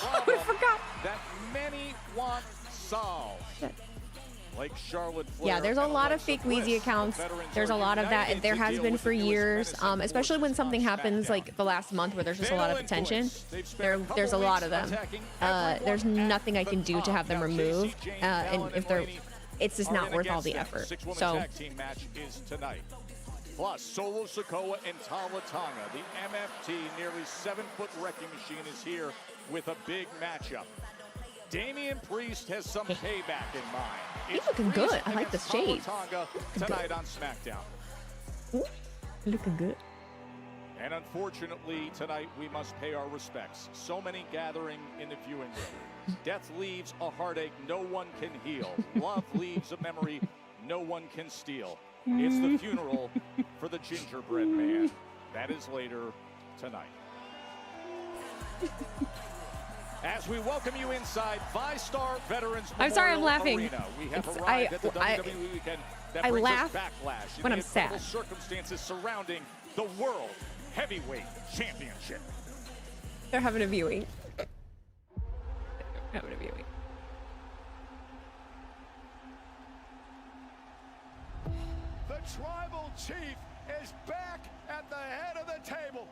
I forgot. That many want solved. Like Charlotte Flair, Yeah, there's a lot of fake Wheezy accounts. There's a lot of that. There has been for years, especially when something happens like the last month where there's just a lot of attention. There's a lot of them. There's nothing I can do to have them removed, and if they're, it's just not worth all the effort. So. Plus, Solo Sikoa and Tama Tonga, the MFT nearly 7-foot wrecking machine, is here with a big matchup. Damian Priest has some payback in mind. He's looking good. I like the shades. Tonight on SmackDown. Ooh, looking good. And unfortunately, tonight we must pay our respects. So many gathering in the viewing room. Death leaves a heartache no one can heal. Love leaves a memory no one can steal. It's the funeral for the gingerbread man. That is later tonight. As we welcome you inside Five-Star Veterans Memorial I'm sorry, I'm laughing. Arena. We have arrived at the WWE weekend that brings us Backlash when in I'm sad. Circumstances surrounding the World Heavyweight Championship. They're having a viewing. Having a viewing. The Tribal Chief is back at the head of the table.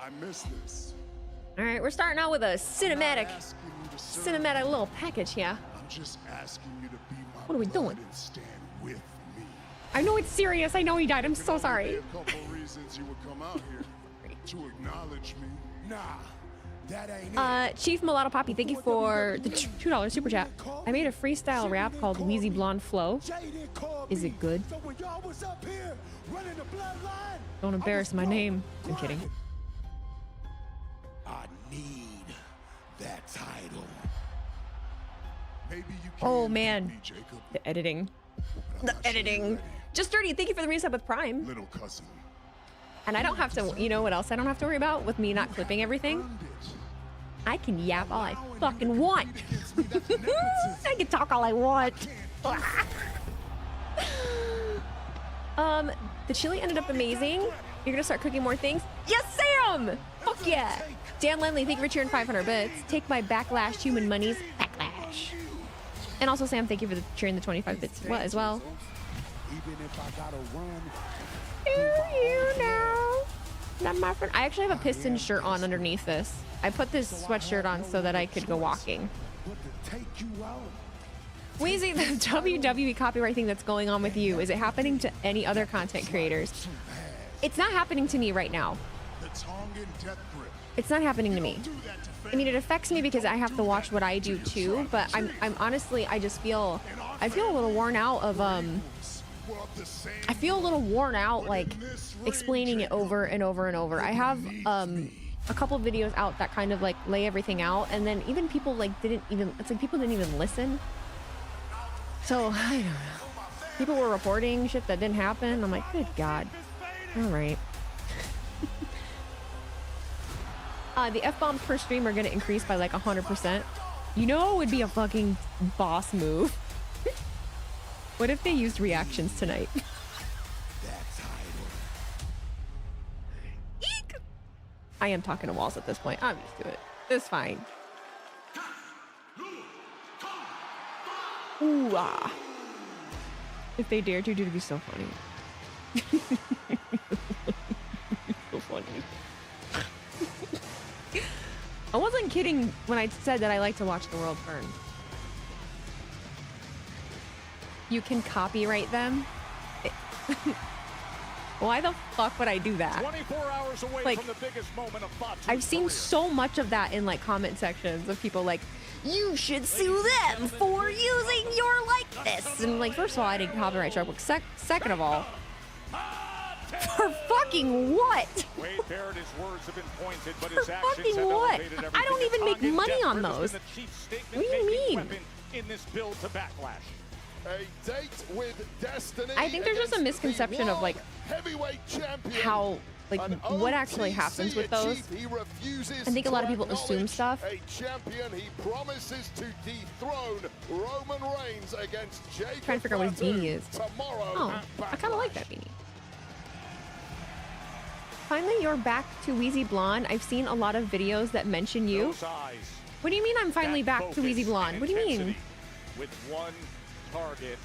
I miss this. All right, we're starting out with a cinematic little package here. I'm just asking you to be my What are we doing? and stand with me. I know it's serious. I know he died. I'm so sorry. A couple reasons you would come out here to acknowledge me. Nah, that ain't it. Chief Mulatto Poppy, thank you for the $2 super chat. I made a freestyle rap called Wheezy Blonde Flow. Is it good? Don't embarrass my name. I'm kidding. I need that title. Maybe you Oh can man, beat me, Jacob. the editing. I'm The not sure editing. you're ready. Just 30. Thank you for the reset with Prime. Little cousin. And I don't have to. You know what else I don't have to worry about with me not clipping everything? I can yap all I fucking want. I can talk all I want. The chili ended up amazing. You're gonna start cooking more things? Yes, Sam! Fuck yeah! Dan Lemley, thank you for cheering 500 bits. Take my Backlash human monies. Backlash. And also, Sam, thank you for cheering the 25 bits as well. Even if I gotta run. Do you know that my friend? I actually have a piston shirt on underneath this. I put this sweatshirt on so that I could go walking. Wheezy, the WWE copyright thing that's going on with you, is it happening to any other content creators? It's not happening to me right now. It's not happening to me. I mean, it affects me because I have to watch what I do too, but I'm honestly, I feel a little worn out of, I feel a little worn out, like, explaining it over and over and over. I have, a couple videos out that kind of, like, lay everything out, and then even people, like, it's like people didn't even listen. So, I don't know. People were reporting shit that didn't happen. I'm like, good God. All right. The F-bombs per stream are going to increase by like 100%. You know, it would be a fucking boss move. What if they used reactions tonight? Eek! I am talking to walls at this point. I'm used to it. It's fine. Ooh, ah. If they dare to, it'd be so funny. So funny. I wasn't kidding when I said that I like to watch the world burn. You can copyright them. Why the fuck would I do that? 24 hours away like, from the biggest moment of Fatu's I've seen career. so much of that in like comment sections of people like, you should sue them for using your likeness. And like, first of all, I didn't copyright strike. Second of all, for fucking what? Wade Barrett, his words have been pointed, but For his actions fucking have what? elevated everything. I don't even make Tonga money on Death those. has been the chief What do you statement-making mean? weapon in this build to Backlash. A date with destiny. I think there's just a misconception of like how, like, what actually happens with those. I think a lot of people assume stuff. A champion, he promises to dethrone Roman Reigns against Jacob Trying to figure out what his beanie is. tomorrow Oh, at I kind of like that Backlash. beanie. Finally, you're back to Wheezy Blonde. I've seen a lot of videos that mention you. Those eyes, What do you mean I'm finally that back to Wheezy focus Blonde? and What do you mean? intensity with one target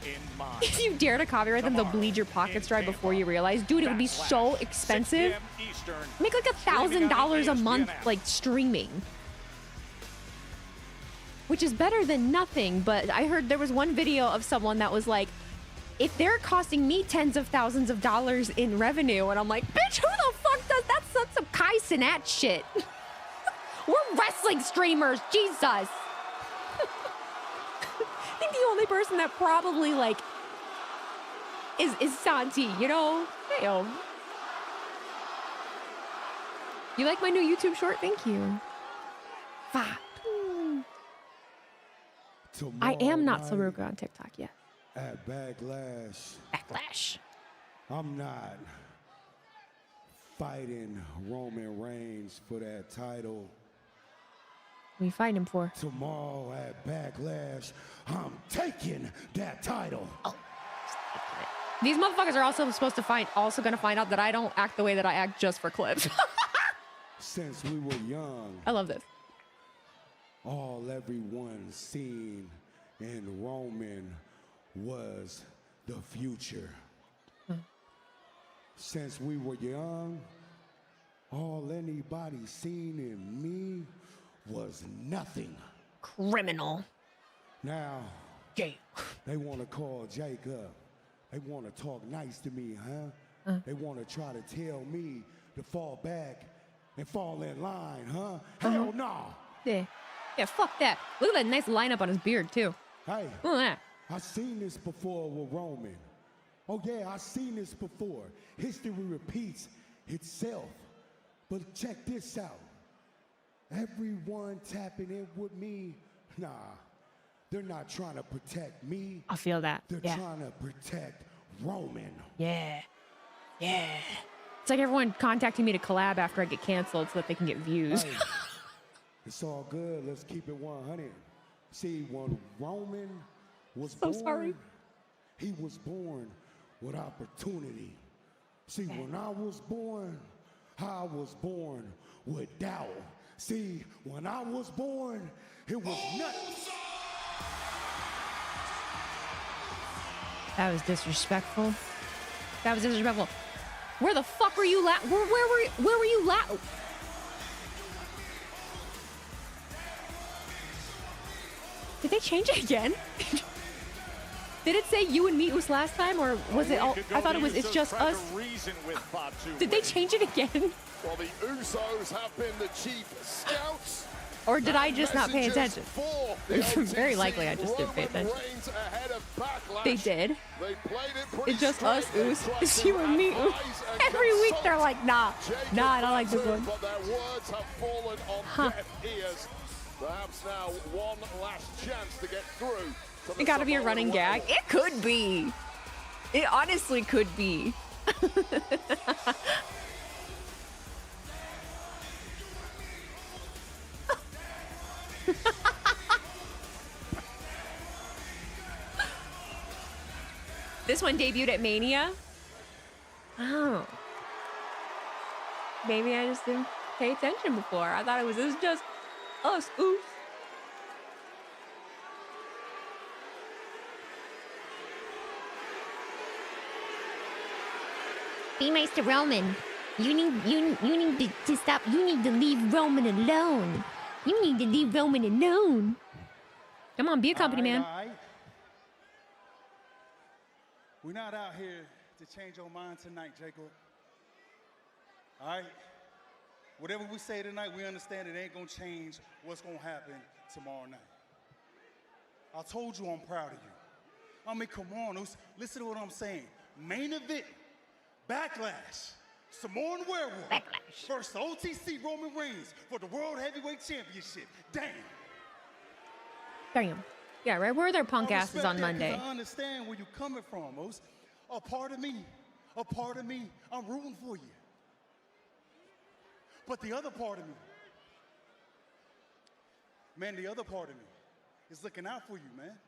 in mind. If you dare to copyright them, they'll bleed your pockets dry before you realize. Dude, it would be so expensive. Make like $1,000 a month, like streaming. Which is better than nothing, but I heard there was one video of someone that was like, if they're costing me tens of thousands of dollars in revenue, and I'm like, bitch, who the fuck does that? That's some Kai Cenat shit. We're wrestling streamers, Jesus. I think the only person that probably like is Santi, you know? Damn. You like my new YouTube short? Thank you. I am not Saruka on TikTok yet. At Backlash. Backlash. I'm not fighting Roman Reigns for that title. What are you fighting him for? Tomorrow at Backlash, I'm taking that title. Oh. These motherfuckers are also supposed to gonna find out that I don't act the way that I act just for clips. Since we were young, I love this. all everyone seen in Roman was the future. Since we were young, all anybody seen in me was nothing. Criminal. Now, Jake. they want to call Jake up. They want to talk nice to me, huh? They want to try to tell me to fall back and fall in line, huh? Hell no. Yeah. Yeah, fuck that. Look at that nice lineup on his beard, too. Hey, Look at that. I've seen this before with Roman. Oh yeah, I've seen this before. History repeats itself. But check this out. Everyone tapping in with me, nah, they're not trying to protect me. I feel that. They're Yeah. trying to protect Roman. Yeah. Yeah. It's like everyone contacting me to collab after I get canceled so that they can get views. Hey, it's all good. Let's keep it 100. See, when Roman was So born, sorry. he was born with opportunity. See, when I was born with doubt. See, when I was born, it was nothing. That was disrespectful. That was disrespectful. Where the fuck were you where were you Did they change it again? Did it say you and me was last time, or was it all? I thought it's just us. Did they change it again? Well, the Usos have been the chief scouts. Or did I just not pay attention? Very likely I just didn't pay attention. They did. It's just us, Oos. It's you and me, Oos. Every week they're like, nah, I don't like this one. But their words have fallen on deaf ears. Perhaps now one last chance to get through. It gotta be a running gag. It could be. It honestly could be. This one debuted at Mania. Oh. Maybe I just didn't pay attention before. I thought it was just us. Oops. Be nice to Roman. You need to stop. You need to leave Roman alone. You need to leave Roman alone. Come on, be a company man. All right. We're not out here to change your mind tonight, Jacob. All right? Whatever we say tonight, we understand it ain't gonna change what's gonna happen tomorrow night. I told you I'm proud of you. I mean, come on, listen to what I'm saying. Main event, Backlash, Samoan Werewolf. Backlash. Versus OTC Roman Reigns for the World Heavyweight Championship. Damn. Damn. Yeah, right. Where are their punk I asses respect on that, Monday? 'cause I understand where you're coming from, Moose. A part of me, I'm rooting for you. But the other part of me, man, the other part of me is looking out for you, man.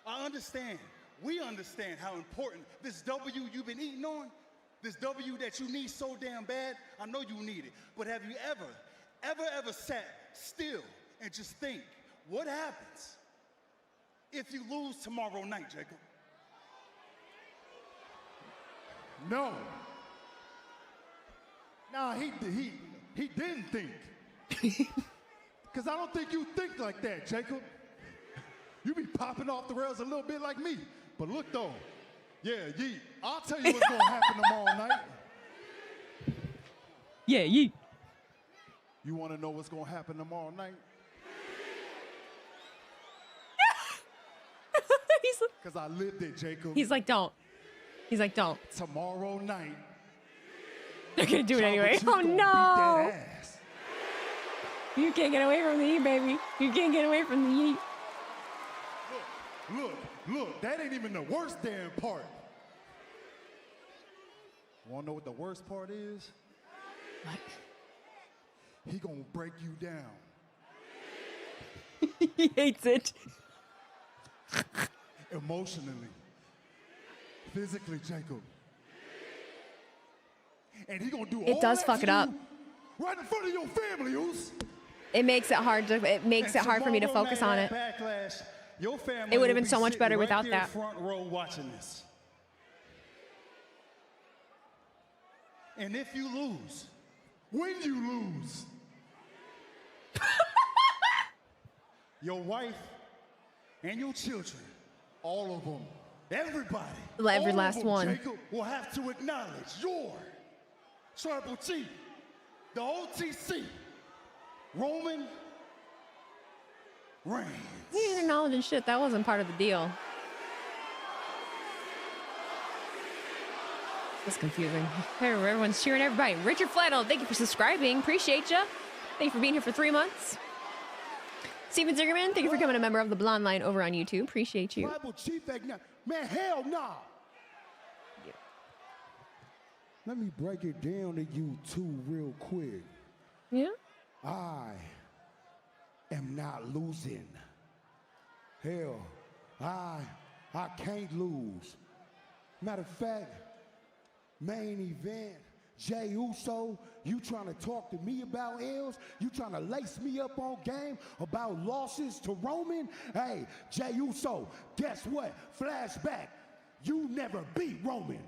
I understand, we understand how important this W you've been eating on This W that you need so damn bad, I know you need it. But have you ever sat still and just think, what happens if you lose tomorrow night, Jacob? No. Nah, he didn't think. Because I don't think you think like that, Jacob. You be popping off the rails a little bit like me. But look, though. Yeah, Yeet, I'll tell you what's going to happen tomorrow night. Yeah, Yeet. You want to know what's going to happen tomorrow night? Because I lived it, Jacob. He's like, don't. He's like, don't. Tomorrow night. They're going to do it anyway. Oh, Beat no. that ass. You can't get away from the Yeet, baby. You can't get away from the Yeet. Look, that ain't even the worst damn part. Want to know what the worst part is? What? He gonna break you down. He hates it. Emotionally. Physically, Jacob. And he gonna do all It does that fuck to it up. you right in front of your family, Oos. It makes it hard for me to focus on it. Backlash, your family It would have will been be so much sitting better right without there that. Front row watching this. And if you lose, When you lose, your wife and your children, all of them, everybody, Every all last of them, one. Jacob, will have to acknowledge your Tribal Chief, the OTC, Roman Reigns. He ain't acknowledging shit. That wasn't part of the deal. It's confusing. Hey, everyone's cheering everybody. Richard Flannel, thank you for subscribing. Appreciate you. Thank you for being here for 3 months. Steven Zingerman, thank you for becoming a member of the Blonde Line over on YouTube. Appreciate you. Tribal Chief, man, hell no. Let me break it down to you two real quick. Yeah? I am not losing. Hell, I can't lose. Matter of fact, main event, Jey Uso, you trying to talk to me about L's? You trying to lace me up on game about losses to Roman? Hey, Jey Uso, guess what? Flashback, you never beat Roman.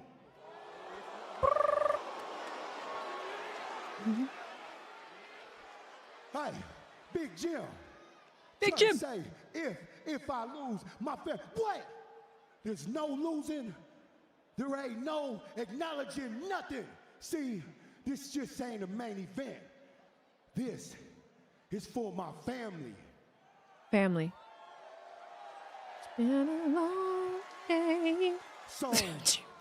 Mm-hmm. Hey, Big Jim. Big Trying Jim. to say, if I lose, my family, what? There's no losing. There ain't no acknowledging nothing. See, this just ain't a main event. This is for my family. Family. It's been a long day. So,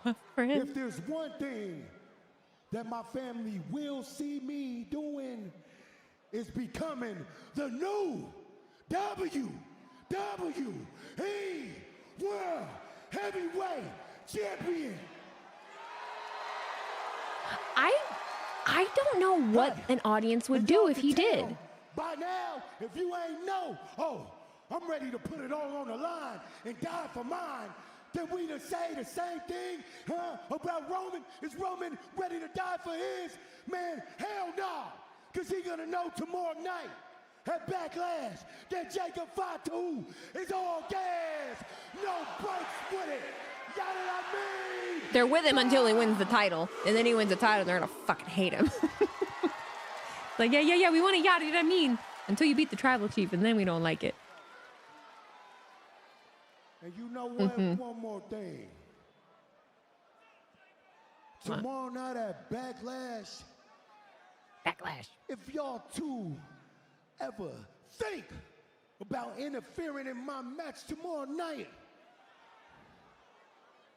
My friend. if there's one thing that my family will see me doing, is becoming the new WWE World Heavyweight Champion. I don't know what an audience would do if he did. By now, if you ain't know, I'm ready to put it all on the line and die for mine. Then we to say the same thing, about Roman? Is Roman ready to die for his? Man, hell no. Because he gonna know tomorrow night at Backlash that Jacob Fatu is all gas, no breaks with it. Got it, I mean? They're with him until he wins the title. And then he wins the title, they're gonna fucking hate him. Like, yeah, we want to yada, you know what I mean? Until you beat the Tribal Chief, and then we don't like it. And you know what? One more thing. Tomorrow night at Backlash, if y'all two ever think about interfering in my match tomorrow night,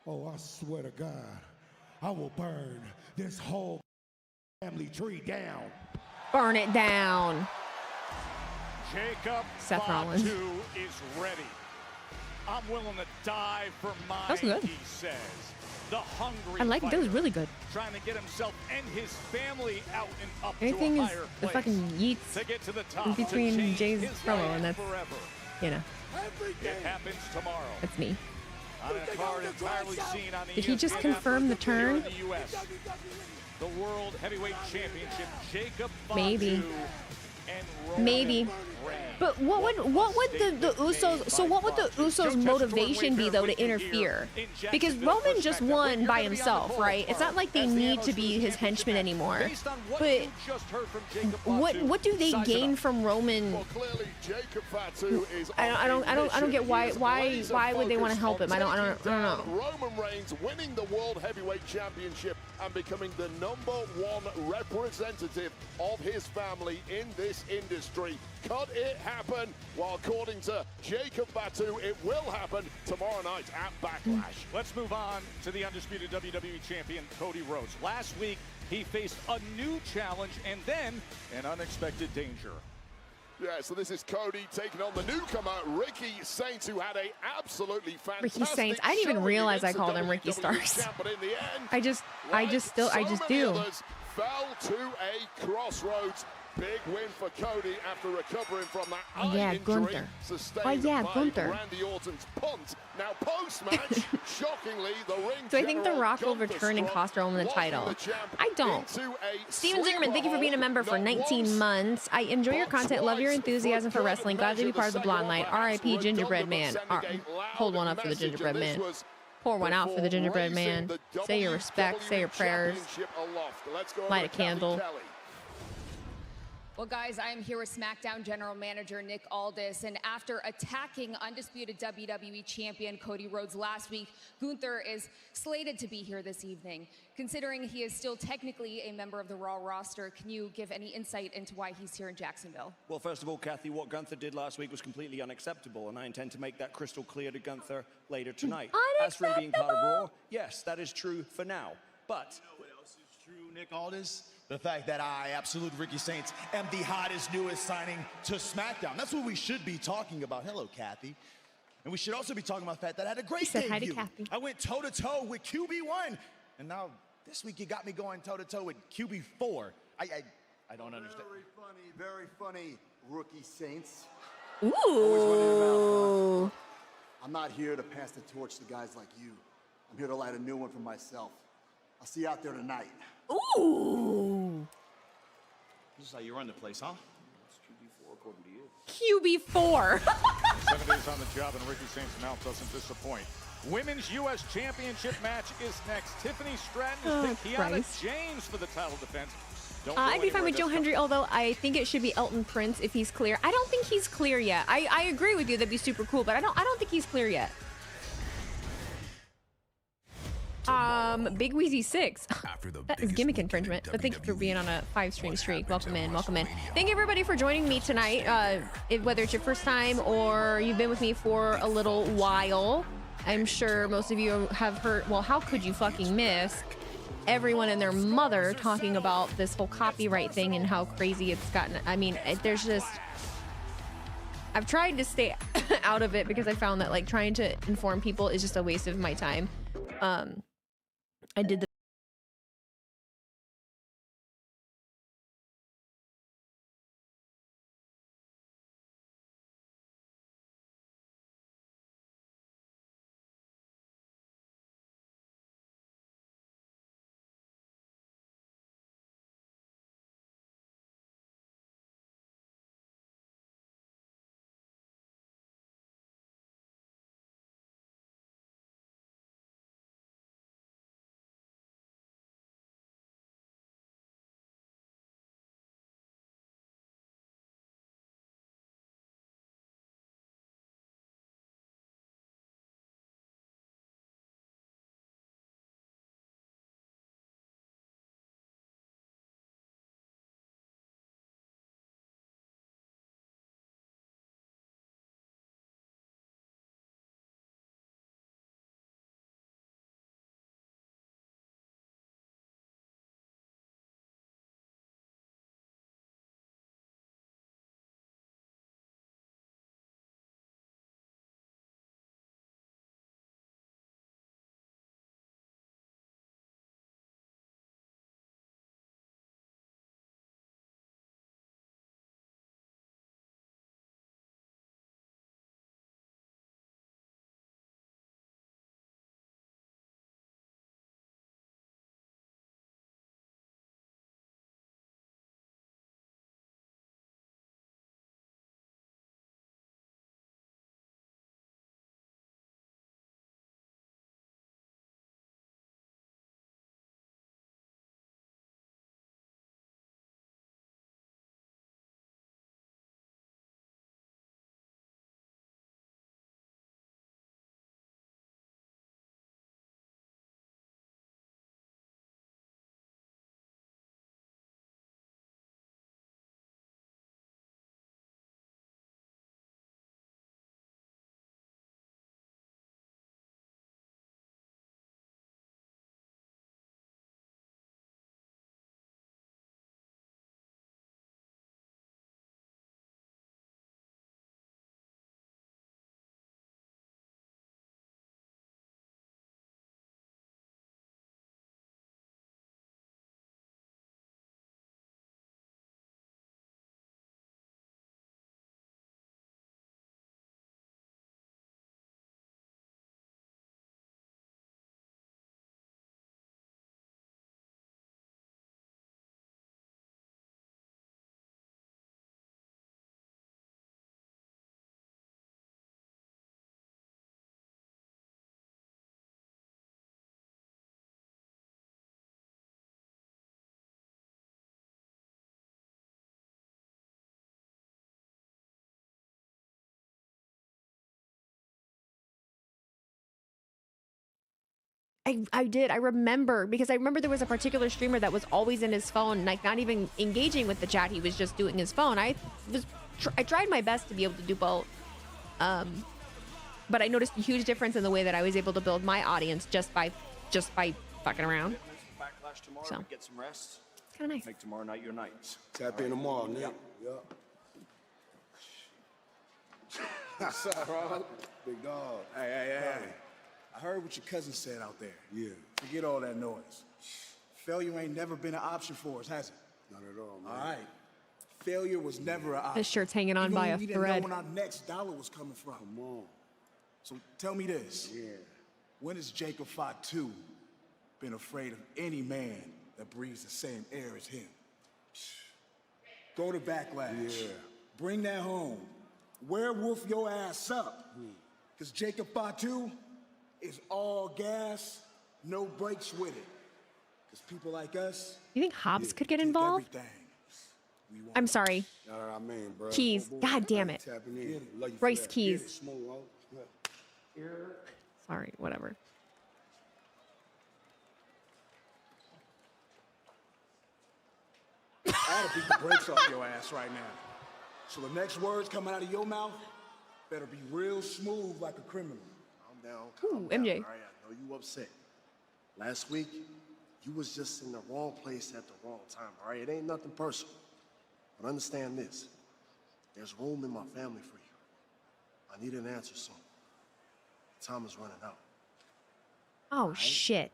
I swear to God, I will burn this whole family tree down. Burn it down. Jacob Seth Rollins. Fatu is ready. I'm willing to die for mine, That was good. he says. The hungry I like it. That was fighter, really good. trying to get himself and his family out and up Anything to a is higher the place. fucking yeets To get to the top, in to between change Jay's his promo, life and that's, forever. you know, It happens tomorrow. that's me. On a card entirely seen on the Did he just ESPN confirm the network here in turn? the US. The World Heavyweight Championship, Jacob Maybe. Fatu and Roman Maybe. Reigns. But what would the Usos? So what would the Usos' motivation be though to interfere? Because Roman just won by himself, right? It's not like they need to be his henchmen anymore. But what do they gain from Roman? Well, clearly Jacob Fatu is I don't get why would they want to help him? I don't know. Roman Reigns winning the World Heavyweight Championship and becoming the #1 representative of his family in this industry. Could it happen? Well, according to Jacob Fatu, it will happen tomorrow night at Backlash. Let's move on to the undisputed WWE champion, Cody Rhodes. Last week, he faced a new challenge and then an unexpected danger. Yeah, so this is Cody taking on the newcomer, Ricky Saints, who had a absolutely fantastic Ricky Saints. I didn't even realize I called him Ricky Stars. I just do. Fell to a crossroads. Big win for Cody after recovering from that eye injury Gunther. sustained by Randy Orton's punt. Now post-match, shockingly, the ring Do I think The Rock will Gunther return and cost Roman the title? I don't. Steven Zingerman, thank you for being a member for 19 months. I enjoy your content, love your enthusiasm for wrestling. Glad to be part of the Blonde Line. R.I.P. Gingerbread Man. Hold one up for the Gingerbread Man. Pour one out for the Gingerbread Man. Say your respects, say your prayers. Light a candle. Well, guys, I am here with SmackDown General Manager Nick Aldis, and after attacking undisputed WWE Champion Cody Rhodes last week, Gunther is slated to be here this evening. Considering he is still technically a member of the Raw roster, can you give any insight into why he's here in Jacksonville? Well, first of all, Kathy, what Gunther did last week was completely unacceptable, and I intend to make that crystal clear to Gunther later tonight. As for him being part of Raw, yes, that is true for now. But you know what else is true, Nick Aldis? The fact that I, absolute Ricky Saints, am the hottest, newest signing to SmackDown. That's what we should be talking about. Hello, Kathy. And we should also be talking about the fact that I had a great debut. Hi to Kathy. I went toe-to-toe with QB1. And now, this week, you got me going toe-to-toe with QB4. I don't understand. Very funny, Rookie Saints. Ooh. I'm not here to pass the torch to guys like you. I'm here to light a new one for myself. I'll see you out there tonight. Ooh. This is how you run the place, huh? It's QB4 according to you. QB4. 7 days on the job, and Ricky Saints' mouth doesn't disappoint. Women's U.S. Championship match is next. Tiffany Stratton has picked Kiana James for the title defense. I'd be fine with Joe Hendry, although I think it should be Elton Prince if he's clear. I don't think he's clear yet. I agree with you, that'd be super cool, but I don't think he's clear yet. Big Wheezy 6. That is gimmick infringement, but thank you for being on a 5-stream streak. Welcome in, welcome in. Thank you everybody for joining me tonight. Whether it's your first time or you've been with me for a little while, I'm sure most of you have heard, well, how could you fucking miss everyone and their mother talking about this whole copyright thing and how crazy it's gotten. I mean, there's just, I've tried to stay out of it because I found that like trying to inform people is just a waste of my time. I did the I did. I remember, because I remember there was a particular streamer that was always in his phone, like not even engaging with the chat. He was just doing his phone. I tried my best to be able to do both. But I noticed a huge difference in the way that I was able to build my audience just by fucking around. Backlash tomorrow. So. Get some rest. It's kind of nice. Make tomorrow night your night. Tap in tomorrow, Nick. Yep. What's up, bro? Big dog. Hey. I heard what your cousin said out there. Yeah. Forget all that noise. Failure ain't never been an option for us, has it? Not at all, man. All right. Failure was never an option. This shirt's hanging on Even by when a we didn't thread. know when our next dollar was coming from. Come on. So tell me this. Yeah. When has Jacob Fatu been afraid of any man that breathes the same air as him? Go to Backlash. Yeah. Bring that home. Werewolf your ass up. Because Jacob Fatu is all gas, no brakes with it. Because people like us, You think Hobbs could get take involved? everything we want. I'm sorry. You know what I mean, bro? Keys. God damn it. Tapping in. Love you for Royce that. Keys. Get it, smooth, oh. Sorry, whatever. I had to beat the brakes off your ass right now. So the next words coming out of your mouth better be real smooth like a criminal. Calm down. Ooh, calm MJ. down. All right, I know you upset. Last week, you was just in the wrong place at the wrong time, all right? It ain't nothing personal. But understand this. There's room in my family for you. I need an answer soon. Time is running out. Oh, shit.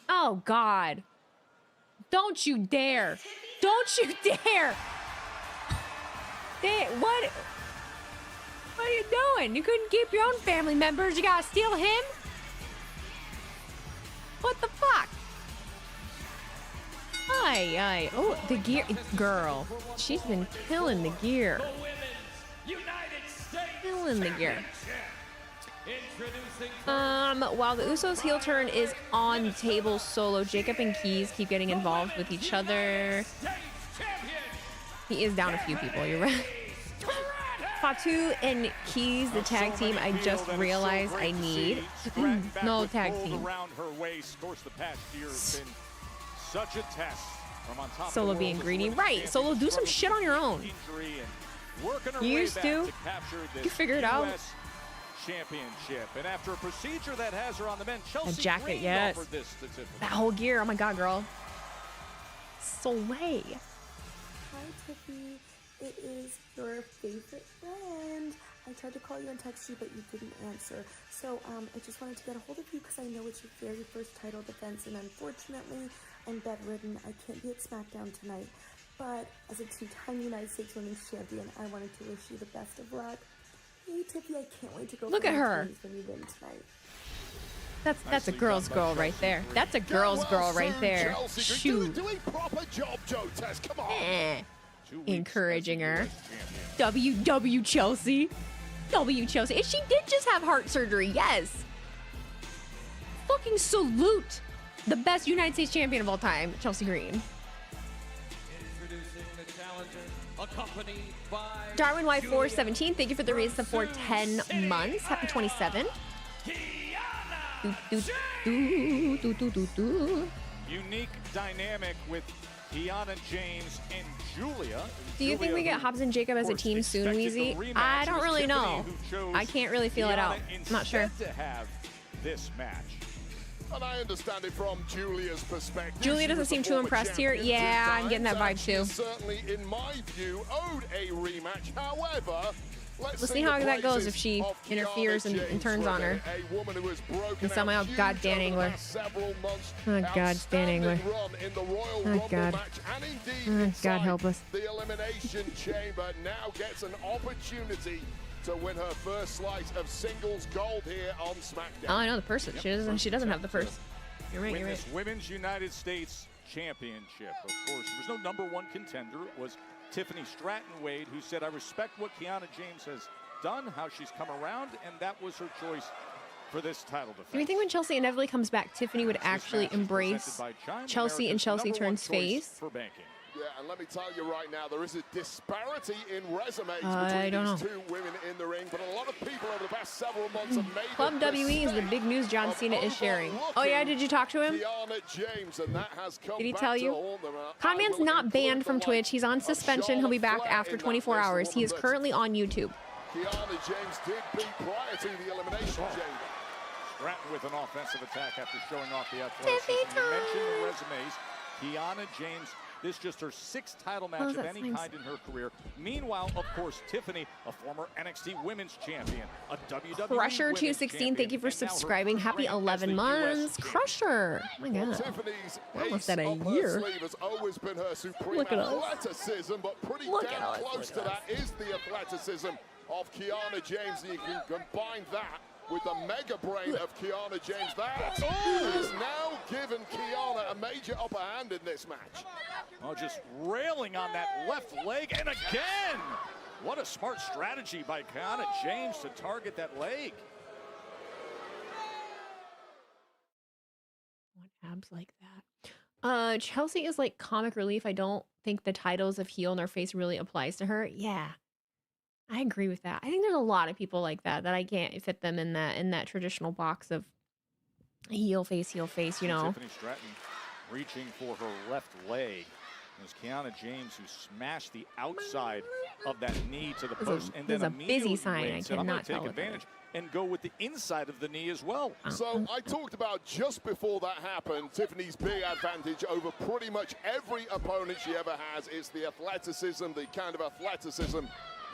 Oh, God. Don't you dare. Don't you dare. What are you doing? You couldn't keep your own family members. You gotta steal him? What the fuck? Aye. Oh, the gear. Girl. She's been killing the gear. Killing the gear. While the Usos' heel turn is on the table, Solo, Jacob, and Keys keep getting involved with each other. He is down a few people, you're right. Fatu and Keys, the tag team, I just realized I need. No tag team. Solo being greedy. Right, Solo, do some shit on your own. You used to. You figure it out. Championship, and after a procedure that has her on the bench, Chelsea A jacket, Green yes. offered this to Tiffany. That whole gear, oh my god, girl. Slay. Hi, Tiffy. It is your favorite friend. I tried to call you and text you, but you didn't answer. So I just wanted to get a hold of you because I know it's your very first title defense, and unfortunately, I'm bedridden. I can't be at SmackDown tonight. But as a two-time United States Women's Champion, I wanted to wish you the best of luck. Hey, Tiffy, I can't wait to go. Look at her. When you win tonight. That's a girl's girl right there. That's a girl's girl right there. Shoot. Do a proper job, Joe Tess. Come on. Encouraging her. W Chelsea. W Chelsea. And she did just have heart surgery. Yes. Fucking salute the best United States champion of all time, Chelsea Green. Darwin Y417, thank you for the raise for 10 months. Happy 27. Unique dynamic with Kiana James and Julia. Do you think we get Hobbs and Jacob as a team soon, Weezy? I don't really know. I can't really feel it out. I'm not sure. To have this match. And I understand it from Julia's perspective. Julia doesn't seem too impressed here. Yeah, I'm getting that vibe too. Certainly, in my view, owed a rematch. However, let's see how that goes if she interferes and turns on her. And somehow, God, Dan Angler. Oh, God, Dan Angler. Oh, God. Oh, God, help us. The Elimination Chamber now gets an opportunity to win her first slice of singles gold here on SmackDown. Oh, I know the person. She doesn't have the first. You're right, you're right. This Women's United States Championship. Of course, there was no number one contender. It was Tiffany Stratton-Wade, who said, I respect what Kiana James has done, how she's come around, and that was her choice for this title defense. Do you think when Chelsea inevitably comes back, Tiffany would actually embrace Chelsea and Chelsea turns face? For banking. Yeah, and let me tell you right now, there is a disparity in resumes I between don't these two women in the ring, but a lot of people over the past several months have made Club WE is the big news John Cena is sharing. Oh yeah, did you talk to him? James, and that has come Did he back tell to you? haunt them. Conman's not banned from Twitch. He's on suspension. He'll be back after 24 hours. He is currently on YouTube. Kiana James did beat prior to the elimination chamber. Stratton with an offensive attack after showing off the athleticism. You mentioned the resumes. Kiana James, this is just her 6th title match of any kind in her career. Meanwhile, of course, Tiffany, a former NXT Women's Champion, a WWE Crusher Women's 216, Champion, thank you for subscribing. Happy 11 months. Crusher. Oh my God. Tiffany's almost ace at a up her year. sleeve has always been her supreme Look at us. athleticism, but pretty Look at damn us, close look to at that is the athleticism of Kiana James, and you can combine that with the mega brain of Kiana James. That is now given Kiana a major upper hand in this match. Oh, just railing on that left leg, and again! What a smart strategy by Kiana James to target that leg. Want abs like that. Chelsea is like comic relief. I don't think the titles of heel and her face really applies to her. Yeah. I agree with that. I think there's a lot of people like that I can't fit them in that traditional box of heel face, you know. Tiffany Stratton reaching for her left leg. It was Kiana James who smashed the outside of that knee to the post, and then a busy sign. I said, I'm going cannot to take tell advantage and go with the inside of the knee as well. So I talked about just before that happened, Tiffany's big advantage over pretty much every opponent she ever has. It's the athleticism, the kind of athleticism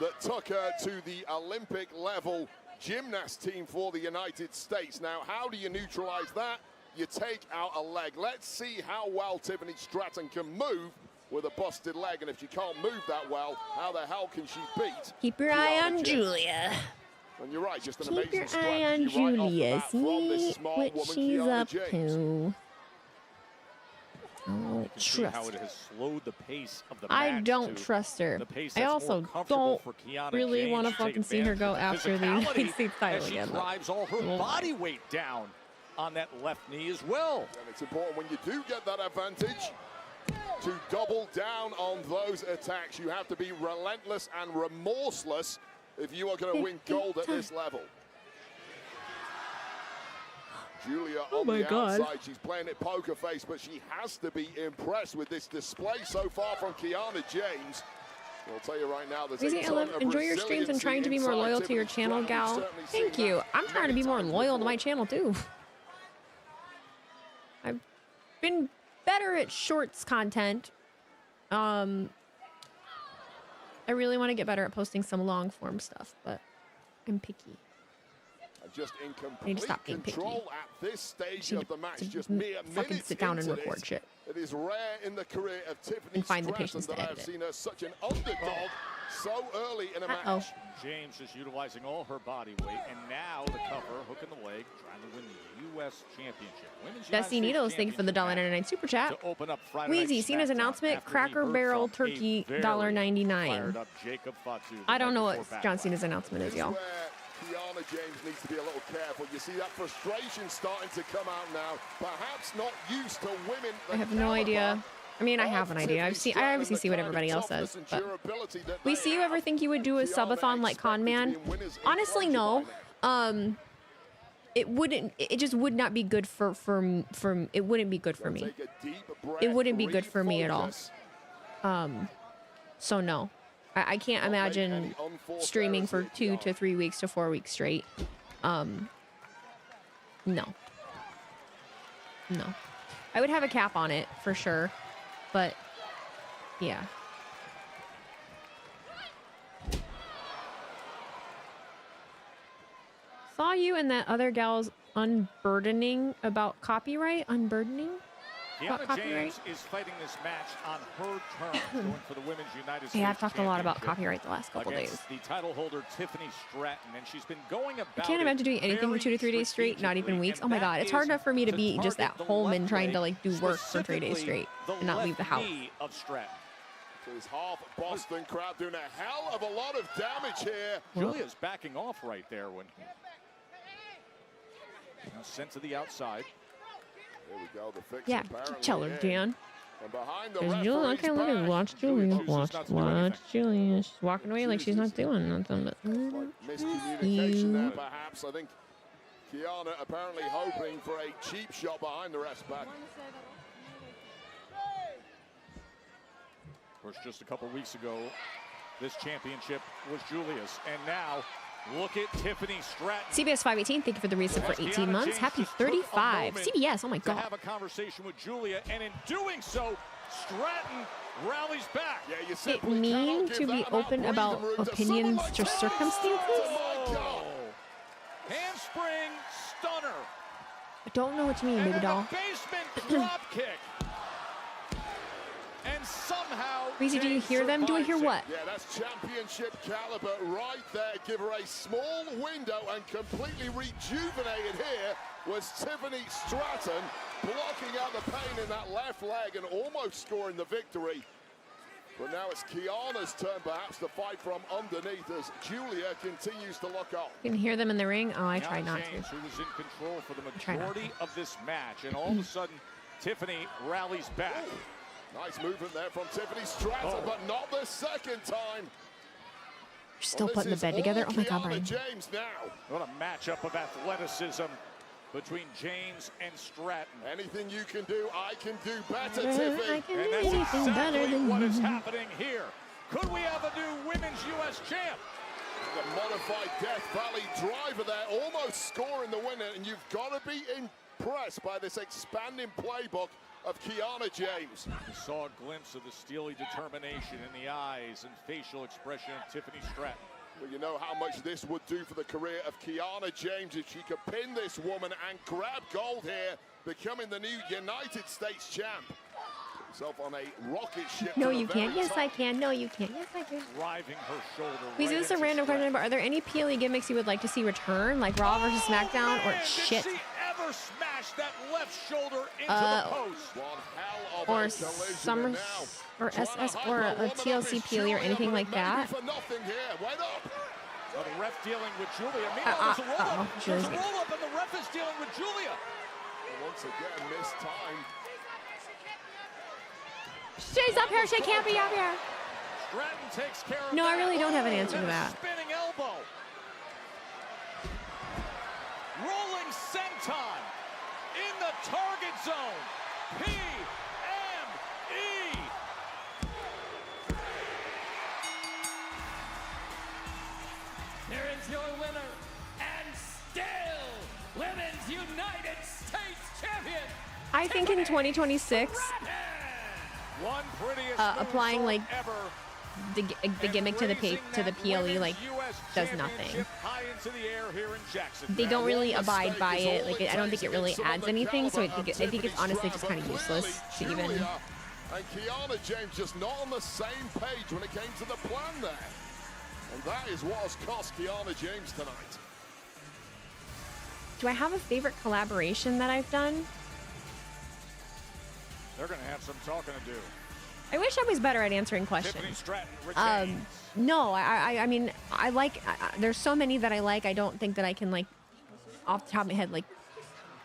that took her to the Olympic level gymnast team for the United States. Now, how do you neutralize that? You take out a leg. Let's see how well Tiffany Stratton can move with a busted leg, and if she can't move that well, how the hell can she beat? Keep your eye on Julia. And you're right, just an Keep amazing your eye on strategy right off the Julia. bat from this See smart what woman, she's Kiana up James. to. You can see how it has slowed the pace of the match. I don't trust her. The pace I that's also more comfortable don't for Kiana really James want to to take fucking see her advantage go of after the physicality United States title as she again. drives all her body weight down on that left knee as well. And it's important when you do get that advantage to double down on those attacks. You have to be relentless and remorseless if you are going to win gold at this level. Julia on the outside, she's playing it poker face, but she has to be impressed with this display so far from Kiana James. I'll tell you right now, there's a ton of enjoy your streams and trying to be more loyal to your channel, gal. Thank you. I'm trying to be more loyal to my channel too. I've been better at shorts content. I really want to get better at posting some long form stuff, but I'm picky. Just in I need to stop being control picky. at this stage of the match, just mere fucking minutes sit down and into record this. shit. It is rare in the career of Tiffany And find the Stratton patience that to I have edit it. seen her such an underdog so early in a match. James is utilizing all her body weight, and now the cover, hook in the leg, trying to win the U.S. Championship. Women's Dusty United Needles, States thank you for the $1.99 super chat. to open up Friday Night Wheezy, Cena's SmackDown announcement, after we Cracker heard Barrel from a Turkey, very $1.99. fired up Jacob Fatu the I don't night know what before John Backlash. Cena's announcement is, y'all. Kiana James needs to be a little careful. You see that frustration starting to come out now. Perhaps not used to women. I have no idea. I mean, I have an idea. I obviously see what everybody else says, but we see you ever think you would do a subathon like Con Man? Honestly, no. It wouldn't. It just would not be good for. It wouldn't be good for me. It wouldn't be good for me at all. So no, I can't imagine streaming for 2 to 3 weeks to 4 weeks straight. No. I would have a cap on it for sure, but yeah. Saw you and that other gal's unburdening about copyright. Unburdening? Kiana James is fighting this match on her terms, going for the Women's United States Yeah, I've talked a lot about Championship copyright the last couple days. against the title holder Tiffany Stratton, and she's been going about I can't imagine doing anything for 2 to 3 days straight, not even weeks. Oh my god, it's hard enough for me to be just at home and trying to like do work for 3 days straight and not leave the house. Of Stratton. This half Boston crowd doing a hell of a lot of damage here. Julia's backing off right there when now sent to the outside. Here we go, the fix Yeah, apparently tell her, in. Dan. And behind the There's referee's Julia. Okay, look at back, watch Julia. chooses Watch not to do anything. Julia. She's walking away like she's not doing nothing. But miscommunication there, perhaps. I think Kiana apparently hoping for a cheap shot behind the ref's back. Of course, just a couple weeks ago, this championship was Julia's, and now look at Tiffany Stratton. CBS 518, thank you for the resub for 18 months. Happy 35. CBS, oh my To God. have a conversation with Julia, and in doing so, Stratton rallies back. Yeah, you It simply mean cannot to give be that open breathing about room to opinions someone to like circumstances? Oh my God. Handspring stunner. I don't know what you mean, And baby then doll. the basement drop kick. And somehow Breezy, do you James hear them? Do I hear survives it. what? Yeah, that's championship caliber right there. Give her a small window, and completely rejuvenated here was Tiffany Stratton, blocking out the pain in that left leg and almost scoring the victory. But now it's Kiana's turn perhaps to fight from underneath as Julia continues to look on. You can hear them in the ring. Oh, I try Kiana not James, to. who was in control for the Try not majority of this match, and all of a sudden, Tiffany rallies back. Nice movement there from Tiffany Stratton, but not the second time. You're still putting the bed together? Oh my God, Kiana Brian. James now. What a matchup of athleticism between James and Stratton. Anything you can do, I can do better, I Tiffany. can And do that's anything better exactly than what is you. happening here. Could we have a new Women's U.S. champ? The modified Death Valley driver there, almost scoring the winner, and you've got to be impressed by this expanding playbook of Kiana James. We saw a glimpse of the steely determination in the eyes and facial expression of Tiffany Stratton. Well, you know how much this would do for the career of Kiana James if she could pin this woman and grab gold here, becoming the new United States champ. Herself on a rocket ship. No, to the you can't. very Yes, top. I can. No, you can't. Yes, I can. Driving her shoulder. Please, right this is a into random question, Stratton. but are there any PLE gimmicks you would like to see return, like Raw versus SmackDown, or Man, shit, Did she ever smash that left shoulder into the post? One hell of or a collision, Summer, and now or trying to SS, hype or her a woman up TLC is PLE or Julia, anything but like it may be that? for nothing here. Wait up. Well, the ref dealing with Julia. Meanwhile, there's a roll-up. There's a Julia's good. roll-up, and the ref is dealing with Julia. Once again, missed time. She's up here. She can't be up here. Stratton takes care of No, I that. really don't have an answer to And a that. spinning elbow. Rolling senton in the target zone. PME. Here is your winner, and still Women's United States Champion. I think in 2026, One prettiest applying moonsault like ever. the gimmick to the Raising PLE that like Women's US does nothing. Championship high into the air here in Jacksonville. They don't really One abide mistake by is it. all Like it I don't takes think it really against someone adds the anything. So I caliber think of it's Tiffany honestly just Stratton, kind of but useless to clearly even. Julia and Kiana James just not on the same page when it came to the plan there. And that is what has cost Kiana James tonight. Do I have a favorite collaboration that I've done? They're going to have some talking to do. I wish I was better at answering Tiffany questions. Stratton retains. No, I mean, I like. There's so many that I like. I don't think that I can like, off the top of my head, like,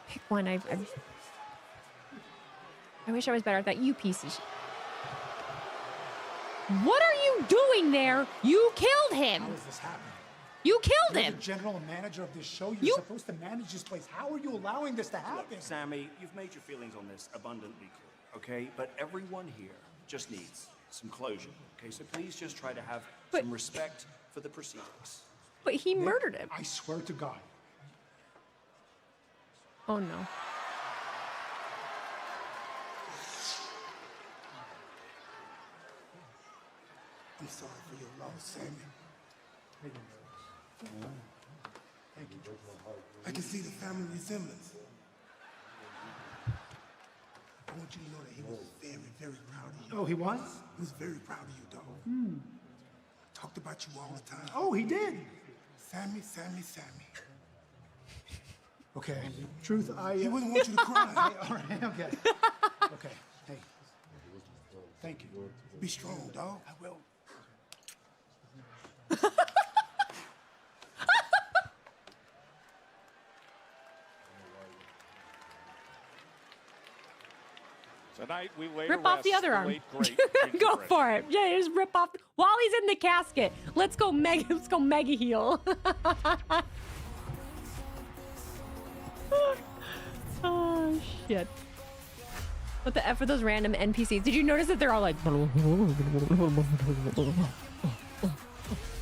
pick one. I wish I was better at that. You piece of shit. What are you doing there? You killed him. How is this happening? You killed You're him. the general manager of this show. You're You- supposed to manage this place. How are you allowing this to happen? Look, Sammy, you've made your feelings on this abundantly clear, okay? But everyone here just needs some closure, okay? So please just try to have But- some respect for the proceedings. But he murdered him. I swear to God. Oh no. I'm sorry for your loss, Sammy. Thank you. I can see the family resemblance. I want you to know that he was very, very proud of you. Oh, he was? He was very proud of you, dog. Talked about you all the time. Oh, he did. Sammy, Sammy, Sammy. Okay. Truth, He wouldn't want you to cry. All right, okay. Okay. Hey. Thank you. Be strong, dog. I will. So Tonight we lay Rip to off the rest other arm. late, great Go Gingerbread. for it. Yeah, just rip off while he's in the casket. Let's go mega heel. Oh shit. What the F are those random NPCs? Did you notice that they're all like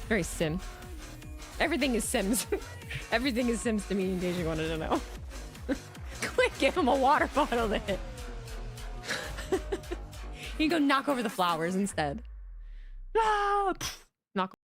very Sim? Everything is Sims. Everything is Sims to me, in case you wanted to know. Quick, give him a water bottle to hit. You can go knock over the flowers instead. Ah, knock.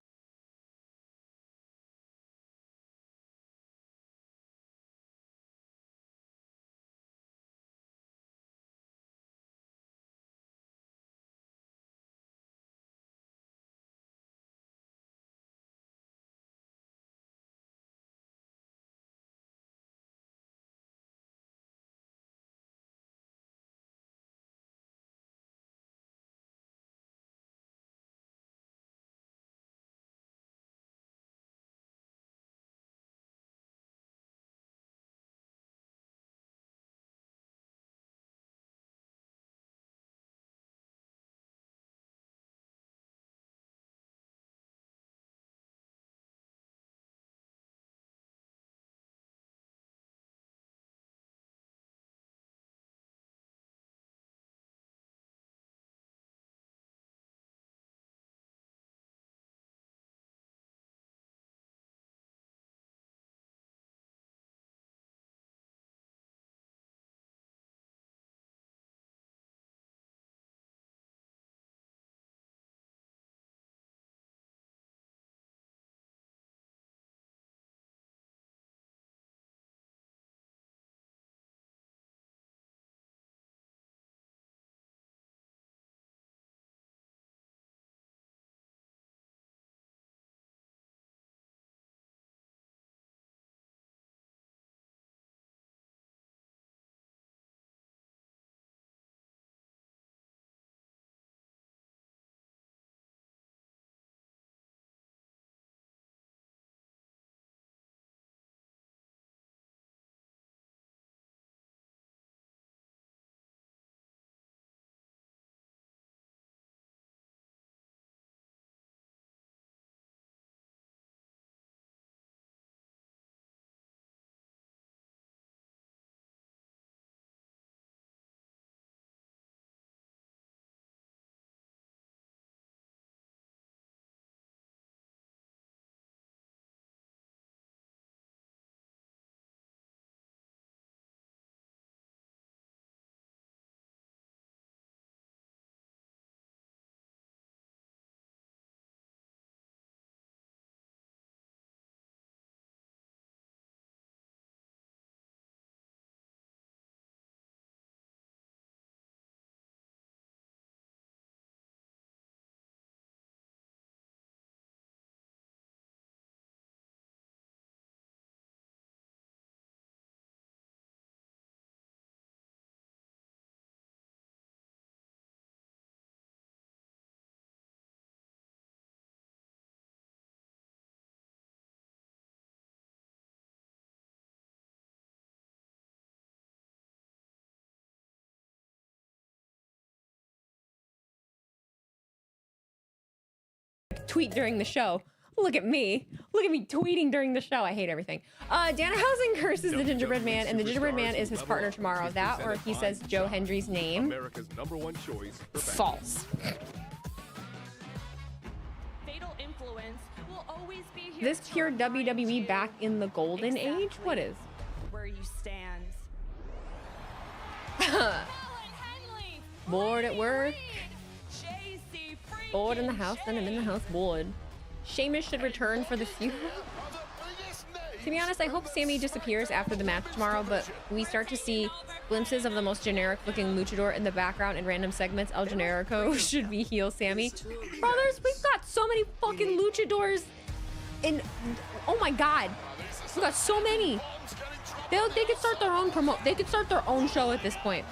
Tweet during the show. Look at me. Look at me tweeting during the show. I hate everything. Danhausen curses the gingerbread man, and the gingerbread man is his partner tomorrow. That, or he says Joe Hendry's name. America's #1 choice. False. Fatal influence will always be here. This pure WWE back in the golden age? What is? Where you stand. Bored at work. Bored in the house, then I'm in the house bored. Sheamus should return for the feud. To be honest, I hope Sammy disappears after the match tomorrow, but we start to see glimpses of the most generic looking luchador in the background in random segments. El Generico should be heel Sammy. Brothers, we've got so many fucking luchadors in, oh my god. We've got so many. They could start their own they could start their own show at this point.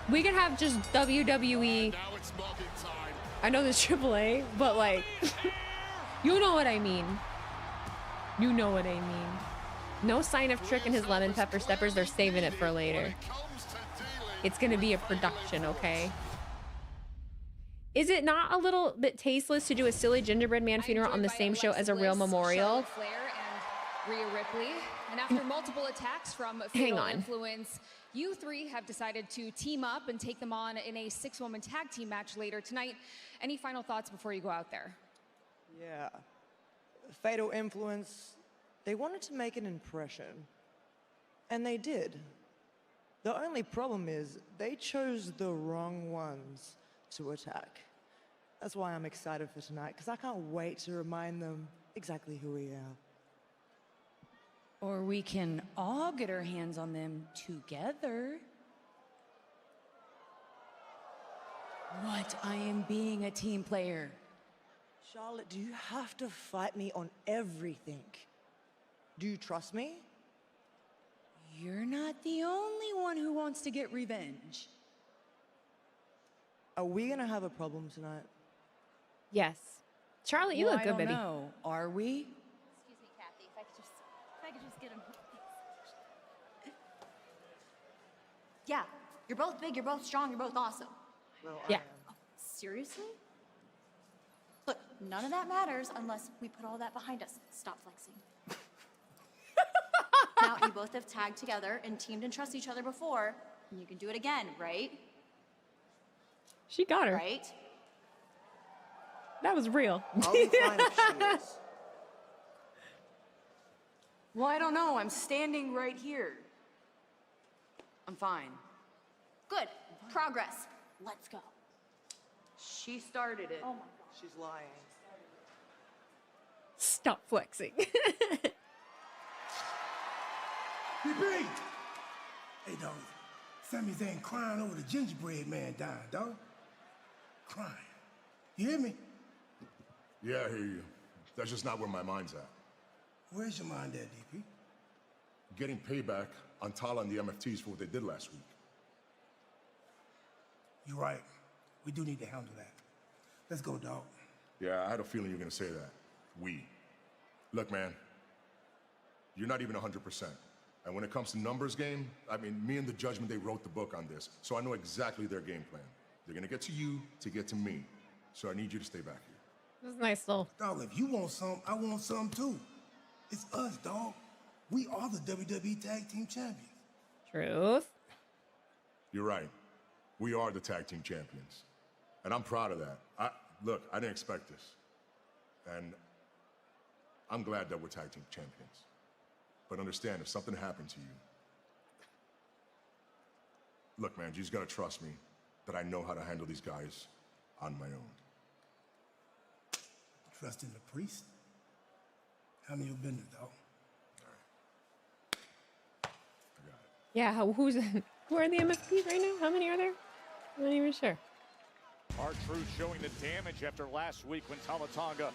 We could have just WWE. I know there's AAA, but like, you know what I mean. You know what I mean. No sign of Trick and his lemon pepper steppers. They're saving it for later. It's gonna be a production, okay? Is it not a little bit tasteless to do a silly gingerbread man funeral on the same show as a real memorial? Charlotte Flair and Rhea Ripley. And after multiple attacks from Fatal Influence, you three have decided to team up and take them on in a 6-woman tag team match later tonight. Any final thoughts before you go out there? Yeah. Fatal Influence, they wanted to make an impression. And they did. The only problem is they chose the wrong ones to attack. That's why I'm excited for tonight, because I can't wait to remind them exactly who we are. Or we can all get our hands on them together. What? I am being a team player. Charlotte, do you have to fight me on everything? Do you trust me? You're not the only one who wants to get revenge. Are we gonna have a problem tonight? Yes. Charlotte, you look good, baby. I don't know. Are we? Excuse me, Kathy. If I could just get him. Yeah, you're both big, you're both strong, you're both awesome. Well, Yeah. Seriously? Look, none of that matters unless we put all that behind us. Stop flexing. Now, you both have tagged together and teamed and trust each other before, and you can do it again, right? She got her. Right? That was real. I'll be fine if she is. Well, I don't know. I'm standing right here. I'm fine. Good. Progress. Let's go. She started it. Oh my God. She's lying. Stop flexing. BB! Hey, dog. Sammy's ain't crying over the gingerbread man dying, dog. Crying. You hear me? Yeah, I hear you. That's just not where my mind's at. Where's your mind at, DP? Getting payback on Tala and the MFTs for what they did last week. You're right. We do need to handle that. Let's go, dog. Yeah, I had a feeling you were gonna say that. We. Look, man, you're not even 100%. And when it comes to numbers game, I mean, me and the Judgment, they wrote the book on this, so I know exactly their game plan. They're gonna get to you to get to me, so I need you to stay back here. This is nice little. Dog, if you want some, I want some too. It's us, dog. We are the WWE Tag Team Champions. Truth. You're right. We are the tag team champions. And I'm proud of that. Look, I didn't expect this. And I'm glad that we're tag team champions. But understand, if something happened to you, look, man, you just gotta trust me that I know how to handle these guys on my own. Trust in the priest? How many you been to, dog? Yeah, who are the MFPs right now? How many are there? I'm not even sure. R-Truth showing the damage after last week when Tonga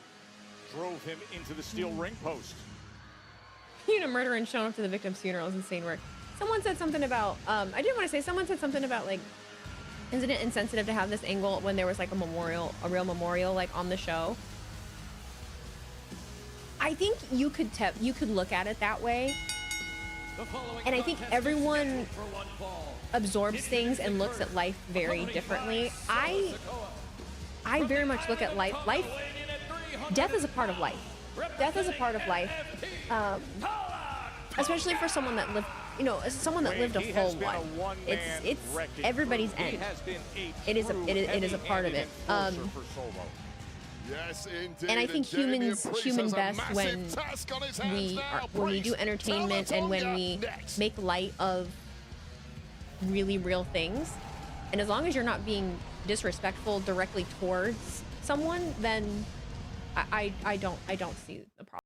drove him into the steel ring post. You know, murder and showing up to the victim's funeral is insane work. Someone said something about, I did want to say, someone said something about, like, isn't it insensitive to have this angle when there was, like, a real memorial, like, on the show? I think you could look at it that way. And I think everyone absorbs things and looks at life very differently. I very much look at life. Death is a part of life. Death is a part of life. Especially for someone that lived, you know, someone that lived a full one. It's everybody's end. It is a part of it. Yes, indeed. And I think humans human best when we do entertainment and when we make light of really real things. And as long as you're not being disrespectful directly towards someone, then I don't see the problem.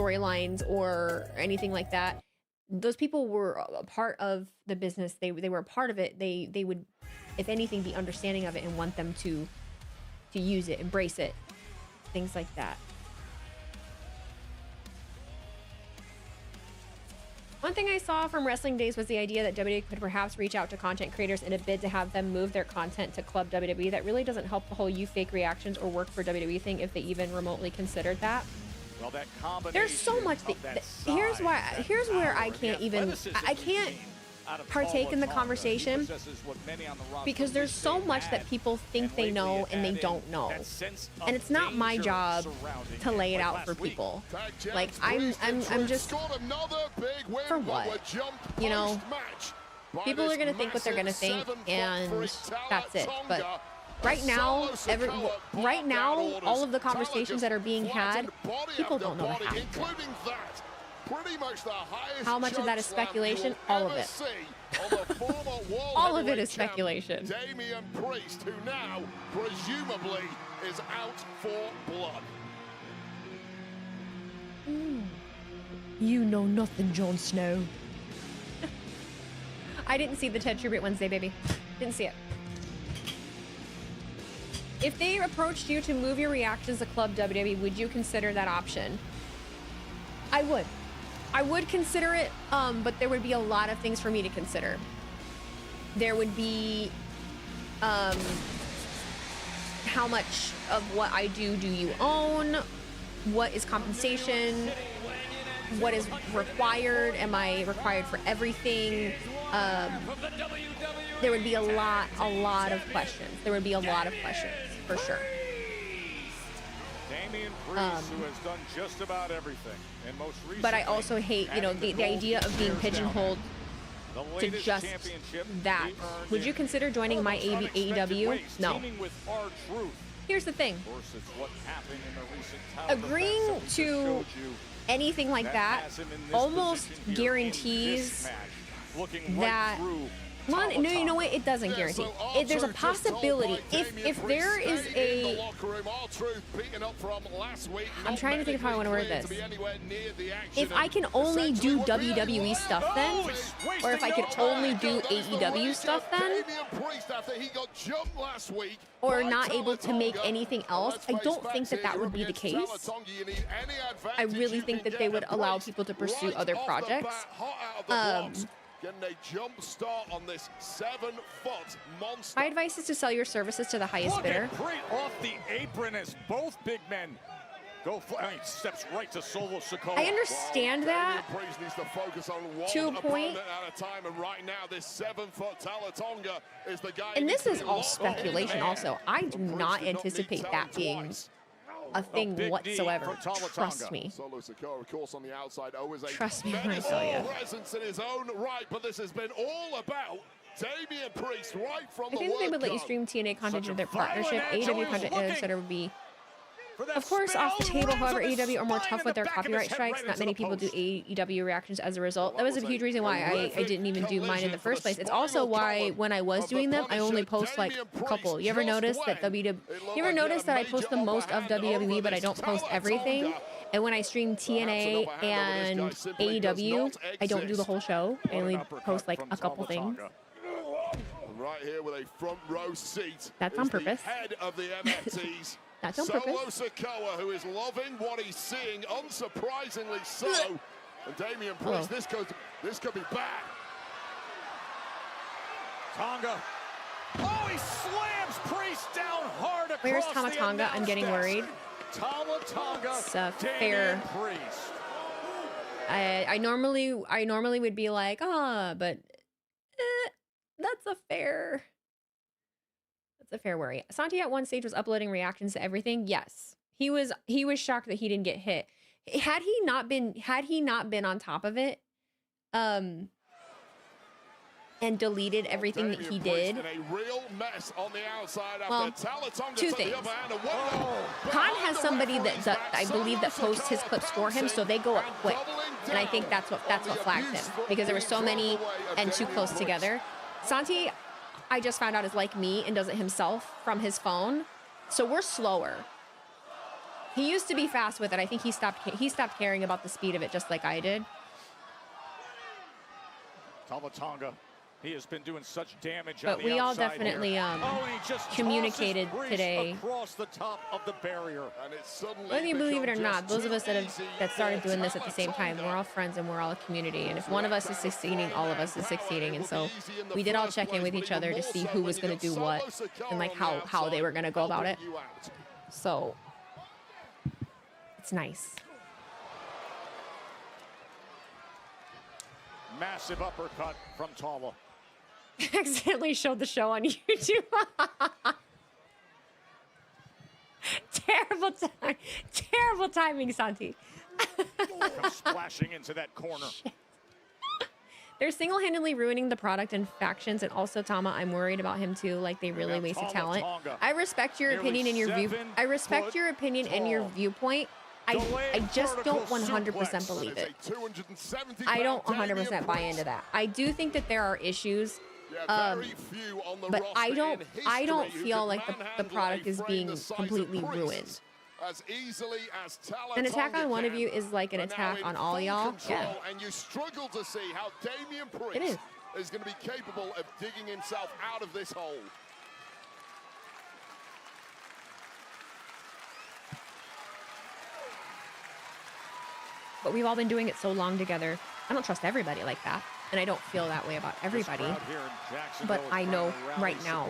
storylines or anything like that. Those people were a part of the business. They were a part of it. They would, if anything, be understanding of it and want them to use it, embrace it, things like that. One thing I saw from Wrestling Days was the idea that WWE could perhaps reach out to content creators in a bid to have them move their content to Club WWE. That really doesn't help the whole you fake reactions or work for WWE thing if they even remotely considered that. Well, that combination There's so much. Here's where I can't even. I can't partake in the conversation because there's so much that people think they know and they don't know, and it's not my job to lay it out for people. Like I'm just for what, you know. People are gonna think what they're gonna think, and that's it. But right now, all of the conversations that are being had, people don't know half of it. How much of that is speculation? All of it. All of it is speculation. Damian Priest, who now presumably is out for blood. You know nothing, Jon Snow. I didn't see the Ted Tribute Wednesday, baby. Didn't see it. If they approached you to move your reactions to Club WWE, would you consider that option? I would. I would consider it, but there would be a lot of things for me to consider. There would be how much of what I do you own? What is compensation? What is required? Am I required for everything? There would be a lot of questions. There would be a lot of questions, for sure. Damian Priest, who has done just about everything. And most recently, but I also hate, you know, the idea of being pigeonholed to just that. Would you consider joining my AEW? No. Here's the thing. Agreeing to anything like that almost guarantees that. Well, no, you know what? It doesn't guarantee. There's a possibility. If there is a... I'm trying to think of how I want to word this. If I can only do WWE stuff then, or if I could only do AEW stuff then, or not able to make anything else, I don't think that that would be the case. I really think that they would allow people to pursue other projects. Getting a jump start on this 7-foot monster. My advice is to sell your services to the highest bidder. Off the apron as both big men go. He steps right to Solo Sikoa. I understand that to a point. Right now, this 7-foot Tonga is the guy. And this is all speculation. Also, I do not anticipate that being a thing whatsoever. Trust me. Trust me when I tell you. Presence in his own right, but this has been all about Damian Priest right from the word go. I think they would let you stream TNA content to their partnership. AEW content, etc. would be, of course, off the table. However, AEW are more tough with their copyright strikes. Not many people do AEW reactions as a result. That was a huge reason why I didn't even do mine in the first place. It's also why when I was doing them, I only post like a couple. You ever notice that You ever notice that I post the most of WWE, but I don't post everything? And when I stream TNA and AEW, I don't do the whole show. I only post like a couple things. Right here with a front row seat. That's on purpose. Head of the MFTs. That's on purpose. Solo Sikoa, who is loving what he's seeing, unsurprisingly so. And Damian Priest, this could be bad. Tonga. Oh, he slams Priest down hard across. Where's Tama Tonga? I'm getting worried. Tama Tonga. It's fair. Priest. I normally would be like, but that's a fair worry. Santi at one stage was uploading reactions to everything. Yes, he was shocked that he didn't get hit. Had he not been on top of it, and deleted everything that he did. Well, two things. Khan has somebody that I believe that posts his clips for him, so they go up quick, and I think that's what flagged him, because there were so many and too close together. Santi, I just found out, is like me and does it himself from his phone, so we're slower. He used to be fast with it. I think he stopped caring about the speed of it, just like I did. Tonga. He has been doing such damage But on the we all outside definitely here. And he just communicated tosses Priest today. across the top of the barrier. And it's suddenly Whether you believe it or become not, just those of us too that started easy doing this at for the same time, we're all friends and we're all a community. And if one of us is succeeding, all of us is succeeding. And so we did all check in with each other to see who was going to do what and like how they were going to go about it. So it's nice. Massive uppercut from Tama. Accidentally showed the show on YouTube. Terrible timing, Santi. Comes splashing into that corner. They're single-handedly ruining the product and factions, and also Tama, I'm worried about him too. Like they really wasted talent. I respect your opinion and your view. I respect your opinion and your viewpoint. I just don't 100% believe it. I don't 100% buy into that. I do think that there are issues, but I don't feel like the product is being completely ruined. As easily as An attack on one of you is like an attack on all y'all. Yeah. And you struggle to see how Damian Priest is going to be capable of digging himself out of this hole. But we've all been doing it so long together. I don't trust everybody like that. And I don't feel that way about everybody. But I know right now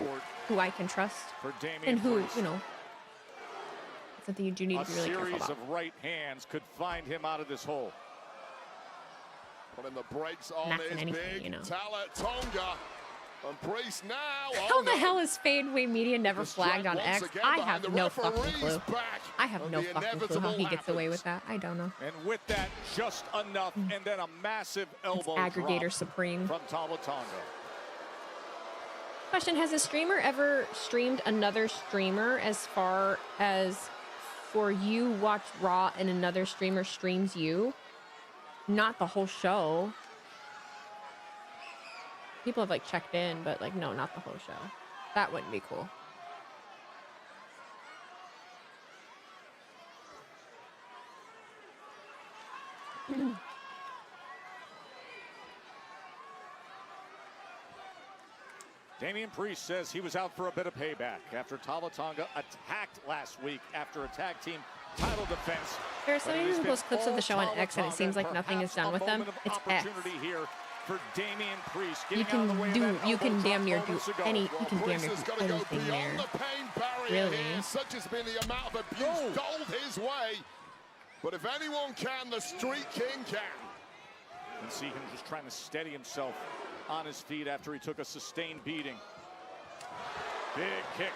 who I can trust and who, you know, it's something you do need to be really careful about. A series of right hands could find him out of this hole. Putting the brakes on Not in his anything, big you know. Tonga. And Priest now. How the hell is Fadeway Media never flagged on X? I have no fucking clue. I have no fucking clue how he gets away with that. I don't know. And with that, just enough, and then a massive elbow Aggregator drop Supreme. from Tonga. Question, has a streamer ever streamed another streamer as far as for you watch Raw and another streamer streams you? Not the whole show. People have like checked in, but like, no, not the whole show. That wouldn't be cool. Damian Priest says he was out for a bit of payback after Tonga attacked last week after a tag team title defense. There are so many people post clips of the show on X, and it seems like nothing is done with them. It's X. Here for Damian Priest. You can damn near do anything there. Really? Such has been the amount of abuse doled his way. But if anyone can, the Street King can. You can see him just trying to steady himself on his feet after he took a sustained beating. Big kick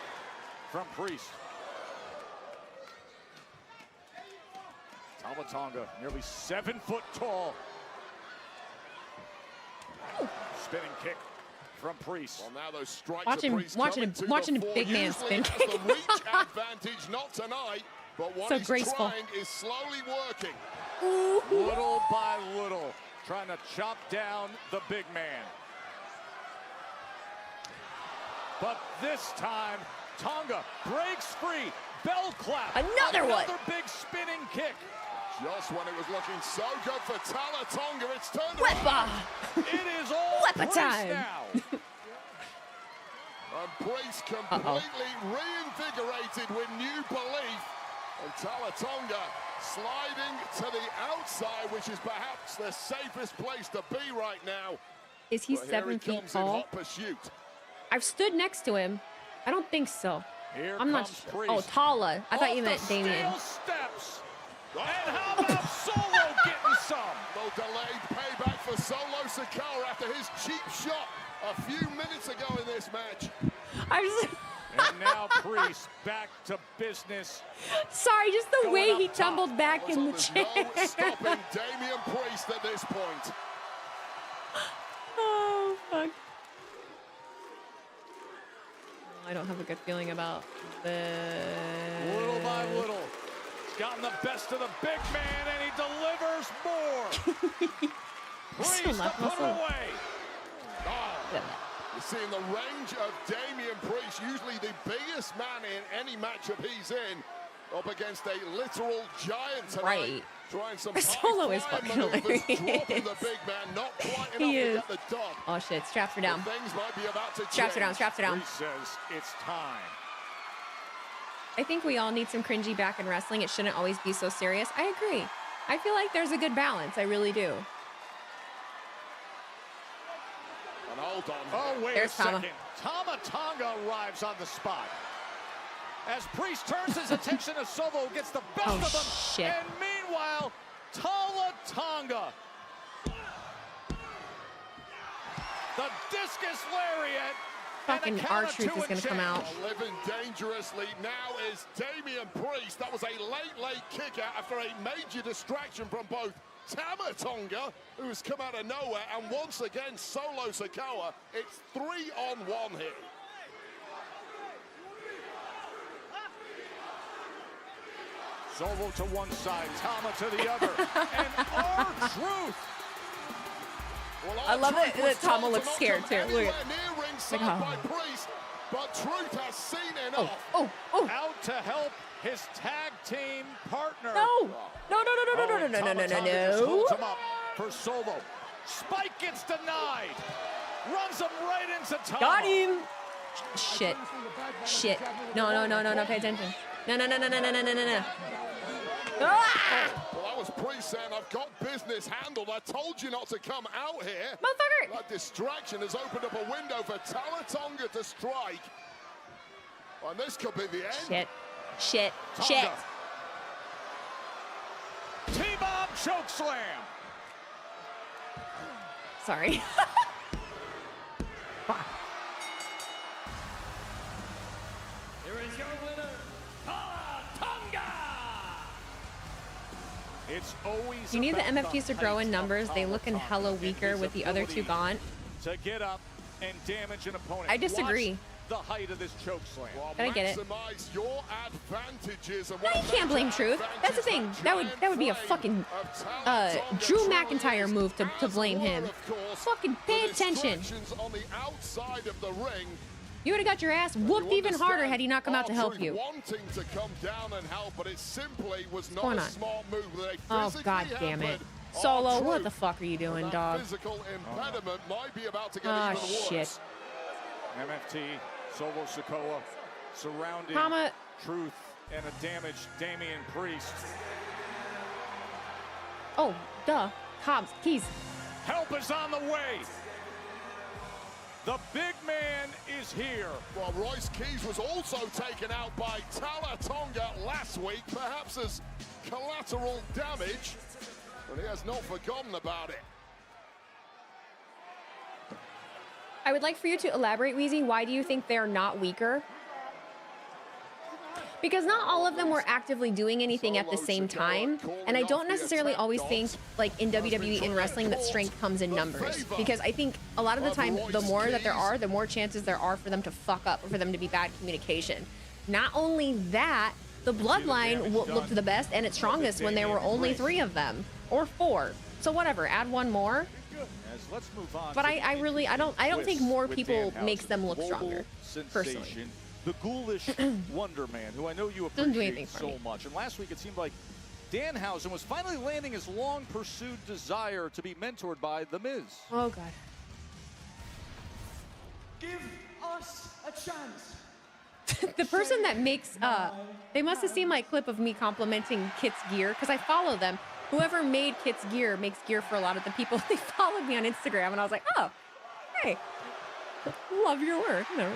from Priest. Tonga, nearly 7 foot tall. Spinning kick from Priest. Well, now those strikes watching a big man spin kick. The reach advantage, not tonight, but what he's trying is slowly working. Little by little, trying to chop down the big man. But this time, Tonga breaks free. Bell clap. Another big spinning kick. Just when it was looking so good for Tonga, it's turned around. It is all Priest time. Now. And Priest completely reinvigorated with new belief. And Tonga sliding to the outside, which is perhaps the safest place to be right now. Is he 7 feet tall? I've stood next to him. I don't think so. I'm not sure. Oh, Tala. I thought you meant Damian. Steps. And how about Solo getting some? No delayed payback for Solo Sikoa after his cheap shot a few minutes ago in this match. And now Priest back to business. Sorry, just the way he tumbled back in the chair. No stopping Damian Priest at this point. Oh, fuck. I don't have a good feeling about this. Little by little. Gotten the best of the big man, and he delivers more. Priest to put him away. You're seeing the range of Damian Priest, usually the biggest man in any matchup he's in. up against a literal giant tonight. Right. Trying some Solo is fucking hilarious. Dropping the big man, not quite enough He to is. get the dub. Oh shit, straps are down. Things might be about to Straps are down, change. straps are down. Reese says it's time. I think we all need some cringy back in wrestling. It shouldn't always be so serious. I agree. I feel like there's a good balance. I really do. And hold on. Oh, wait There's a Tama. second. Tonga arrives on the spot. As Priest turns his attention to Solo, gets the best Oh, of them. shit. And meanwhile, Tonga. The discus lariat. Fucking R-Truth is gonna come out. Living dangerously now is Damian Priest. That was a late kick out after a major distraction from both Tonga, who's come out of nowhere, and once again Solo Sikoa. It's 3-on-1 here. Solo to one side, Tama to the other, and R-Truth. Well, I love it R-Truth was that Tama told looks to not scared, come too. Look anywhere at- near ringside Like, oh. by Priest, but Truth has seen enough. Oh. Out to help his tag team partner. No. No. Tama just holds him up for Solo. Spike gets denied. Runs him right into Tama. Got him. Shit. No. Pay attention. No. Ah! Well, that was Priest saying, I've got business handled. I told you not to come out here. Motherfucker. That distraction has opened up a window for Tonga to strike. And this could be the end. Shit. Tonga. T-bomb choke slam. Sorry. Fuck. Here is your winner, Tonga. It's always You need the about MFTs to grow in height numbers. of They looking Tonga hella and weaker his with the other two ability gone. To get up and damage an opponent. I disagree. Watch the height of this choke slam. But I get it. Maximize your advantages. And No, you can't blame Truth. That's the thing. That would be a fucking Drew McIntyre move to blame him. Fucking pay attention. On the outside of the ring. You would have got your ass whooped even harder had he not come out to help you. Wanting to come down and help, but it simply was not going a on? smart move. Oh god damn it. Solo, what the fuck are you doing, dog? Physical impediment might be about to get Oh even worse. shit. MFT, Solo Sikoa, surrounding Tama. Truth and a damaged Damian Priest. Oh, duh. Hobbs, Keys. Help is on the way. The big man is here. Well, Royce Keys was also taken out by Tonga last week, perhaps as collateral damage, but he has not forgotten about it. I would like for you to elaborate, Weezy. Why do you think they're not weaker? Because not all of them were actively doing anything at the same time. And I don't necessarily always think, like in WWE in wrestling, that strength comes in numbers. Because I think a lot of the time, the more that there are, the more chances there are for them to fuck up or for them to be bad communication. Not only that, the bloodline looked the best and its strongest when there were only 3 of them. Or 4. So whatever, add one more. Let's move on. But I don't think more people makes them look stronger, personally. The ghoulish Wonder Man, who I know you Doesn't do appreciate anything for so me. much. And last week it seemed like Danhausen was finally landing his long-pursued desire to be mentored by The Miz. Oh, God. Give us a chance. The person that makes, they must have seen my clip of me complimenting Kit's gear, because I follow them. Whoever made Kit's gear makes gear for a lot of the people. They followed me on Instagram, and I was like, oh, hey, love your work. No.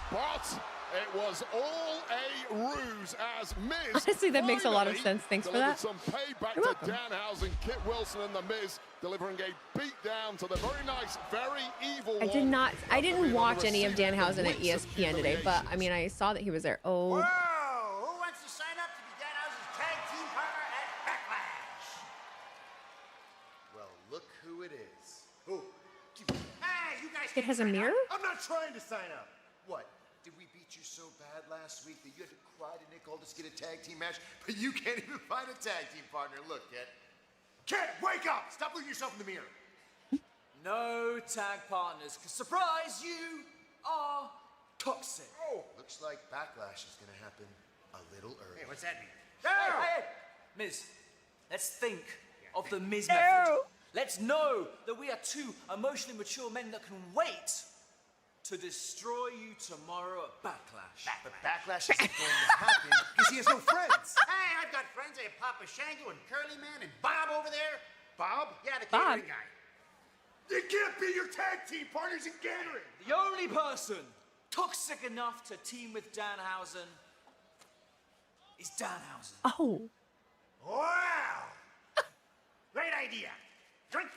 But it was all a ruse as Miz. Honestly, that makes a lot of sense. Thanks for delivered that. some payback You're to welcome. Danhausen, Kit Wilson, and the Miz, delivering a beatdown to the very nice, very evil. I didn't watch any of Danhausen at ESPN today, but I mean, I saw that he was there. Oh, Whoa! Who wants to sign up to be Danhausen's tag team partner at Backlash? Well, look who it is. Who? Hey, you guys! It has a mirror? I'm not trying to sign up. What? Did we beat you so bad last week that you had to cry to Nick Aldis to get a tag team match, but you can't even find a tag team partner? Look, Kid. Kid, wake up! Stop looking yourself in the mirror. No tag partners, 'cause surprise, you are toxic. Oh, looks like Backlash is going to happen a little early. Hey, what's that mean? Hey, Miz, let's think of the Miz method. Let's know that we are two emotionally mature men that can wait to destroy you tomorrow at Backlash. But Backlash isn't going to happen because he has no friends. Hey, I've got friends. I have Papa Shango and Curly Man and Bob over there. Bob? Yeah, the Bob. catering guy. They can't be your tag team partners in catering. The only person toxic enough to team with Danhausen is Danhausen. Oh. Wow! Great idea. Drink.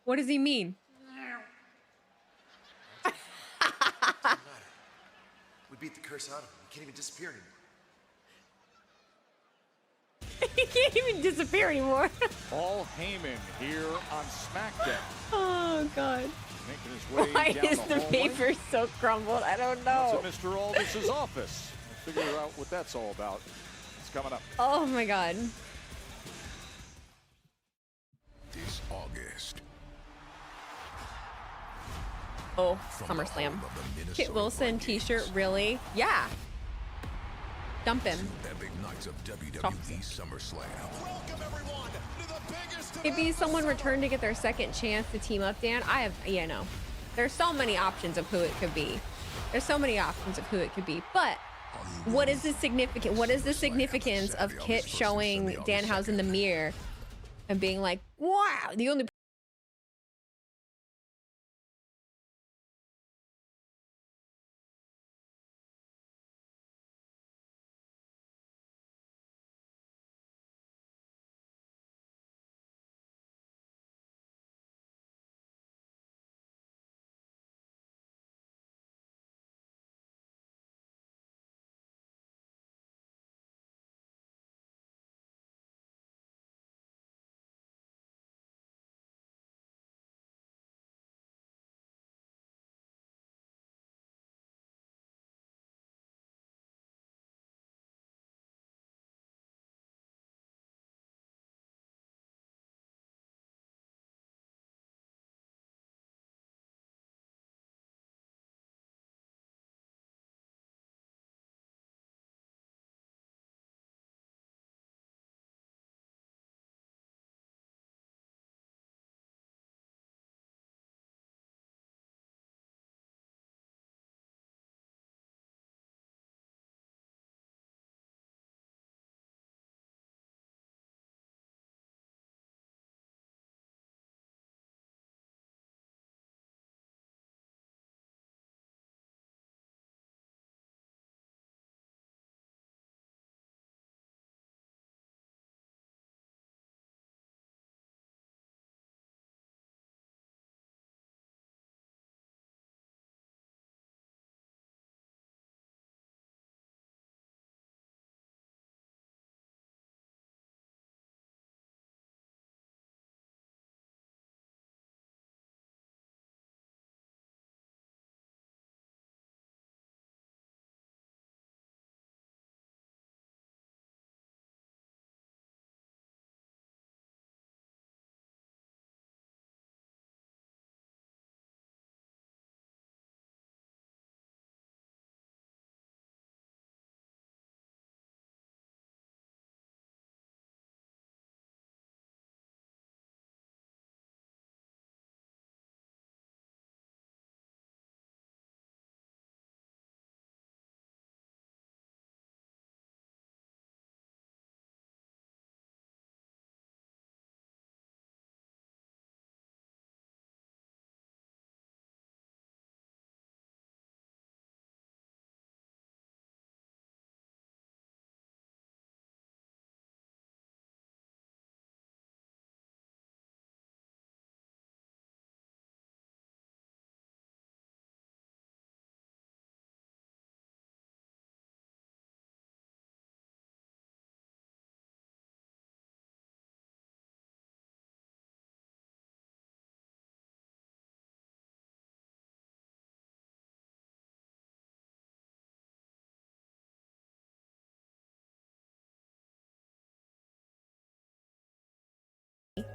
What does he mean? We beat the curse out of him. He can't even disappear anymore. He can't even disappear anymore. Paul Heyman here on SmackDown. Oh, God. Making his way Why down is the hallway. paper so crumbled? I don't know. That's at Mr. Aldis's office. We'll figure out what that's all about. It's coming up. Oh, my God. This August. Oh, SummerSlam. Kit Wilson t-shirt, really? Yeah. Dump him. Epic nights of WWE SummerSlam. Maybe someone returned to get their second chance to team up, Dan. Yeah, no. There's so many options of who it could be. There's so many options of who it could be. But what is the significant? What is the significance of Kit showing Danhausen the mirror and being like, "Wow, the only."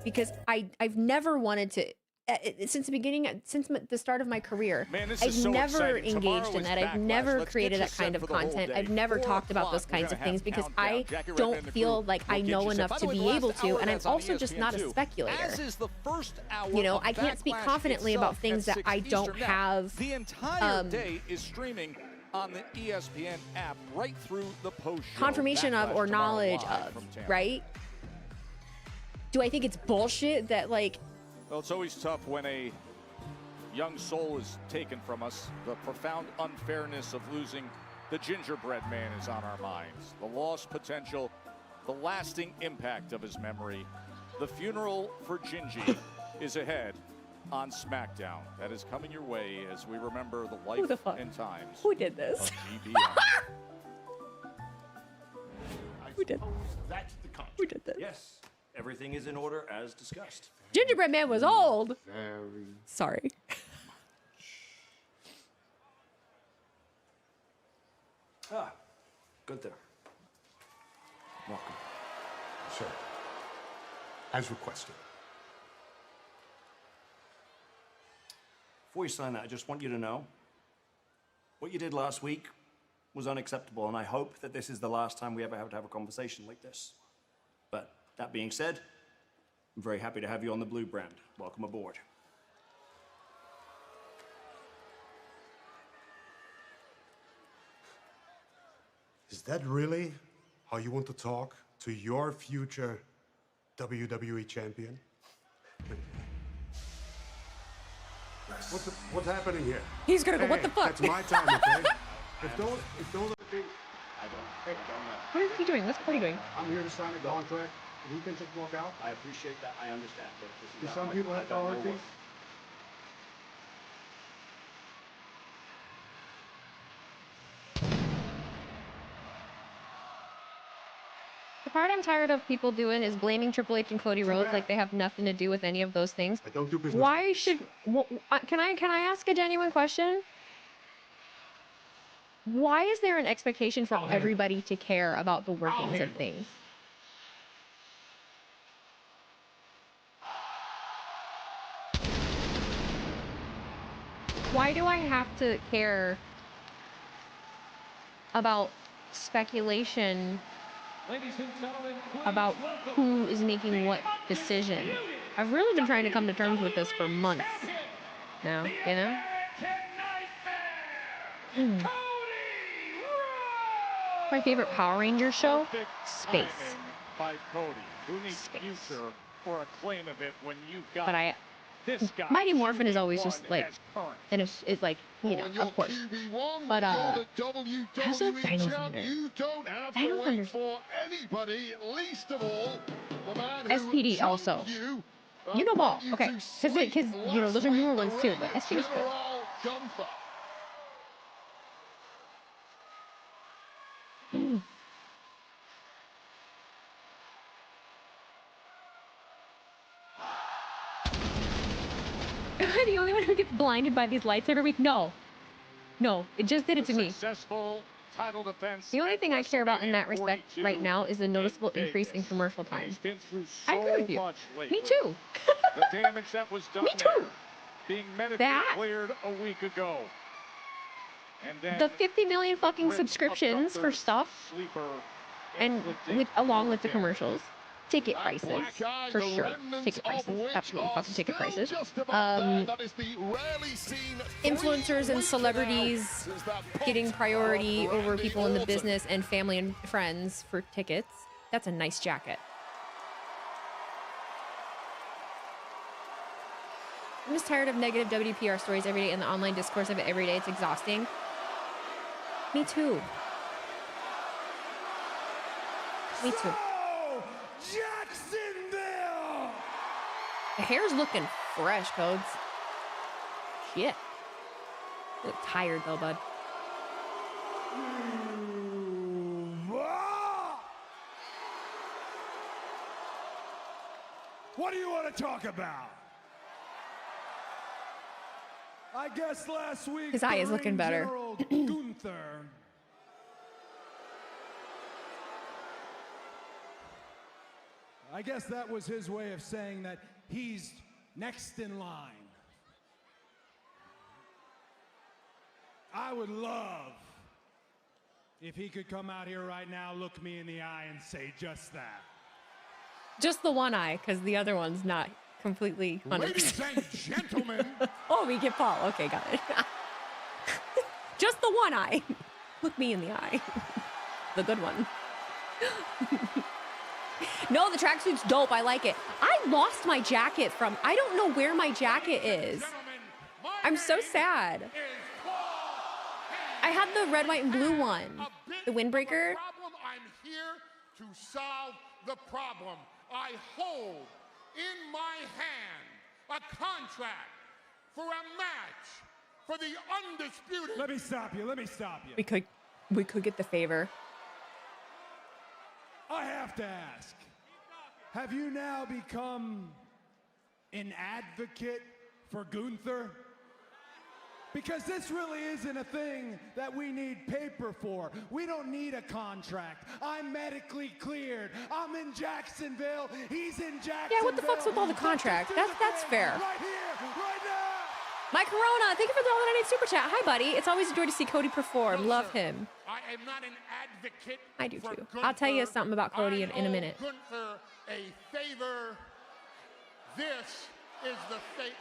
Because I've never wanted to since the start of my career. Man, this I've is so never exciting. engaged Tomorrow in is that. I've Backlash. never Let's created get you that kind set of for the whole content. day. I've never 4 talked about those o'clock, we're kinds of gonna things have because Countdown. I Jackie Redmond don't and the feel crew like I will get know you set. enough By to the way, be the last able to, hour, and I'm that's on also just not a ESPN2. speculator. As is the first hour You know, of I can't speak Backlash confidently about itself things at that I 6 don't Eastern. Now, have. the entire day is streaming on the ESPN app right through the post show. Confirmation of Backlash or tomorrow knowledge live of, from Tampa. right? Do I think it's bullshit that, like... Well, it's always tough when a young soul is taken from us. The profound unfairness of losing the gingerbread man is on our minds. The lost potential, the lasting impact of his memory. The funeral for Gingy is ahead on SmackDown. That is coming your way as we remember the life and times Who did this? of GBI. Who did? That's the contract. Who did this? Yes, everything is in order as discussed. Gingerbread man was old. Very. Sorry. Gunther. Welcome. Sir, as requested. Before you sign that, I just want you to know what you did last week was unacceptable, and I hope that this is the last time we ever have to have a conversation like this. But that being said, I'm very happy to have you on the Blue brand. Welcome aboard. Is that really how you want to talk to your future WWE champion? What's happening here? He's gonna go, what the fuck? That's my time, okay? if those are things... What is he doing? What's Cody doing? I'm here to sign a contract. He can just walk out. I appreciate that. I understand. But this is Do not some my- people I have don't know priorities? The part I'm tired of people doing is blaming Triple H and Cody Rhodes like they have nothing to do with any of those things. I don't do business. Why should... Can I ask a genuine question? Why is there an expectation for everybody to care about the workings of things? Why do I have to care about speculation about who is making what decision? I've really been trying to come to terms with this for months now, you know? My favorite Power Rangers show? Space. By Cody. Who needs future for a claim of it when you've got But this guy? Mighty Morphin is always just like, and it's like, you know, of course. But House of Dino's in there. I don't understand. For anybody, least of all, the man SPD also. You know ball, okay? Because you know those are newer ones too, but SPD's good. Gunther. Am I the only one who gets blinded by these lights every week? No. No, it just did it to me. Successful title defense. The only thing I care about in that respect right now is the noticeable increase in commercial time. I agree with you. Me too. The damage that was done Me too. Being medically cleared a week ago. And then The 50 million fucking subscriptions for stuff, and along with the commercials. Ticket prices, for sure. Ticket prices, absolutely fucking ticket prices. Influencers and celebrities getting priority over people in the business and family and friends for tickets. That's a nice jacket. I'm just tired of negative WPR stories every day and the online discourse of it every day. It's exhausting. Me too. Me too. Jacksonville! The hair's looking fresh, Codes. Shit. You look tired though, bud. What do you want to talk about? I guess last week His eye is looking better. General Gunther I guess that was his way of saying that he's next in line. I would love if he could come out here right now, look me in the eye, and say just that. Just the one eye, because the other one's not completely 100%. Ladies and gentlemen. Oh, we get Paul. Okay, got it. Just the one eye. Look me in the eye. The good one. No, the tracksuit's dope. I like it. I lost my jacket from, I don't know where my jacket is. I'm so sad. I had the red, white, and blue one. The windbreaker. I'm here to solve the problem. I hold in my hand a contract for a match for the undisputed. Let me stop you. Let me stop you. We could get the favor. I have to ask. Have you now become an advocate for Gunther? Because this really isn't a thing that we need paper for. We don't need a contract. I'm medically cleared. I'm in Jacksonville. He's in Jacksonville. Yeah, what the fuck's with all the contract? That's fair. Right here, right now. My Corona, thank you for the $1.98 super chat. Hi, buddy. It's always a joy to see Cody perform. Love him. I am not an advocate. I do for too. Gunther. I'll tell you something about Cody in a minute. I owe Gunther a favor. This is the favor.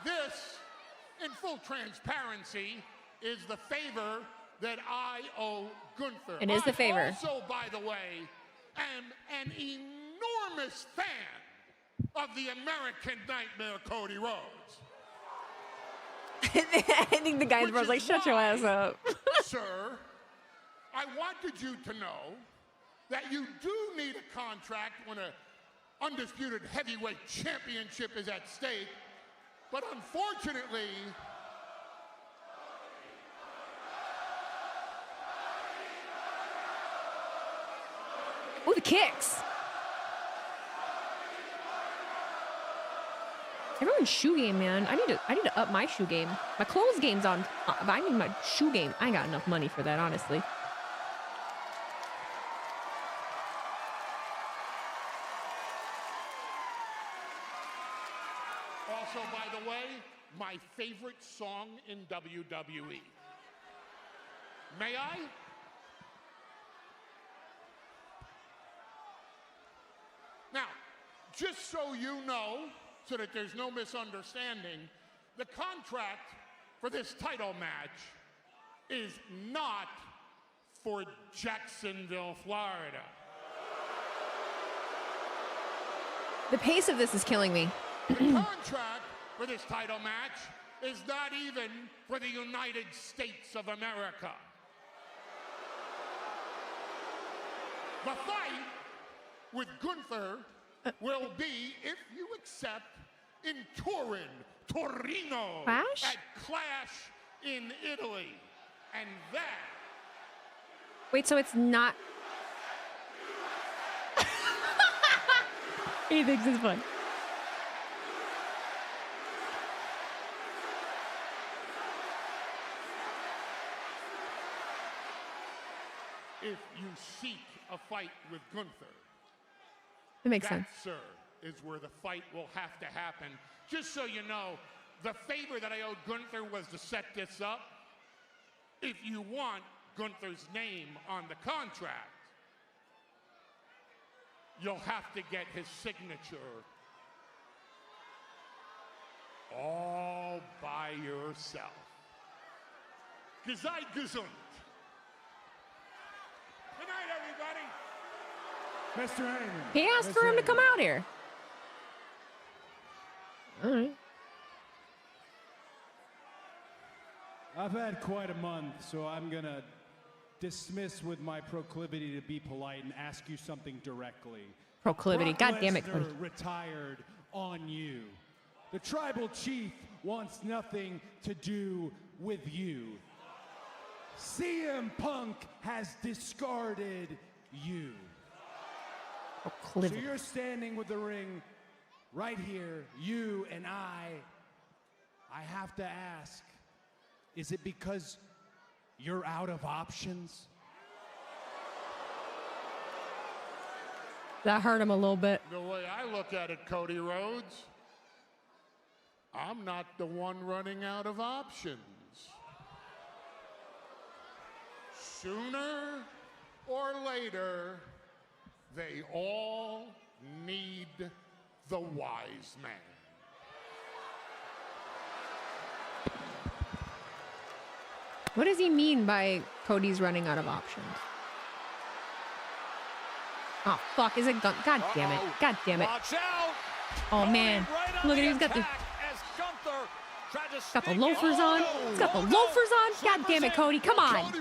This, in full transparency, is the favor that I owe Gunther. It is the favor. I also, by the way, am an enormous fan of the American Nightmare, Cody Rhodes. I think the guys were like, shut your ass up. Sir, I wanted you to know that you do need a contract when an undisputed heavyweight championship is at stake. But unfortunately, Oh, the kicks. Everyone's shoe game, man. I need to up my shoe game. My clothes game's on, but I need my shoe game. I ain't got enough money for that, honestly. also, by the way, my favorite song in WWE. May I? Now, just so you know, so that there's no misunderstanding, the contract for this title match is not for Jacksonville, Florida. The pace of this is killing me. The contract for this title match is not even for the United States of America. The fight with Gunther will be, if you accept, in Turin, Torino, Clash? at Clash in Italy. And that... Wait, so it's not... He thinks it's fun. If you seek a fight with Gunther, It makes that, sense. sir, is where the fight will have to happen. Just so you know, the favor that I owed Gunther was to set this up. If you want Gunther's name on the contract, you'll have to get his signature all by yourself. Gesundheit, gesund. Good night, everybody. Mr. Heyman. He asked for him to come out here. All right. I've had quite a month, so I'm going to dismiss with my proclivity to be polite and ask you something directly. Proclivity. Brock God damn it, Cody. Lesnar retired on you. The tribal chief wants nothing to do with you. CM Punk has discarded you. Proclivity. So you're standing with the ring right here, you and I have to ask, is it because You're out of options? That hurt him a little bit. The way I look at it, Cody Rhodes, I'm not the one running out of options. Sooner or later, they all need the wise man. What does he mean by Cody's running out of options? Oh, fuck. Is it Gunther? God damn it. God damn it. Watch out. Oh, man. Look at him. He's got the... Got the loafers on. He's got the loafers on. God damn it, Cody. Come on.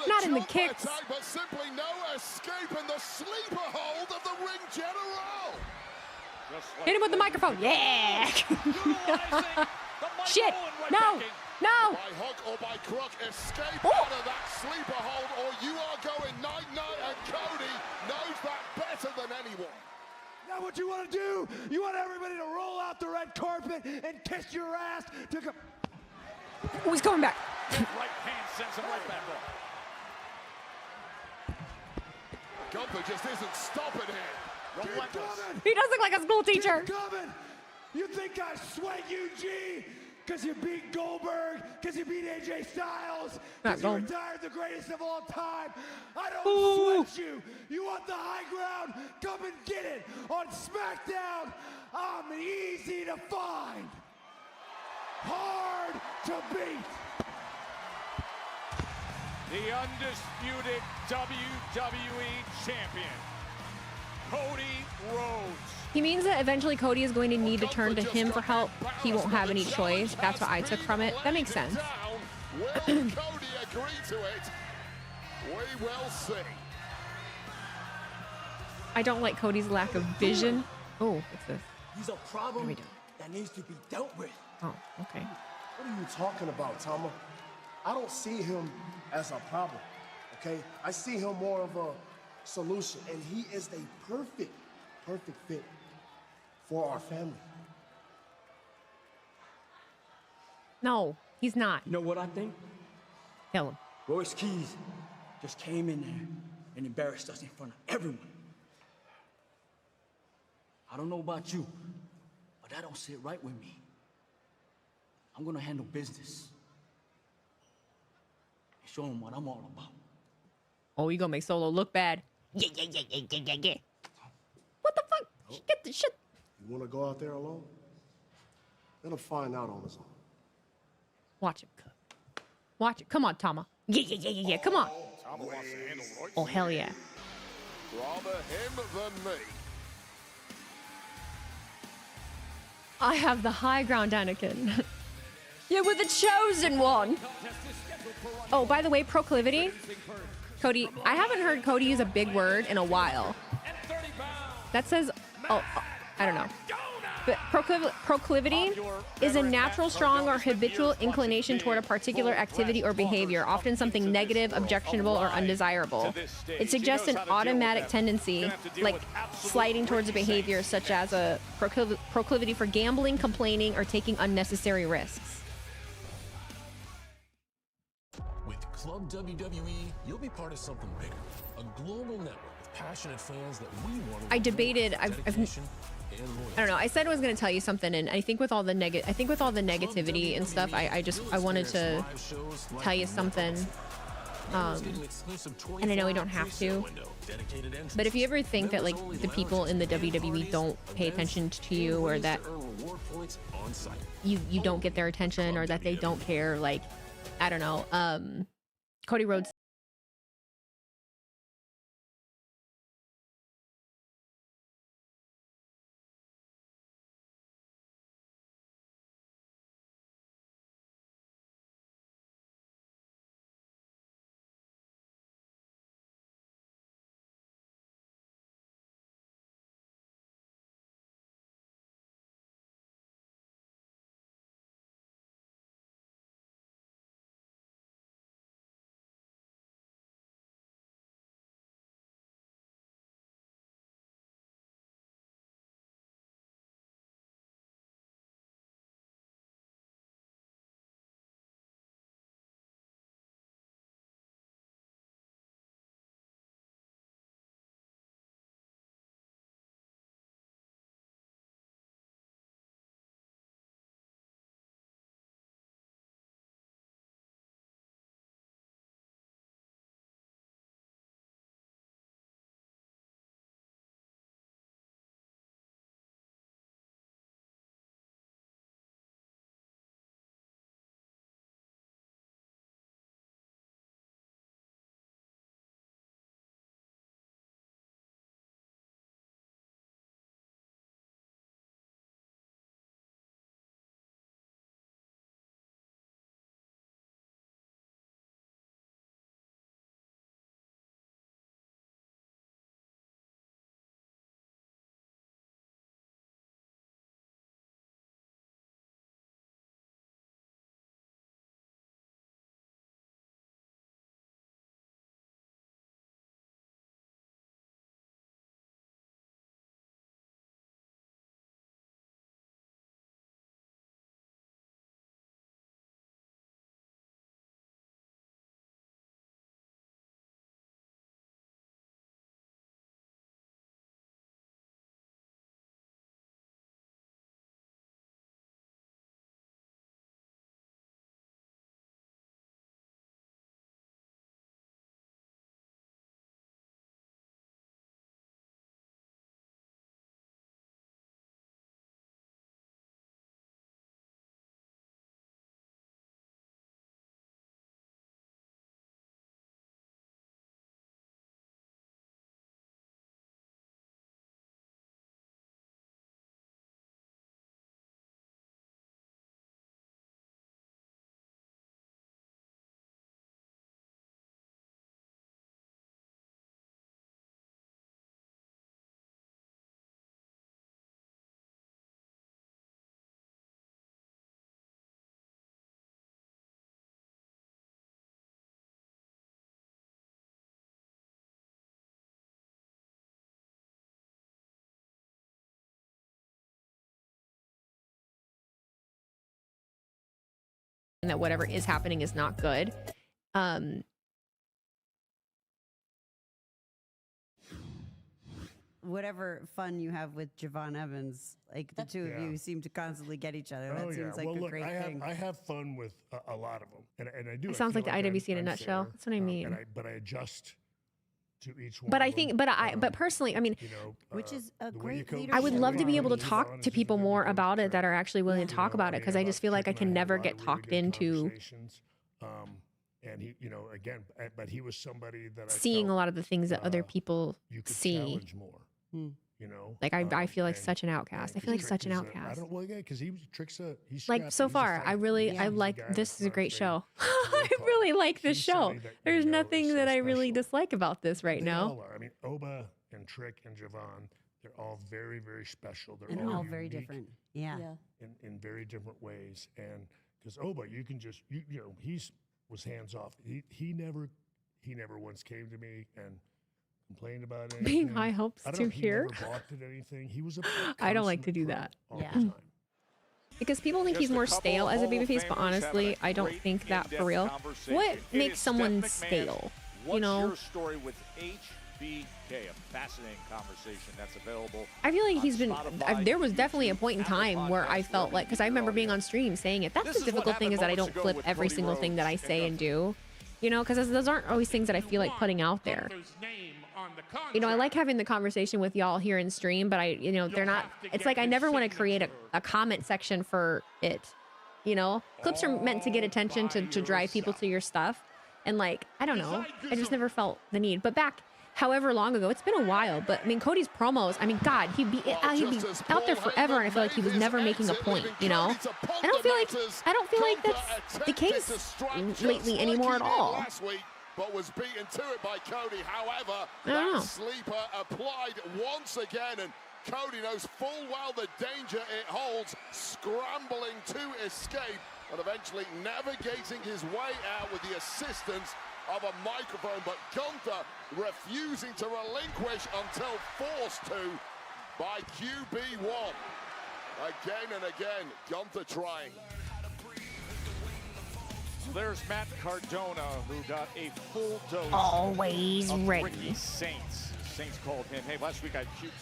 Not in the kicks. But simply no escape in the sleeper hold of the ring general. Hit him with the microphone. Yeah. Shit. No. No. By hook or by crook, escape out of that sleeper hold, or you are going night-night, and Cody knows that better than anyone. Now what you want to do, you want everybody to roll out the red carpet and kiss your ass to come. Oh, he's coming back. Right hand sends him right back off. Gunther just isn't stopping here. He does look like a school teacher. Keep coming. You think I sweat you, G? Because you beat Goldberg, because you beat AJ Styles, because you retired the greatest of all time. I don't sweat you. You want the high ground? Come and get it. On SmackDown, I'm easy to find. Hard to beat. The undisputed WWE champion, Cody Rhodes. He means that eventually Cody is going to need to turn to him for help. He won't have any choice. That's what I took from it. That makes sense. Will Cody agree to it? We will see. I don't like Cody's lack of vision. Oh, what's this? He's a problem that needs to be dealt with. Oh, okay. What are you talking about, Tama? I don't see him as a problem, okay? I see him more of a solution, and he is a perfect fit for our family. No, he's not. You know what I think? Kill him. Royce Keys just came in there and embarrassed us in front of everyone. I don't know about you, but that don't sit right with me. I'm gonna handle business and show him what I'm all about. Oh, you gonna make Solo look bad. Yeah. What the fuck? Get the shit. You want to go out there alone? Let him find out on his own. Watch him. Watch it. Come on, Tama. Yeah. Come on. Tama wants to handle Royce. Oh, hell yeah. Rather him than me. I have the high ground, Anakin. You're with the chosen one. Oh, by the way, proclivity. Cody, I haven't heard Cody use a big word in a while. That says, I don't know. But proclivity is a natural, strong, or habitual inclination toward a particular activity or behavior, often something negative, objectionable, or undesirable. It suggests an automatic tendency, like sliding towards a behavior such as a proclivity for gambling, complaining, or taking unnecessary risks. With Club WWE, you'll be part of something bigger. A global network of passionate fans that we want to. I debated. I don't know. I said I was going to tell you something, and I think with all the negativity and stuff, I wanted to tell you something. And I know we don't have to. But if you ever think that like the people in the WWE don't pay attention to you, or that you don't get their attention, or that they don't care, like I don't know. Cody Rhodes that whatever is happening is not good. Whatever fun you have with Javon Evans, like the two of you seem to constantly get each other. That seems like a great thing. I have fun with a lot of them, and I do. It sounds like the IWC in a nutshell. That's what I mean. But I adjust to each one. But I think, but personally, I mean, which is a great leadership. I would love to be able to talk to people more about it that are actually willing to talk about it, because I just feel like I can never get talked into. And he, again, but he was somebody that seeing a lot of the things that other people see. Like I feel like such an outcast. I feel like such an outcast. Because he was tricks. Like so far, I like. This is a great show. I really like this show. There's nothing that I really dislike about this right now. I mean, Oba and Trick and Javon, they're all very, very special. They're all very different. Yeah. In very different ways. And because Oba, you can just he's was hands off. He never once came to me and complained about anything. Being high hopes to hear. He never balked at anything. He was a I don't like to do that. Because people think he's more stale as a babyface, but honestly, I don't think that for real. What makes someone stale? What's your story with HBK? A fascinating conversation that's available. I feel like he's been. There was definitely a point in time where I felt like, because I remember being on stream saying it. That's the difficult thing, is that I don't flip every single thing that I say and do. Because those aren't always things that I feel like putting out there. I like having the conversation with y'all here in stream, but they're not. It's like I never want to create a comment section for it. Clips are meant to get attention, to drive people to your stuff, and like I don't know. I just never felt the need. But back however long ago, it's been a while, but I mean, Cody's promos, I mean, God, he'd be out there forever, and I feel like he was never making a point, I don't feel like that's the case lately anymore at all. But was beaten to it by Cody. However, that sleeper applied once again, and Cody knows full well the danger it holds, scrambling to escape, and eventually navigating his way out with the assistance of a microphone, but Gunther refusing to relinquish until forced to by QB1. Again and again, Gunther trying. There's Matt Cardona, who got a full dose always of ready. Ricky Saints. Saints called him, hey, last week I cute.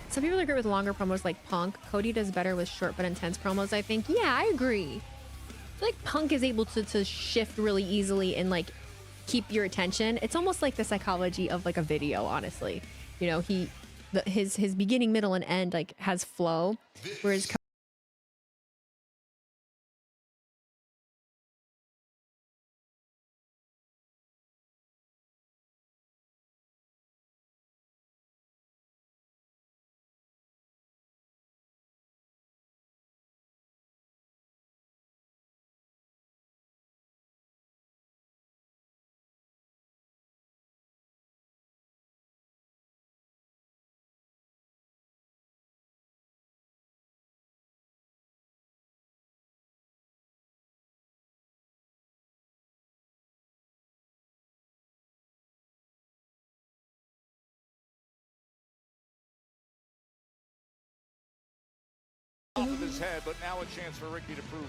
Some people agree with longer promos like Punk. Cody does better with short but intense promos, I think. Yeah, I agree. I feel like Punk is able to shift really easily and like keep your attention. It's almost like the psychology of like a video, honestly. His beginning, middle, and end like has flow, whereas off of his head, but now a chance for Ricky to prove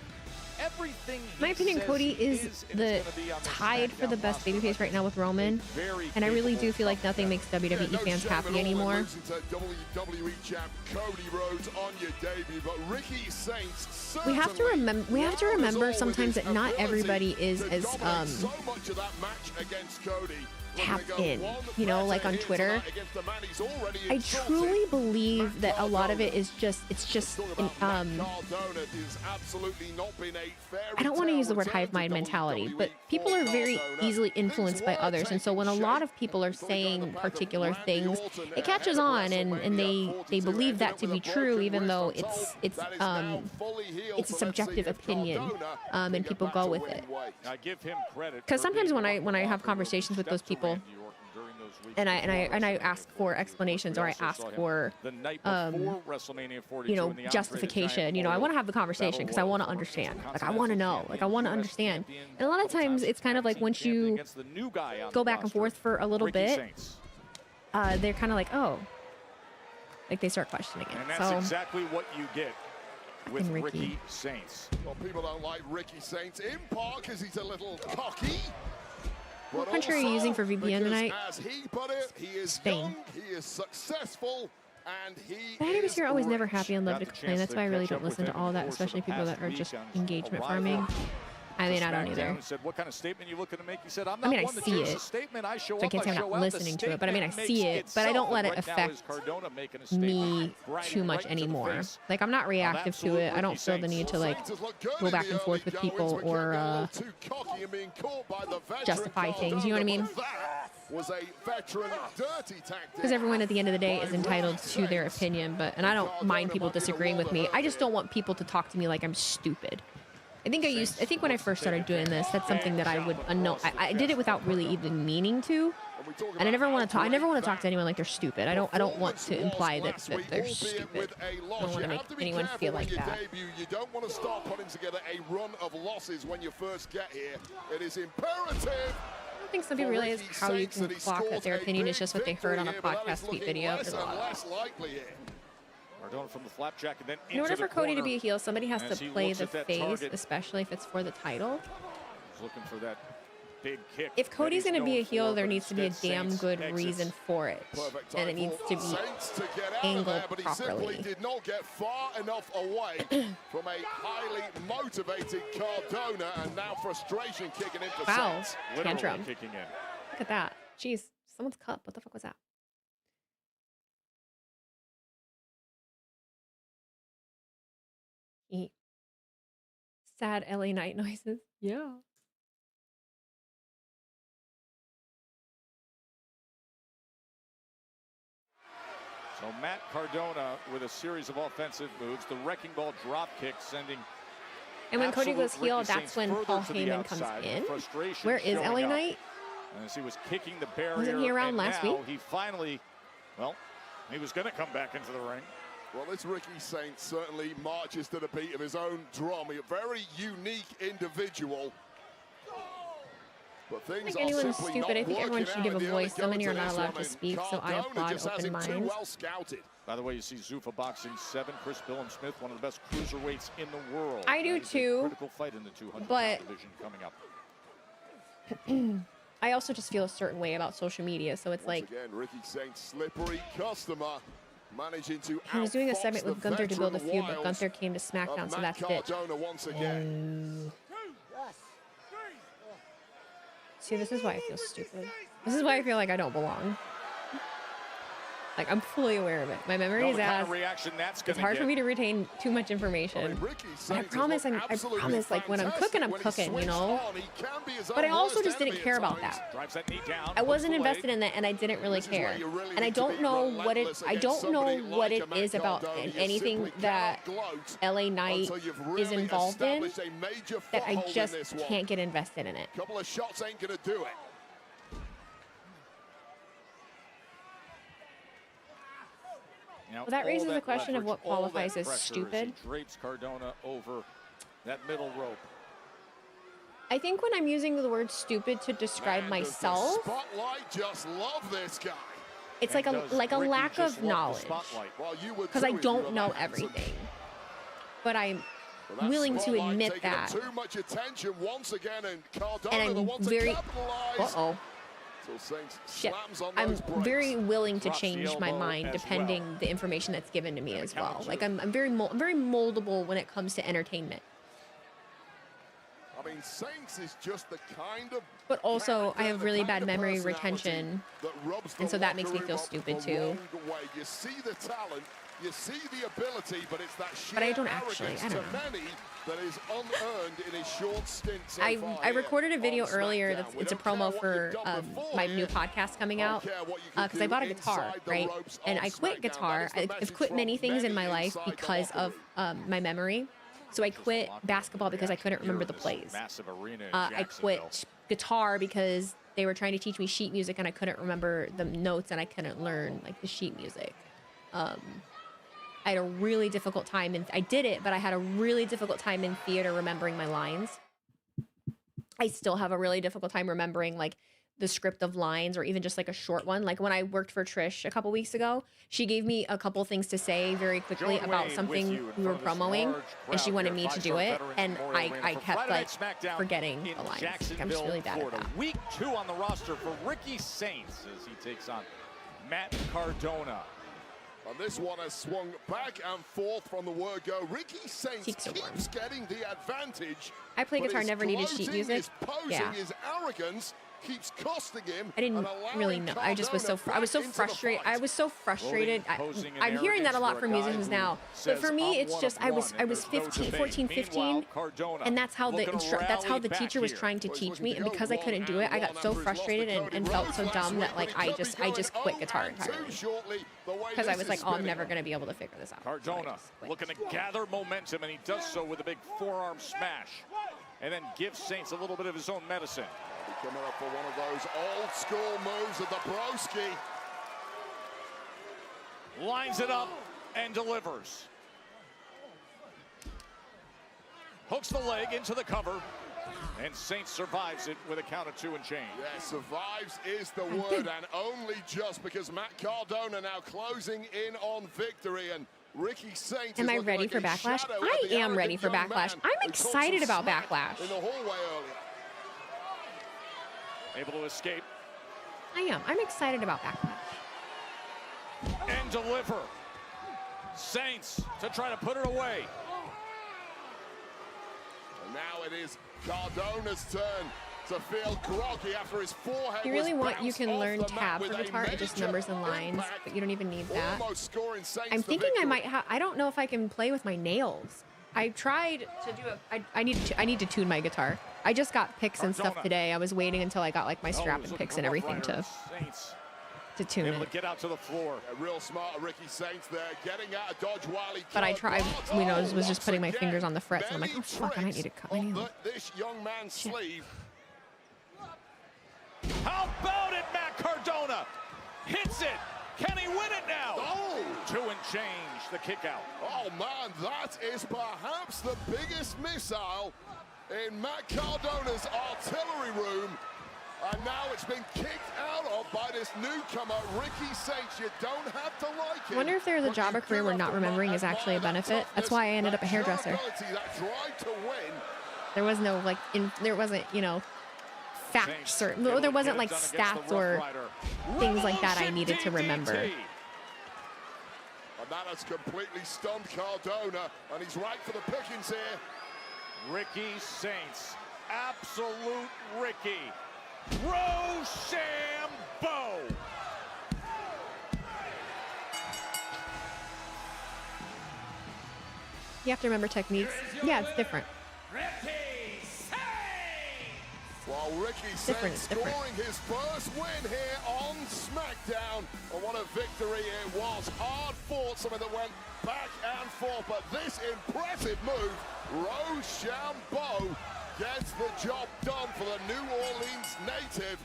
everything. In my opinion, Cody is the tied for the best babyface right now with Roman, and I really do feel like nothing makes WWE fans happy anymore. WWE champ Cody Rhodes on your debut, but Ricky Saints. We have to remember sometimes that not everybody is as so much of that match against Cody. tapped in, like on Twitter. I truly believe that a lot of it is just, I don't want to use the word hive mind mentality, but people are very easily influenced by others. And so when a lot of people are saying particular things, it catches on and they believe that to be true, even though it's a subjective opinion, and people go with it. Because sometimes when I have conversations with those people, and I ask for explanations, or I ask for justification, I want to have the conversation because I want to understand, like I want to know, like I want to understand. And a lot of times it's kind of like once you go back and forth for a little bit, they're kind of like, oh, Like they start questioning it. And that's exactly what you get with Ricky Saints. Well, people don't like Ricky Saints in part because he's a little cocky. What country are you using for VPN tonight? As he put it, he is Spain. young, he is successful, and he The haters is here are always never rich. happy and love to complain. That's why I really don't listen to all that, especially people that are just engagement farming. I mean, I don't either. Said, what kind of statement you looking to make? He said, I'm I not mean, I one that see hears it. a statement. I show So I up, can't say I'm show not out. The listening to it, but I mean, I statement see it, makes but I don't itself. let it Right now affect is Cardona making a me statement, right too much to the anymore. face Like, I'm not reactive to it. I don't feel the need to, like, go back and forth with people or justify things. You know what I mean? Was a veteran dirty tactic. Because everyone at the end of the day is entitled to their opinion, and I don't mind people disagreeing with me. I just don't want people to talk to me like I'm stupid. I think when I first started doing this, that's something that I would know. I did it without really even meaning to, and I never want to talk. I never want to talk to anyone like they're stupid. I don't want to imply that they're stupid. I don't want to make anyone feel like that. You don't want to start putting together a run of losses when you first get here. It is imperative. I don't think some people realize how you can clock that their opinion is just what they heard on a podcast tweet video. There's a lot of that. Cardona from the flapjack and then In order into for the Cody to corner be a heel, somebody has as to he play looks the at that face, target. especially if it's for the title. He's looking for that big kick. If Cody's that going to he's be a known heel, for, there but needs to be a instead damn Saints good exits. reason for it, and it needs to be angled But he simply properly. did not get far enough away from a highly motivated Cardona, and now frustration kicking in for Wow, Saints. tantrum. Kicking in. Look at that. Jeez, someone's cup. What the fuck was that? Eat. Sad LA night noises. Yeah. So Matt Cardona with a series of offensive moves. The wrecking ball drop kick sending. And when Cody goes absolute heel, Ricky that's Saints when further Paul to the Heyman comes outside. in. Frustration Where is showing LA up. Knight? And as he was kicking the barrier, Wasn't he around and last now week? he finally, well, he was going to come back into the ring. Well, this Ricky Saints certainly marches to the beat of his own drum. A very unique individual. But I things think anyone's simply stupid. not I think everyone working should give out a in the early voice. So many are going not to allowed this to speak, so I Cardona applaud just has open him too minds. well scouted. By the way, you see Zuffa Boxing 7, Chris Billum-Smith, one of the best cruiserweights in the world. I do That is a too, critical fight in the 200 but division coming up. I also just feel a certain way about social media. So it's like, Again, Ricky Saints, slippery customer, managing to he was doing a outfox segment with the Gunther to build a veteran feud, but wiles Gunther came to SmackDown, of so Matt that's it. Cardona once again. See, this is why I feel stupid. This is why I feel like I don't belong. Like, I'm fully aware of it. My memory is the kind ass. of reaction that's It's gonna hard for get. me to retain too much information. But I promise, like, when I'm cooking, you know? But I also just didn't care about that. Drives that knee down, I wasn't hooks the invested leg. in that, and I didn't really care. And I don't know what it. I don't know what it is about anything that LA Knight is involved in that I just can't get invested in it. Couple of shots ain't gonna do it. Now, Well, that all raises the question of leverage, what all that qualifies as pressure stupid. he drapes Cardona over that middle rope. I think when I'm using the word stupid to describe myself, Spotlight just love this guy. it's like a lack of knowledge, because I don't know everything. But I'm willing to admit that, Too much attention once again, and Cardona and the I'm one to very. capitalize. Uh-oh. So Saints Shit. slams on I'm those brakes. very willing to Drops the change my elbow mind as depending well. the information that's given to me as well. counter. Like I'm very moldable when it comes to entertainment. I mean, Saints is just the kind of. But also, I have really bad memory personality retention, that rubs and the so that makes me locker feel room up stupid the too. wrong way. You see the talent, you see the ability, but it's that sheer But I don't actually. arrogance I don't to know. many that is unearned in his short stint so I far I here recorded a video on earlier. SmackDown. That's We it's a don't care promo what you've for done before my here. new podcast coming Don't out care what you can because I do bought a guitar, inside the right? ropes And on I quit SmackDown. guitar. That is the I've quit message many from things in my many life inside the because locker of room. my memory. So I quit basketball because I couldn't remember the plays. Massive arena in I Jacksonville. quit guitar because they were trying to teach me sheet music and I couldn't remember the notes and I couldn't learn like the sheet music. I had a really difficult time, and I did it, but I had a really difficult time in theater remembering my lines. I still have a really difficult time remembering like the script of lines or even just like a short one. Like when I worked for Trish a couple weeks ago, she gave me a couple things to say very quickly about something we were promoting, and she wanted me to do it, and I kept like forgetting the lines. Like, I'm just really bad at that. Week 2 on the roster for Ricky Saints as he takes on Matt Cardona. And this one has swung back and forth from the word go. Ricky Saints keeps getting the advantage. I play guitar, never needed sheet music. His posing, Yeah. his arrogance keeps costing him. I didn't really know. I just was so frustrated. I was so frustrated. I'm hearing that a lot from musicians now. But for me, it's just I was 14, 15, and that's how the teacher was trying to teach me. And because I couldn't do it, I got so frustrated and felt so dumb that like I just quit guitar entirely. Because I was like, oh, I'm never gonna be able to figure this out. Cardona looking to gather momentum, and he does so with a big forearm smash, and then gives Saints a little bit of his own medicine. Coming up for one of those old school moves of the broski. Lines it up and delivers. Hooks the leg into the cover, and Saints survives it with a count of 2 and change. Yeah, survives is the word, and only just because Matt Cardona now closing in on victory. And Ricky Saints Am I ready for Backlash? I am ready for Backlash. I'm excited about Backlash. In the hallway earlier. Able to escape. I am. I'm excited about Backlash. And deliver. Saints to try to put it away. And now it is Cardona's turn to feel groggy after his forehead. You really want, you can learn tab for guitar, it just numbers and lines, but you don't even need that. I'm thinking I might have, I don't know if I can play with my nails. I tried to do it. I need to tune my guitar. I just got picks and stuff today. I was waiting until I got like my strap and picks and everything to tune Able it. to get out to the floor. A real smart Ricky Saints there, getting out of dodge while he But I tried, was just putting my fingers on the frets, and I'm like, oh fuck, I might need to cut my nails. This young man's sleeve. How about it, Matt Cardona? Hits it. Can he win it now? Oh! 2 and change, the kick out. Oh man, that is perhaps the biggest missile in Matt Cardona's artillery room. And now it's been kicked out of by this newcomer, Ricky Saints. You don't have to like it. I wonder if there's a job or career where not remembering is actually a benefit. That's why I ended up a hairdresser. That drive to win. There was no like, there wasn't, you know, facts or there wasn't like stats or things like that I needed to remember. And that has completely stunned Cardona, and he's right for the pickings here. Ricky Saints, absolute Ricky. Rochambeau. You have to remember techniques. Yeah, it's different. While Ricky Saints scoring his first win here on SmackDown. And what a victory it was. Hard fought, something that went back and forth. But this impressive move, Rochambeau gets the job done for the New Orleans native.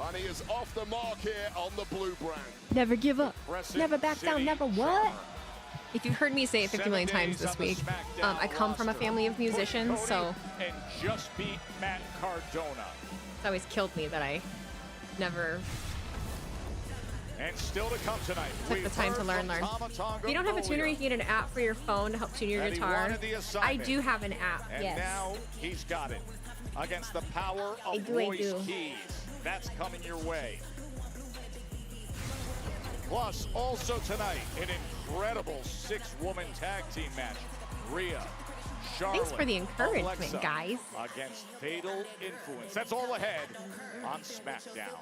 And he is off the mark here on the blue brand. Never give up. Never back down. Never what? If you've heard me say it 50 million times this week, I come from a family of musicians, so and just beat Matt Cardona. It's always killed me that I never and still to come tonight. Took the time to learn. If you don't have a tuner, you can get an app for your phone to help tune your guitar. I do have an app, and yes. Now he's got it against the power of Royce Keys. That's coming your way. Plus, also tonight, an incredible 6-woman tag team match. Rhea, Charlotte, Thanks for the encouragement, Alexa, guys. Against Fatal Influence. That's all ahead on SmackDown.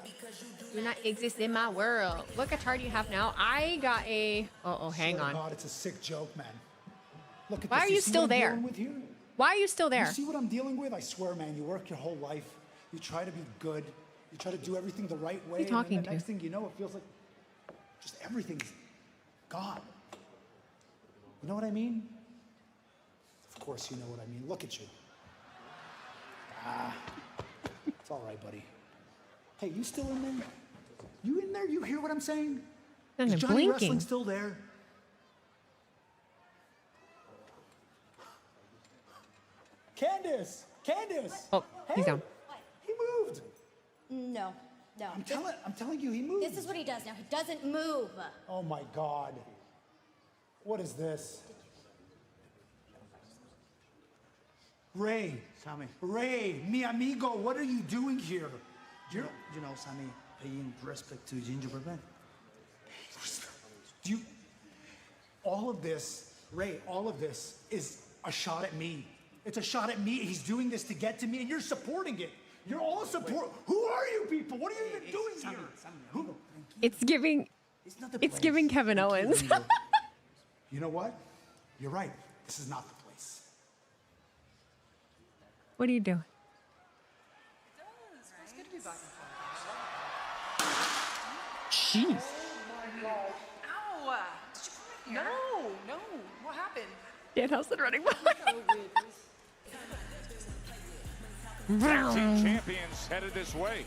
Do not exist in my world. What guitar do you have now? I got a... hang on. God, it's a sick joke, man. Look at Why this. are you still what I'm there? dealing with here? Why are you still there? You see what I'm dealing with? I swear, man, you work your whole life. You try to be good. You try to do everything the right way. Who are you talking and then the next to? thing you know, it feels like just everything's gone. You know what I mean? Of course you know what I mean. Look at you. It's all right, buddy. Hey, you still in there? You in there? You hear what I'm saying? Is Johnny blinking. Wrestling still there? Candace! Oh, he's down. He moved. No, No. I'm telling you, he moves. This is what he does now. He doesn't move. Oh my God. What is this? Ray. Sammy. Ray, mi amigo, what are you doing here? You know, Sammy, paying respect to gingerbread man. Do you... All of this, Ray, all of this is a shot at me. It's a shot at me. He's doing this to get to me, and you're supporting it. You're all support. Who are you people? What are you even doing here? Who? It's giving Kevin Owens. You know what? You're right. This is not the place. What are you doing? It's good to be back. Jeez. Ow! Did you put my hair? No. What happened? Danhausen running by. Tag team champions headed this way.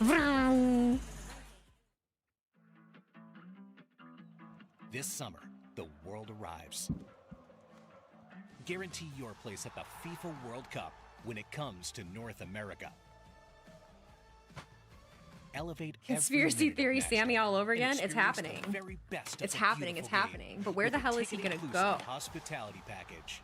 This summer, the world arrives. Guarantee your place at the FIFA World Cup when it comes to North America. Elevate Conspiracy theory match Sammy all over again. and It's experience the happening. very best of It's the happening. It's beautiful happening. game But where with the a hell is he gonna ticket-inclusive go? Hospitality package.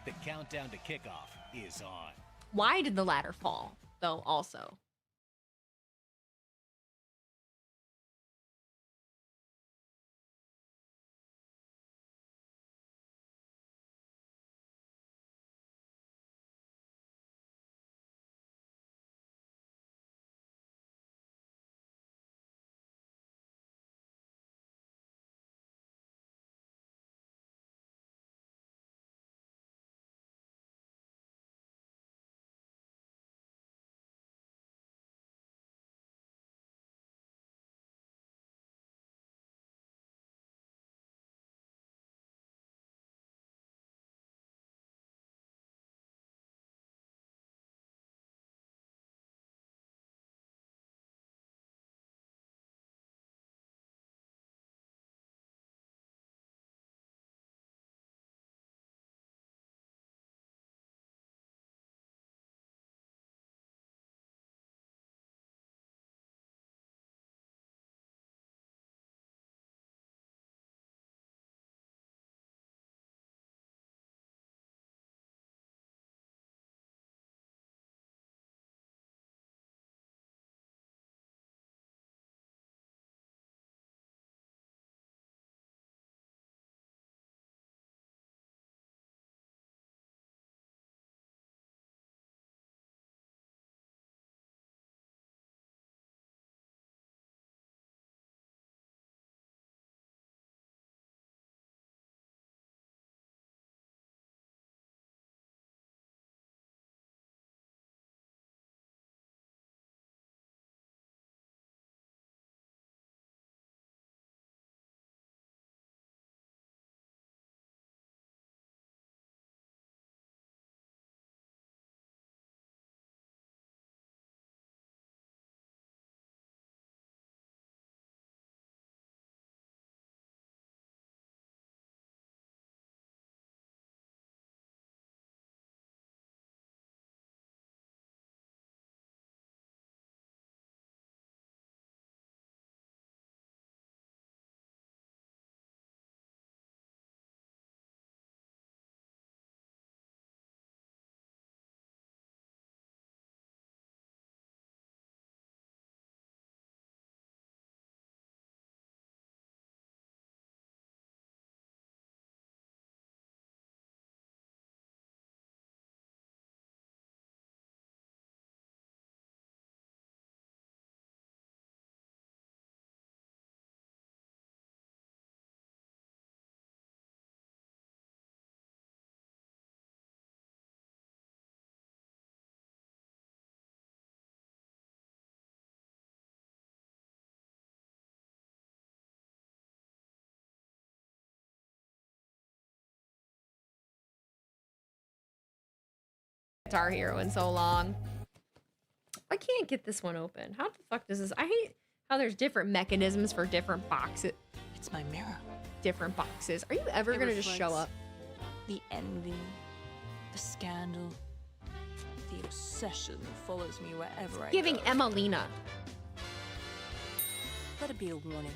The countdown to kickoff is on. Why did the ladder fall, though, also? Guitar Hero in so long. I can't get this one open. How the fuck does this? I hate how there's different mechanisms for different boxes. It's my mirror. Different boxes. Are you ever gonna just show up? The envy, the scandal, the obsession that follows me wherever I Giving go. Emelina. Let it be a warning.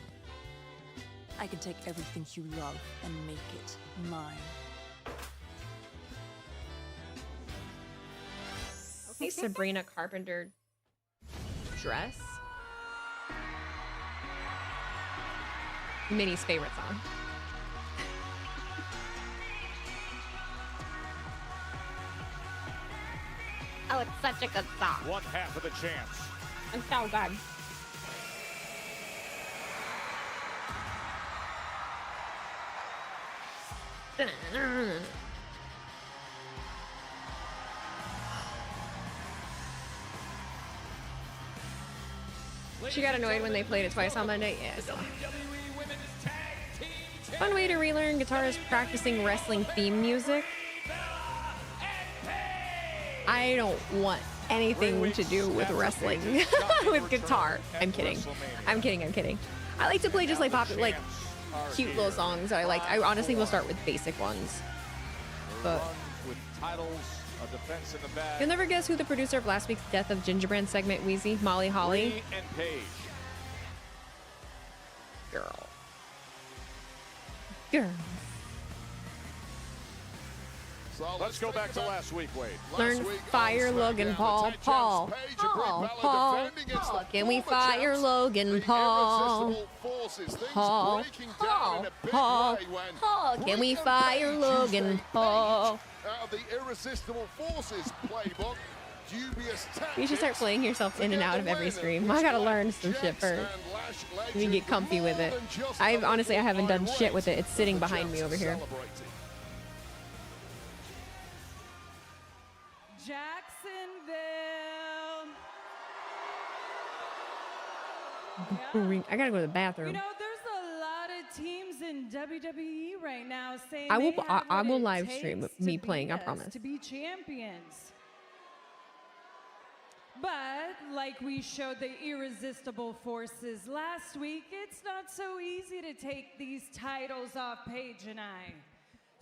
I can take everything you love and make it mine. Okay, Sabrina Carpenter dress. Minnie's favorite song. Oh, it's such a good song. One half of the chance. It's so good. She got annoyed when they played it twice on Monday. Yeah, I saw. Fun way to relearn guitar is practicing wrestling theme music. I don't want anything to do with wrestling with guitar. I'm kidding. I'm kidding. I'm kidding. I like to play just like like cute little songs that I like. I honestly will start with basic ones. But with titles, a defense in the bag. you'll never guess who the producer of last week's Death of Gingerbread segment, Wheezy, Molly Holly. Lee and Paige. Girl. Girl. So Let's go back to last week, Wade. Learn fire Logan Paul. Paul. Can we fire Logan Paul? Paul. Paul. Paul. Can we fire Logan Paul? Out of the Irresistible Forces playbook, dubious You should start playing yourself in and out of every stream. I gotta learn some shit first. Let me get comfy with it. I haven't done shit with it. It's sitting behind me over here. Jacksonville. I gotta go to the bathroom. You know, there's a lot of teams in WWE right now saying I will live stream me playing. I promise. To be champions. But like we showed the Irresistible Forces last week, it's not so easy to take these titles off Paige and I.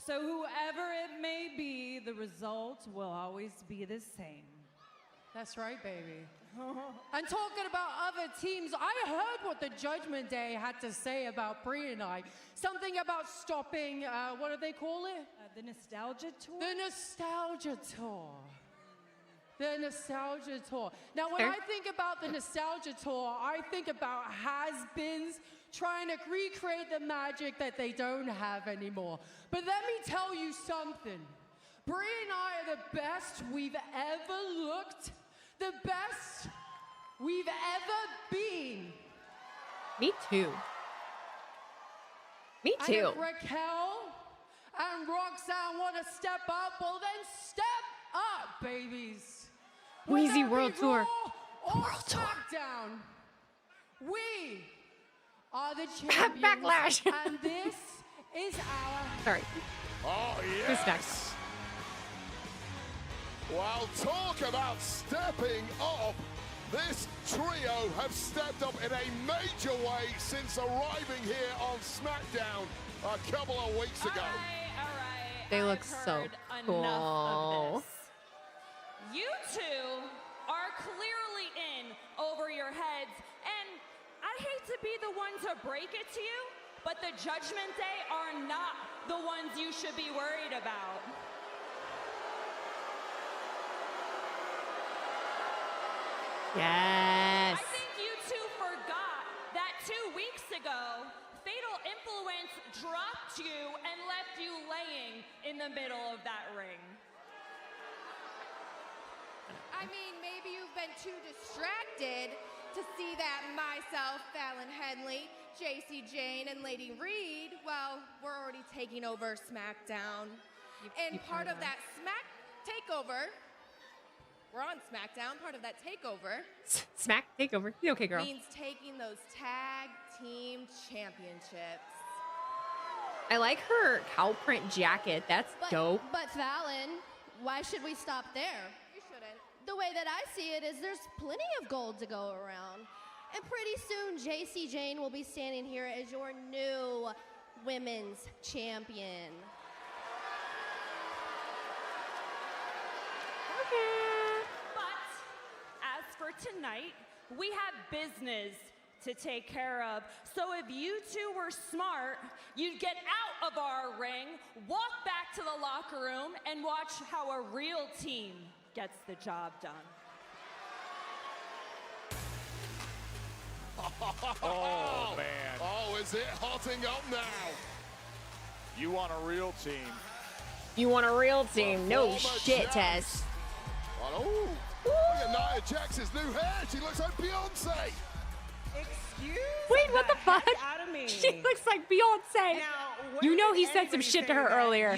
So whoever it may be, the result will always be the same. That's right, baby. And talking about other teams, I heard what the Judgment Day had to say about Brie and I. Something about stopping, what do they call it? The Nostalgia Tour? The Nostalgia Tour. The Nostalgia Tour. Now, when Fair. I think about the Nostalgia Tour, I think about has-beens trying to recreate the magic that they don't have anymore. But let me tell you something. Brie and I are the best we've ever looked, the best we've ever been. Me too. Me too. And if Raquel and Roxanne want to step up, well then step up, babies. Wheezy Whether it World be Tour. Raw or SmackDown, we are the champions. Backlash. And this is our... Sorry. Oh, Who's yes. next? Well, talk about stepping up. This trio have stepped up in a major way since arriving here on SmackDown a couple of weeks ago. They look so cool. You two are clearly in over your heads, and I hate to be the one to break it to you, but the Judgment Day are not the ones you should be worried about. Yes. I think you two forgot that 2 weeks ago, Fatal Influence dropped you and left you laying in the middle of that ring. I mean, maybe you've been too distracted to see that myself, Fallon Henley, JC Jane, and Lady Reed, well, we're already taking over SmackDown. And part of that takeover, we're on SmackDown, part of that takeover Smack takeover. You okay, girl? means taking those tag team championships. I like her cow print jacket. That's dope. But Fallon, why should we stop there? You shouldn't. The way that I see it is there's plenty of gold to go around. And pretty soon, JC Jane will be standing here as your new women's champion. Okay. tonight, we have business to take care of. So if you two were smart, you'd get out of our ring, walk back to the locker room, and watch how a real team gets the job done. Oh, man. Oh, is it hotting up now? You want a real team. You want a real team? No shit, Tess. Oh, look at Nia Jax's new hair. She looks like Beyonce. Wait, what the fuck? Out of me. She looks like Beyonce. You know he said some shit to her earlier.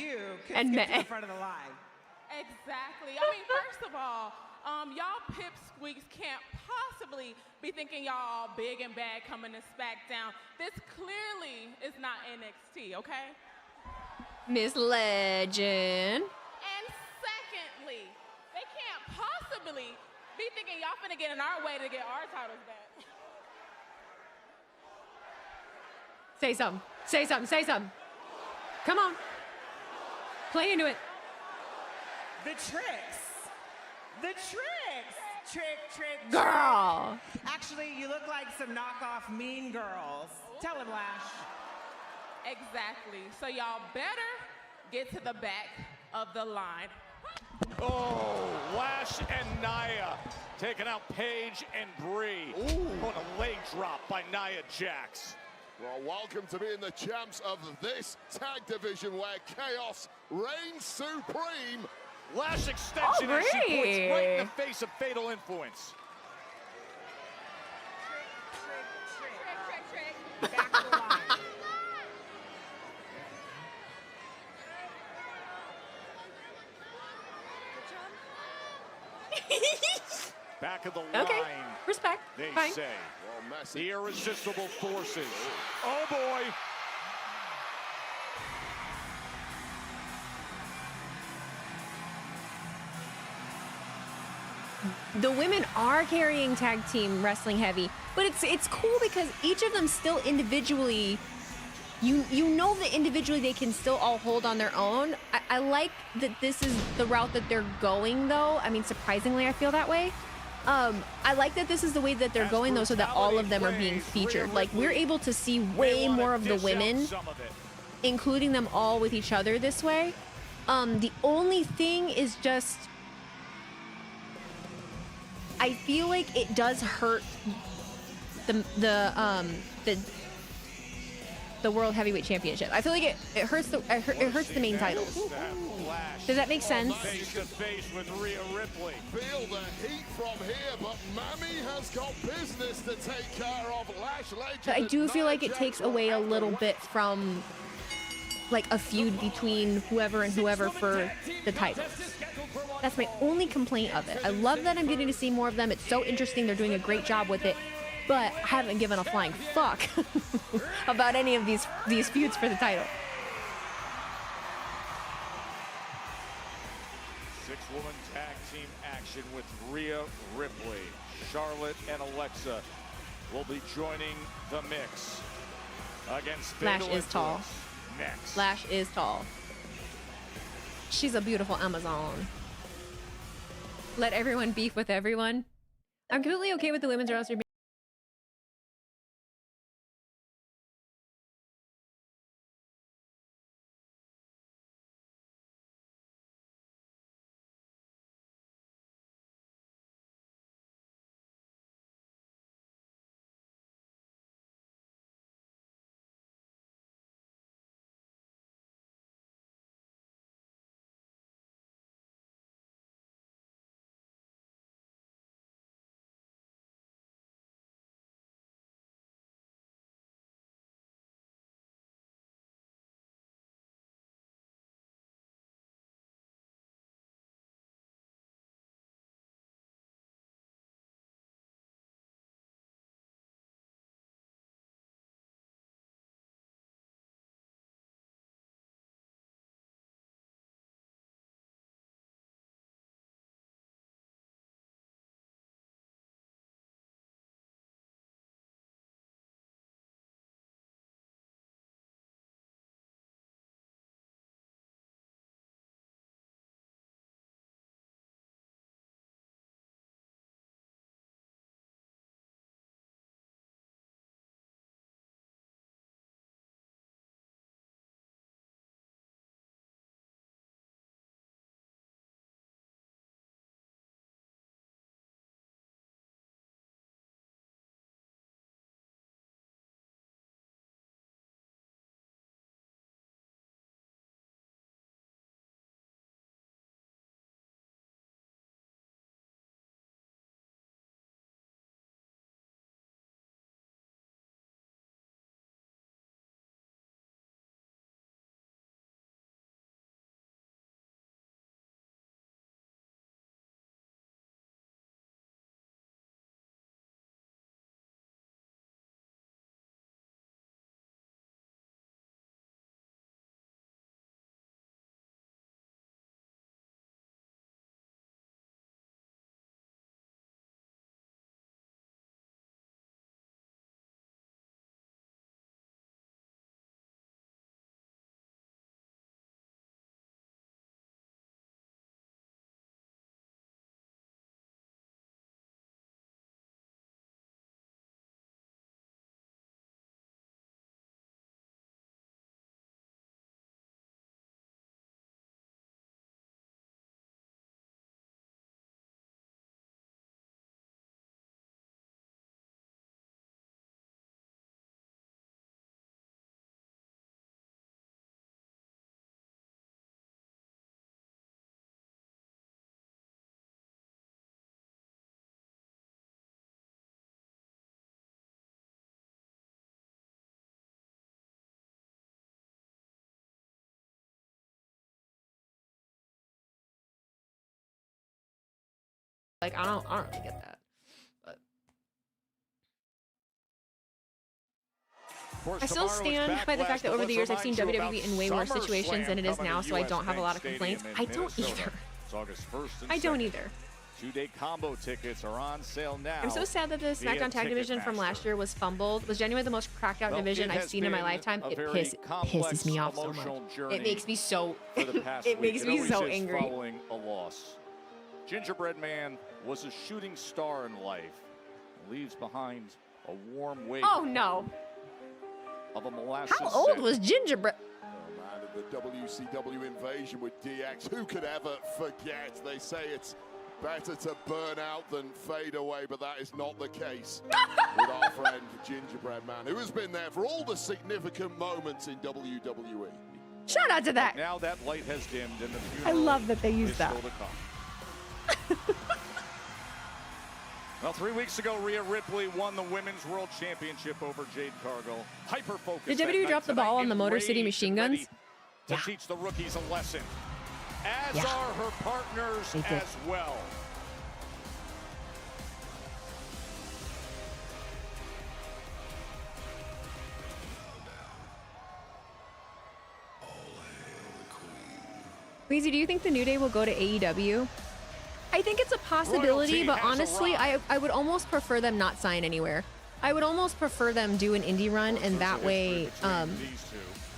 And get to the front of the line. Exactly. I mean, first of all, y'all pipsqueaks can't possibly be thinking y'all all big and bad coming to SmackDown. This clearly is not NXT, okay? Miss Legend. And secondly, they can't possibly be thinking y'all finna get in our way to get our titles back. Say something. Say something. Say something. Come on. Play into it. The tricks. The tricks. Trick. Girl. Actually, you look like some knockoff Mean Girls. Tell him, Lash. Exactly. So y'all better get to the back of the line. Oh, Lash and Nia taking out Paige and Bree. On a leg drop by Nia Jax. Well, welcome to being the champs of this tag division where chaos reigns supreme. Lash extension as she points right in the face of Fatal Influence. Trick. Back to the line. Back of the Okay. line. Respect. They Fine. say. The irresistible forces. Oh boy. The women are carrying tag team wrestling heavy, but it's cool because each of them still individually, you know that individually they can still all hold on their own. I like that this is the route that they're going, though. I mean, surprisingly, I feel that way. I like that this is the way that they're going, though, so that all of them are being featured. Like, we're able to see way more of the women, including them all with each other this way. The only thing is just, I feel like it does hurt the World Heavyweight Championship. I feel like it hurts the main titles. Does that make sense? Face to face with Rhea Ripley. Feel the heat from here, but Mammy has got business to take care of. Lash Legend. But I do feel like it takes away a little bit from like a feud between whoever and whoever for the titles. That's my only complaint of it. I love that I'm getting to see more of them. It's so interesting. They're doing a great job with it. But I haven't given a flying fuck about any of these feuds for the title. Six-woman tag team action with Rhea Ripley. Charlotte and Alexa will be joining the mix against Lash Fatal is tall. Influence next. Lash is tall. She's a beautiful Amazon. Let everyone beef with everyone. I'm completely okay with the women's roster being Like, I don't really get that. I still stand by the fact that over the years I've seen WWE in way worse situations than it is now, so I don't have a lot of complaints. I don't either. I don't either. 2-day combo tickets are on sale now. I'm so sad that the SmackDown Tag Division from last year was fumbled. It was genuinely the most cracked out division I've seen in my lifetime. It pisses me off so much. It makes me so it makes me so angry. Following a loss. Gingerbread Man was a shooting star in life. Leaves behind a warm wake. Oh no. Of a molasses How old was Gingerbread? Oh man, the WCW invasion with DX. Who could ever forget? They say it's better to burn out than fade away, but that is not the case with our friend Gingerbread Man, who has been there for all the significant moments in WWE. Shout out to that. Now that light has dimmed and the I love that they use that. Well, 3 weeks ago, Rhea Ripley won the Women's World Championship over Jade Cargill. Hyper-focused. Did WWE drop the ball on the Motor City Machine Guns? To teach the rookies a lesson, as are her partners as well. Weezy, do you think the New Day will go to AEW? I think it's a possibility, but honestly, I would almost prefer them not sign anywhere. I would almost prefer them do an indie run, and that way,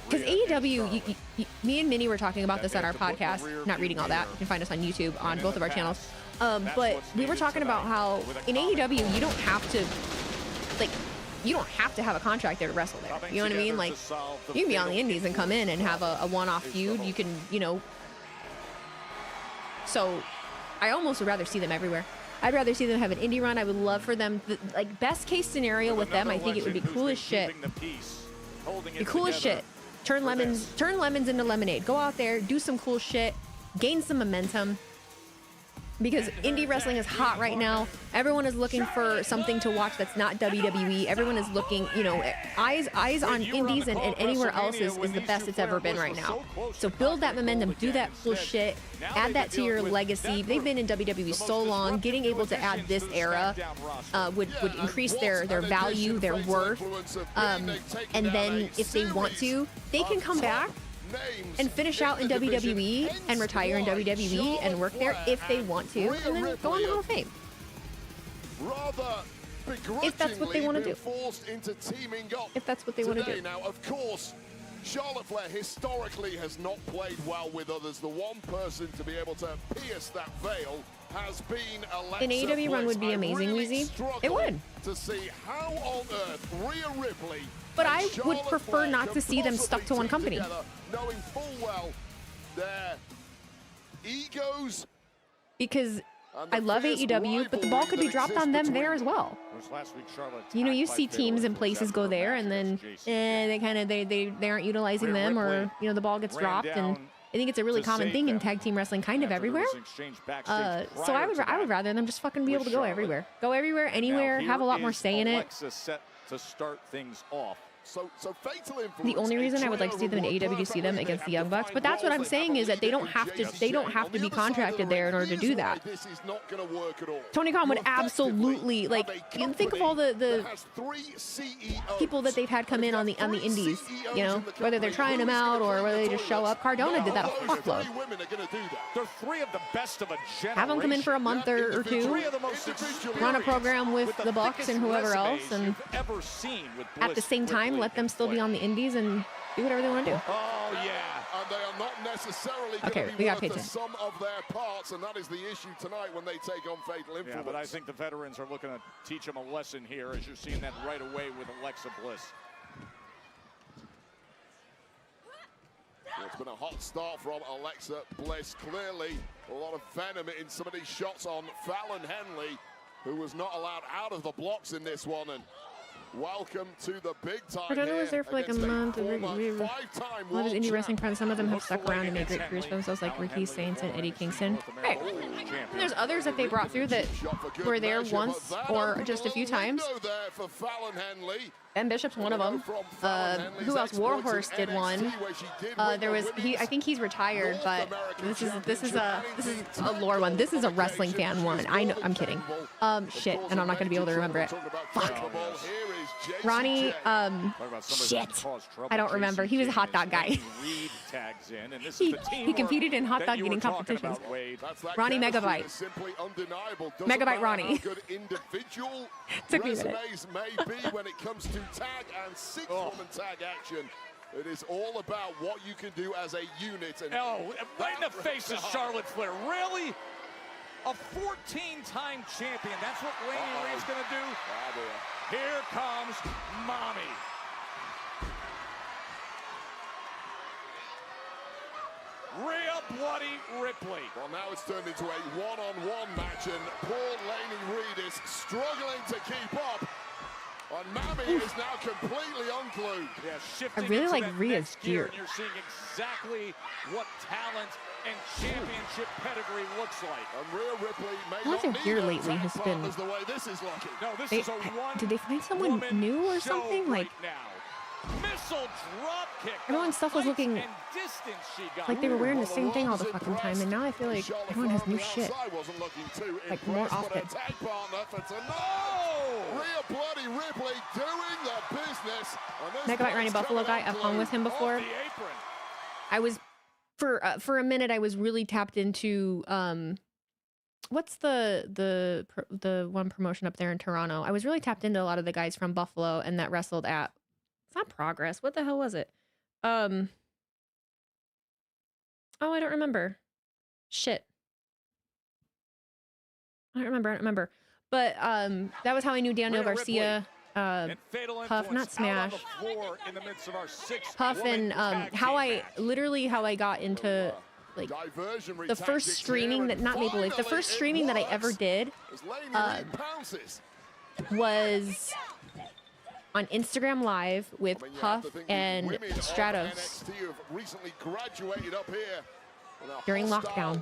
because AEW, me and Minnie were talking about this on our podcast, not reading all that. You can find us on YouTube on both of our channels. But we were talking about how in AEW, you don't have to, like, you don't have to have a contract there to wrestle there. You know what I mean? Like, you can be on the indies and come in and have a one-off feud. You can, you know. So I almost would rather see them everywhere. I'd rather see them have an indie run. I would love for them, like, best case scenario with them, I think it would be cool as shit. Be cool as shit. Turn lemons into lemonade. Go out there, do some cool shit, gain some momentum. Because indie wrestling is hot right now. Everyone is looking for something to watch that's not WWE. Everyone is looking, you know, eyes on indies and anywhere else is the best it's ever been right now. So build that momentum, do that cool shit, add that to your legacy. They've been in WWE so long. Getting able to add this era would increase their value, their worth. And then if they want to, they can come back and finish out in WWE and retire in WWE and work there if they want to, and then go on the Hall of Fame. If that's what they want to do. If that's what they want to do. Now, of course, Charlotte Flair historically has not played well with others. The one person to be able to pierce that veil has been Alexa An AEW run would be amazing, Weezy. It would. To see how on earth Rhea Ripley. But I would prefer not to see them stuck to one company. Knowing full well their egos. Because I love AEW, but the ball could be dropped on them there as well. You know, you see teams and places go there, and then they aren't utilizing them, or you know, the ball gets dropped, and I think it's a really common thing in tag team wrestling, kind of everywhere. So I would rather them just fucking be able to go everywhere, anywhere, have a lot more say in it. Set to start things off. So fatal influence. The only reason I would like to see them in AEW to see them against the Young Bucks, but that's what I'm saying is that they don't have to be contracted there in order to do that. This is not going to work at all. Tony Khan would absolutely, like, you think of all the people that they've had come in on the indies, you know, whether they're trying them out or whether they just show up. Cardona did that a fuckload. They're three of the best of a generation. Have them come in for a month or two, run a program with the Bucks and whoever else, and at the same time, let them still be on the indies and do whatever they want to do. Oh, yeah. And they are not necessarily going to be worth the sum of their parts, and that is the issue tonight when they take on fatal influence. Yeah, but I think the veterans are looking to teach them a lesson here, as you're seeing that right away with Alexa Bliss. Well, it's been a hot start from Alexa Bliss. Clearly, a lot of venom in some of these shots on Fallon Henley, who was not allowed out of the blocks in this one. And Welcome to the big time. Cardona was there for like a month. A lot of his indie wrestling friends, some of them have stuck around and made great careers for themselves, like Ricky Saints and Eddie Kingston. Right. And there's others that they brought through that were there once or just a few times. Ben Bishop's one of them. Who else? Warhorse did one. There was I think he's retired, but this is a lore one. This is a wrestling fan one. I know. I'm kidding. Shit, and I'm not gonna be able to remember it. Fuck. Ronnie. Shit. I don't remember. He was a hot dog guy. he competed in hot dog eating competitions. Ronnie Megabyte. Megabyte Ronnie. Took me a minute. When it comes to tag and six-woman tag action, it is all about what you can do as a unit. And right in the face of Charlotte Flair. Really? A 14-time champion. That's what Laney Reed's going to do. Here comes Mommy. Rhea Bloody Ripley. Well, now it's turned into a one-on-one match, and poor Laney Reed is struggling to keep up. And Mammy is now completely unglued. Yeah, I really like Rhea's gear. And you're seeing exactly what talent and championship pedigree looks like. And Rhea Ripley may All their gear lately has been. the way this is looking. No, this is a one. Did they find someone new or something? Like missile drop kick. everyone's stuff was looking like they were wearing the same thing all the fucking time, and now I feel like everyone has new shit. Like more often. Rhea Bloody Ripley doing the business. Megabyte Ronnie Buffalo guy, I've hung with him before. I was for a minute I was really tapped into what's the one promotion up there in Toronto? I was really tapped into a lot of the guys from Buffalo and that wrestled at, it's not Progress. What the hell was it? Oh, I don't remember. Shit. I don't remember. But that was how I knew Daniel Garcia, Puff, not Smash, Puff, and how I got into like the first streaming that, not Maple Leaf, the first streaming that I ever did was on Instagram Live with Puff and Stratos during lockdown.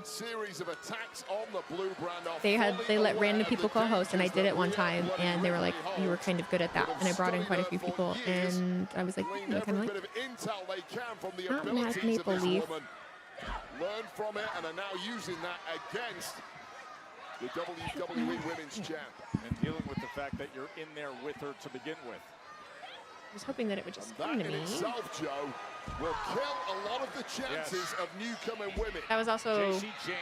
They let random people co-host, and I did it one time, and they were like, you were kind of good at that, and I brought in quite a few people, and I was like, I kind of like, not mad Maple Leaf. Learn from it and are now using that against the WWE Women's Champ. And dealing with the fact that you're in there with her to begin with. I was hoping that it would just come to me. Itself, Joe, will kill a lot of the chances of newcomer women. That was also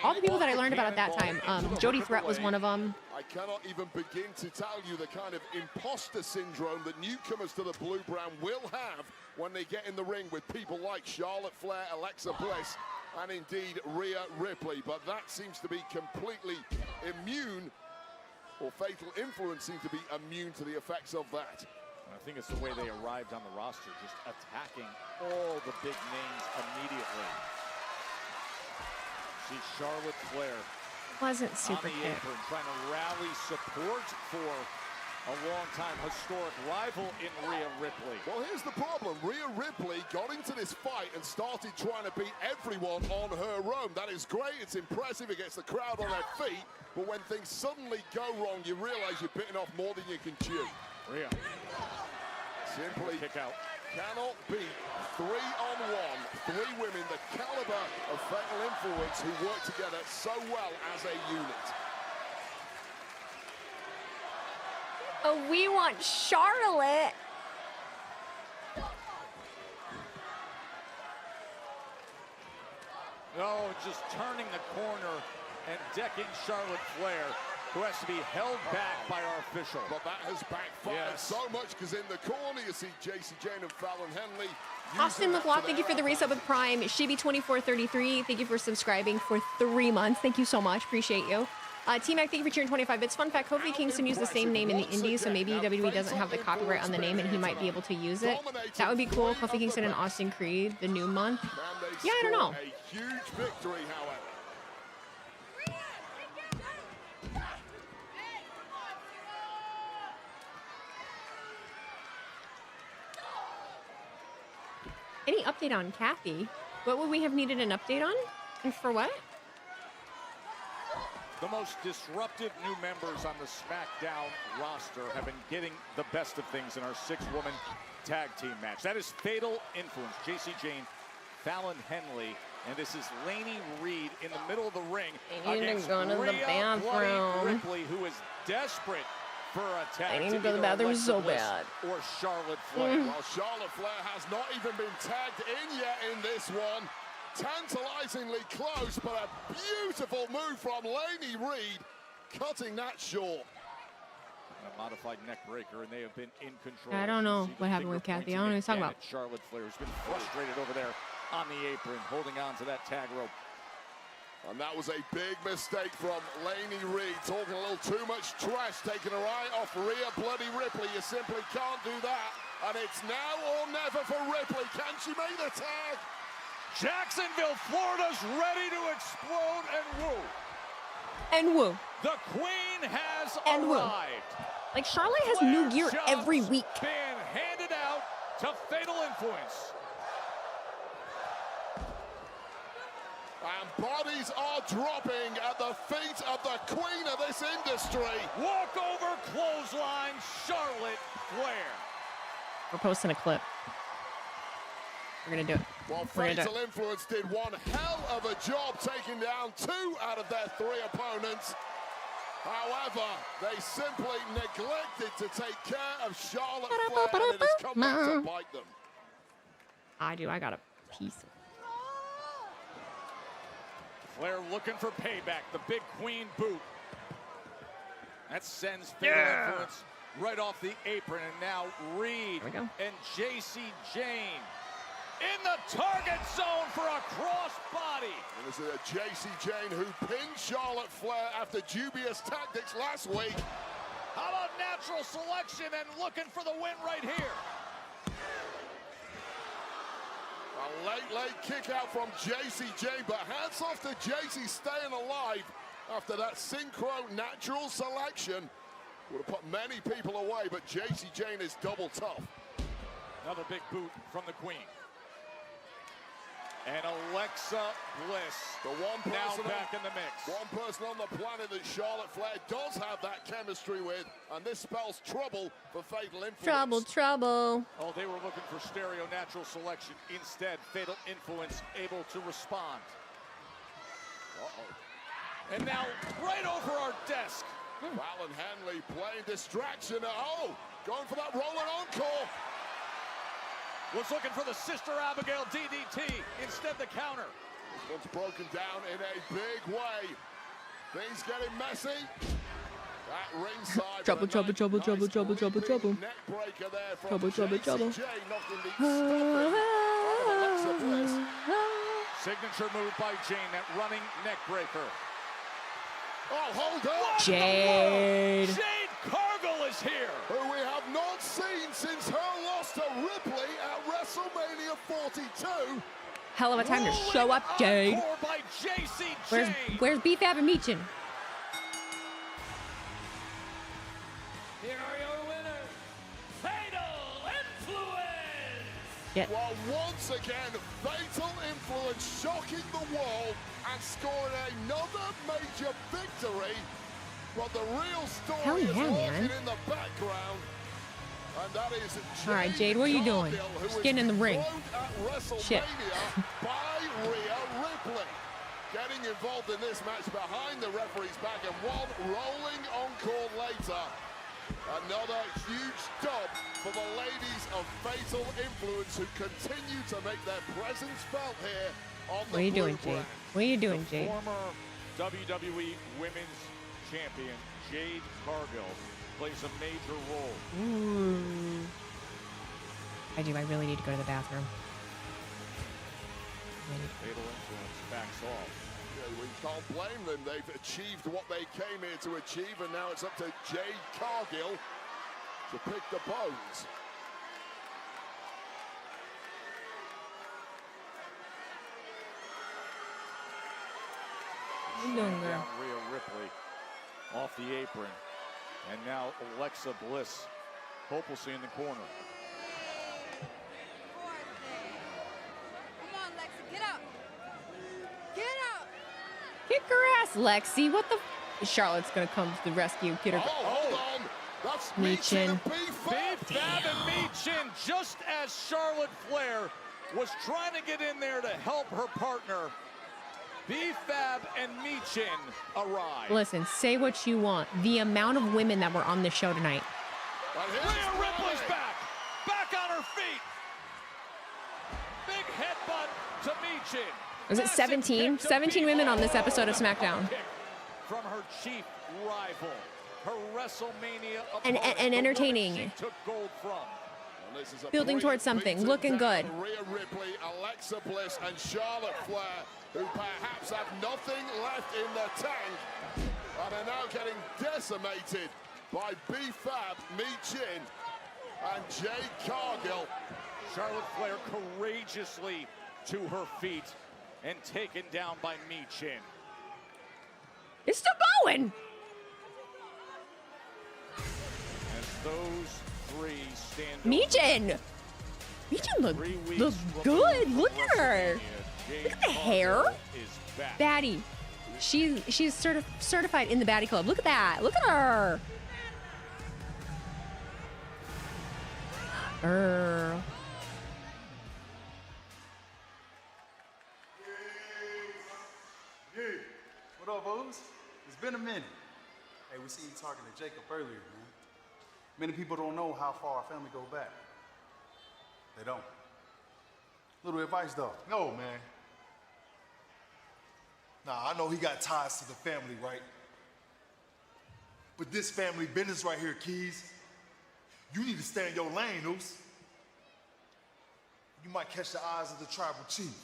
all the people that I learned about at that time. Jody Threat was one of them. I cannot even begin to tell you the kind of imposter syndrome that newcomers to the Blue Brand will have when they get in the ring with people like Charlotte Flair, Alexa Bliss, and indeed Rhea Ripley. But that seems to be completely immune, or Fatal Influence seems to be immune to the effects of that. I think it's the way they arrived on the roster, just attacking all the big names immediately. See Charlotte Flair wasn't super on the hit. apron, trying to rally support for a long-time historic rival in Rhea Ripley. Well, here's the problem. Rhea Ripley got into this fight and started trying to beat everyone on her own. That is great. It's impressive. It gets the crowd on their feet. But when things suddenly go wrong, you realize you're bitten off more than you can chew. Rhea. Simply kick out. Cannot beat 3-on-1. Three women, the caliber of Fatal Influence, who work together so well as a unit. Oh, we want Charlotte. No, just turning the corner and decking Charlotte Flair, who has to be held back by our official. But that has backfired so much, because in the corner you see Jacy Jayne and Fallon Henley. Austin LeBlanc, thank you for the resub with Prime. Shibby2433, thank you for subscribing for 3 months. Thank you so much. Appreciate you. T-Mac, thank you for cheering 25 bits. Fun fact, Kofi Kingston used the same name in the Indies, so maybe WWE doesn't have the copyright on the name and he might be able to use it. That would be cool. Kofi Kingston and Austin Creed, the new month. Yeah, I don't know. A huge victory, however. Any update on Kathy? What would we have needed an update on? And for what? The most disruptive new members on the SmackDown roster have been getting the best of things in our 6-woman tag team match. That is Fatal Influence. J.C. Jane, Fallon Henley, and this is Lainey Reed in the middle of the ring against Rhea Bloody Ripley, who is desperate for a tag. I need to go to the bathroom so bad. Or Charlotte Flair. Well, Charlotte Flair has not even been tagged in yet in this one. Tantalizingly close, but a beautiful move from Lainey Reed, cutting that short. A modified neck breaker, and they have been in control. I don't know what happened with Kathy. I don't know what he's talking about. Charlotte Flair has been frustrated over there on the apron, holding on to that tag rope. And that was a big mistake from Lainey Reed, talking a little too much trash, taking her eye off Rhea Bloody Ripley. You simply can't do that. And it's now or never for Ripley. Can she make the tag? Jacksonville, Florida's ready to explode and woo. And woo. The Queen has and arrived. Woo. Like Charlotte has new gear every week. Being handed out to Fatal Influence. And bodies are dropping at the feet of the queen of this industry. Walkover clothesline, Charlotte Flair. We're posting a clip. We're gonna do it. Well, Fatal Influence did one hell of a job taking down 2 out of their 3 opponents. However, they simply neglected to take care of Charlotte Flair, and it has come back to bite them. I got a piece. Flair looking for payback. The big queen boot. That sends Fatal Influence right off the apron. And now Reed and J.C. Jane in the target zone for a crossbody. And this is a J.C. Jane who pinned Charlotte Flair after dubious tactics last week. How about natural selection and looking for the win right here? A late kick out from J.C. Jane, but hats off to J.C. staying alive after that synchro natural selection. Would have put many people away, but J.C. Jane is double tough. Another big boot from the Queen. And Alexa Bliss, the one person now back in the mix. One person on the planet that Charlotte Flair does have that chemistry with, and this spells trouble for Fatal Influence. Trouble. Oh, they were looking for stereo natural selection. Instead, Fatal Influence able to respond. And now, right over our desk. Fallon Henley playing distraction. Oh, going for that rolling encore. Was looking for the Sister Abigail DDT. Instead, the counter. This one's broken down in a big way. Things getting messy. That ringside. Trouble. Neck breaker there from Trouble. J knocking the stuffing out of Alexa Bliss. Signature move by Jane, that running neck breaker. Oh, hold on. Jade. Jade Cargill is here. Who we have not seen since her loss to Ripley at WrestleMania 42. Hell of a time to show up, Jade. By J.C. Jane. Where's Beef Abamichin? Here are your winners, Fatal Influence. Yep. Well, once again, Fatal Influence shocking the world and scoring another major victory. But the real story is lurking in the background. And that is Jade. All right, Jade, what are you doing? Just getting in the ring. Shit. By Rhea Ripley. Getting involved in this match behind the referee's back, and one rolling encore later. Another huge dub for the ladies of Fatal Influence, who continue to make their presence felt here on the What are you doing, Jade? What are you doing, the Jade? Former WWE Women's Champion Jade Cargill plays a major role. Ooh. I really need to go to the bathroom. Fatal Influence backs off. Yeah, we can't blame them. They've achieved what they came here to achieve, and now it's up to Jade Cargill to pick the bones. Down Rhea Ripley off the apron. And now Alexa Bliss hopelessly in the corner. Kick her ass, Lexi. What the? Charlotte's gonna come to the rescue. Get her. Hold on. That's Michin. and B-Fab and Michin, just as Charlotte Flair was trying to get in there to help her partner, B-Fab and Michin arrived. Listen, say what you want. The amount of women that were on this show tonight. Rhea Ripley's back on her feet. Big headbutt to Michin. Was it 17? 17 women on this episode of SmackDown. From her chief rival, her WrestleMania And entertaining. She took gold from. Building towards something, looking good. Rhea Ripley, Alexa Bliss, and Charlotte Flair, who perhaps have nothing left in the tank, and are now getting decimated by B-Fab, Michin, and Jade Cargill. Charlotte Flair courageously to her feet and taken down by Michin. It's still going. As those three stand. Michin look good. Look at her. Look at the hair. Baddie. She's certified in the Baddie Club. Look at that. Look at her. What up, O's? It's been a minute. Hey, we see you talking to Jacob earlier, man. Many people don't know how far our family go back. They don't. Little advice, though. No, man. Nah, I know he got ties to the family, right? But this family business right here, Keys, you need to stay in your lane, Oos. You might catch the eyes of the tribal chief.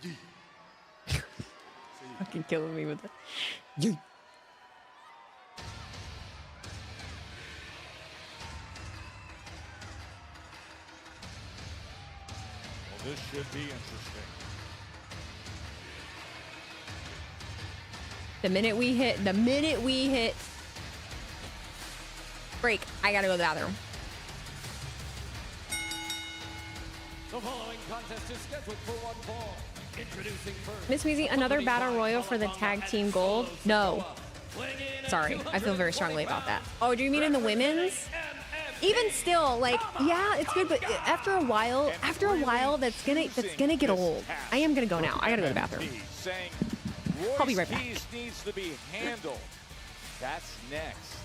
Yeah. Fucking killing me with it. Yeah. Well, this should be interesting. The minute we hit break, I gotta go to the bathroom. The following contest is scheduled for one fall. Introducing first. Miss Weezy, another battle royal for the tag team gold? No. Sorry, I feel very strongly about that. Oh, do you mean in the women's? Even still, like, yeah, it's good, but after a while, that's gonna get old. I am gonna go now. I gotta go to the bathroom. I'll be right back. Royce Keys needs to be handled. That's next.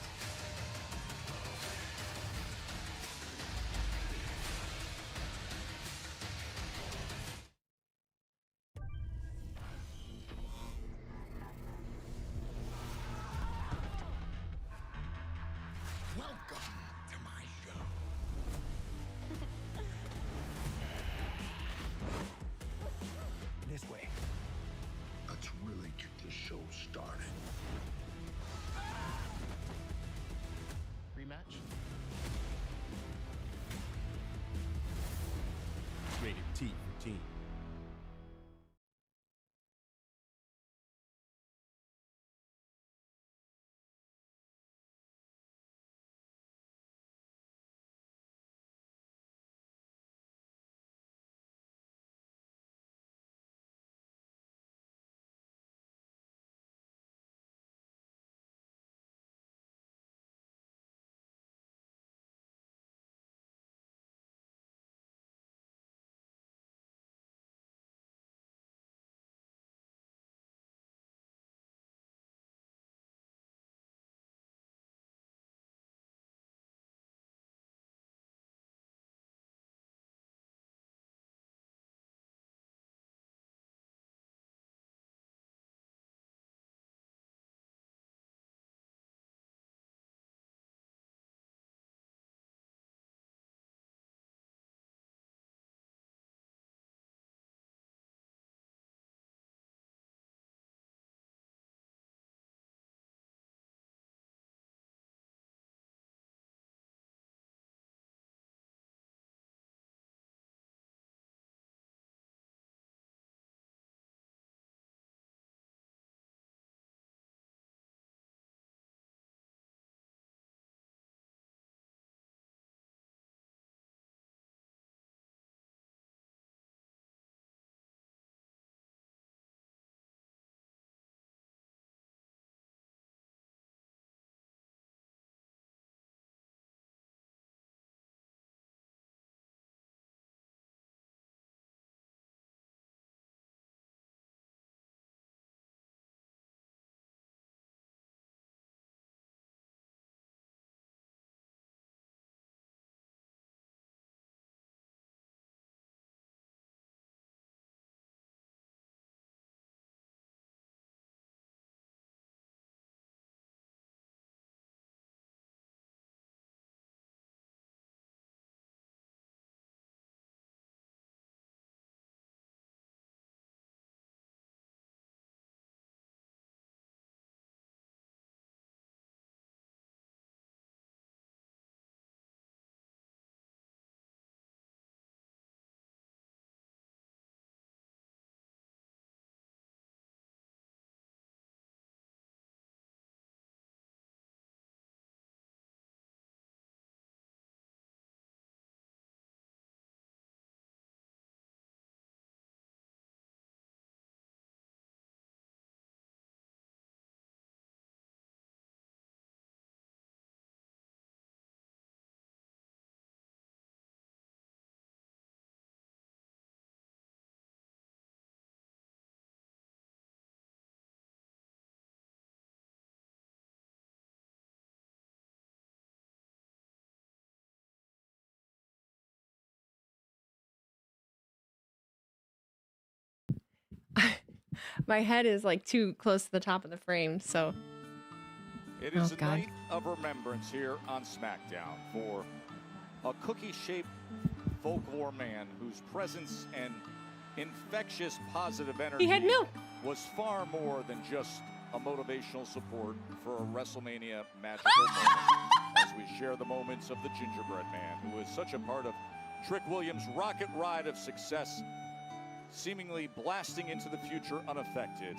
Welcome to my show. This way. Let's really get this show started. Rematch. Rated T for teen. My head is like too close to the top of the frame, so. It is a night of remembrance here on SmackDown for a cookie-shaped folklore man whose presence and infectious positive energy was far more than just a motivational support for a WrestleMania magical moment as we share the moments of the gingerbread man, who is such a part of Trick Williams' rocket ride of success, seemingly blasting into the future unaffected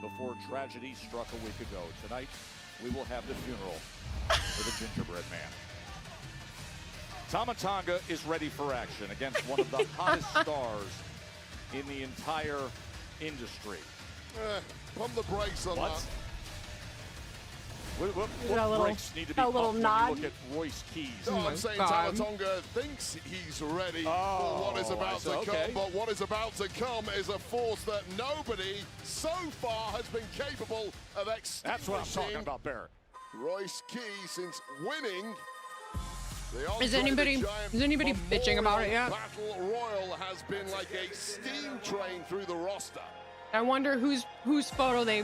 before tragedy struck a week ago. Tonight, we will have the funeral for the gingerbread man. Tama Tonga is ready for action against one of the hottest stars in the entire industry. Pump the brakes on that. What breaks need to be pumped when you look at Royce Keys? No, I'm saying Tama Tonga thinks he's ready for what is about to come, but what is about to come is a force that nobody so far has been capable of extinguishing. That's what I'm talking about, Barrett. Royce Keys, since winning the Is anybody bitching about it yet? Battle Royal has been like a steam train through the roster. I wonder whose photo they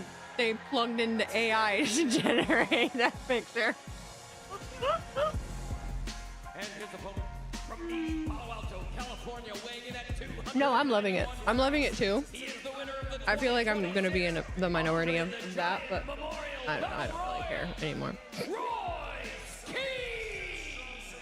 plugged into AI to generate that picture. And his opponent from East Palo Alto, California, weighing in at 200. No, I'm loving it. I'm loving it too. I feel like I'm gonna be in the minority of that, but I don't really care anymore.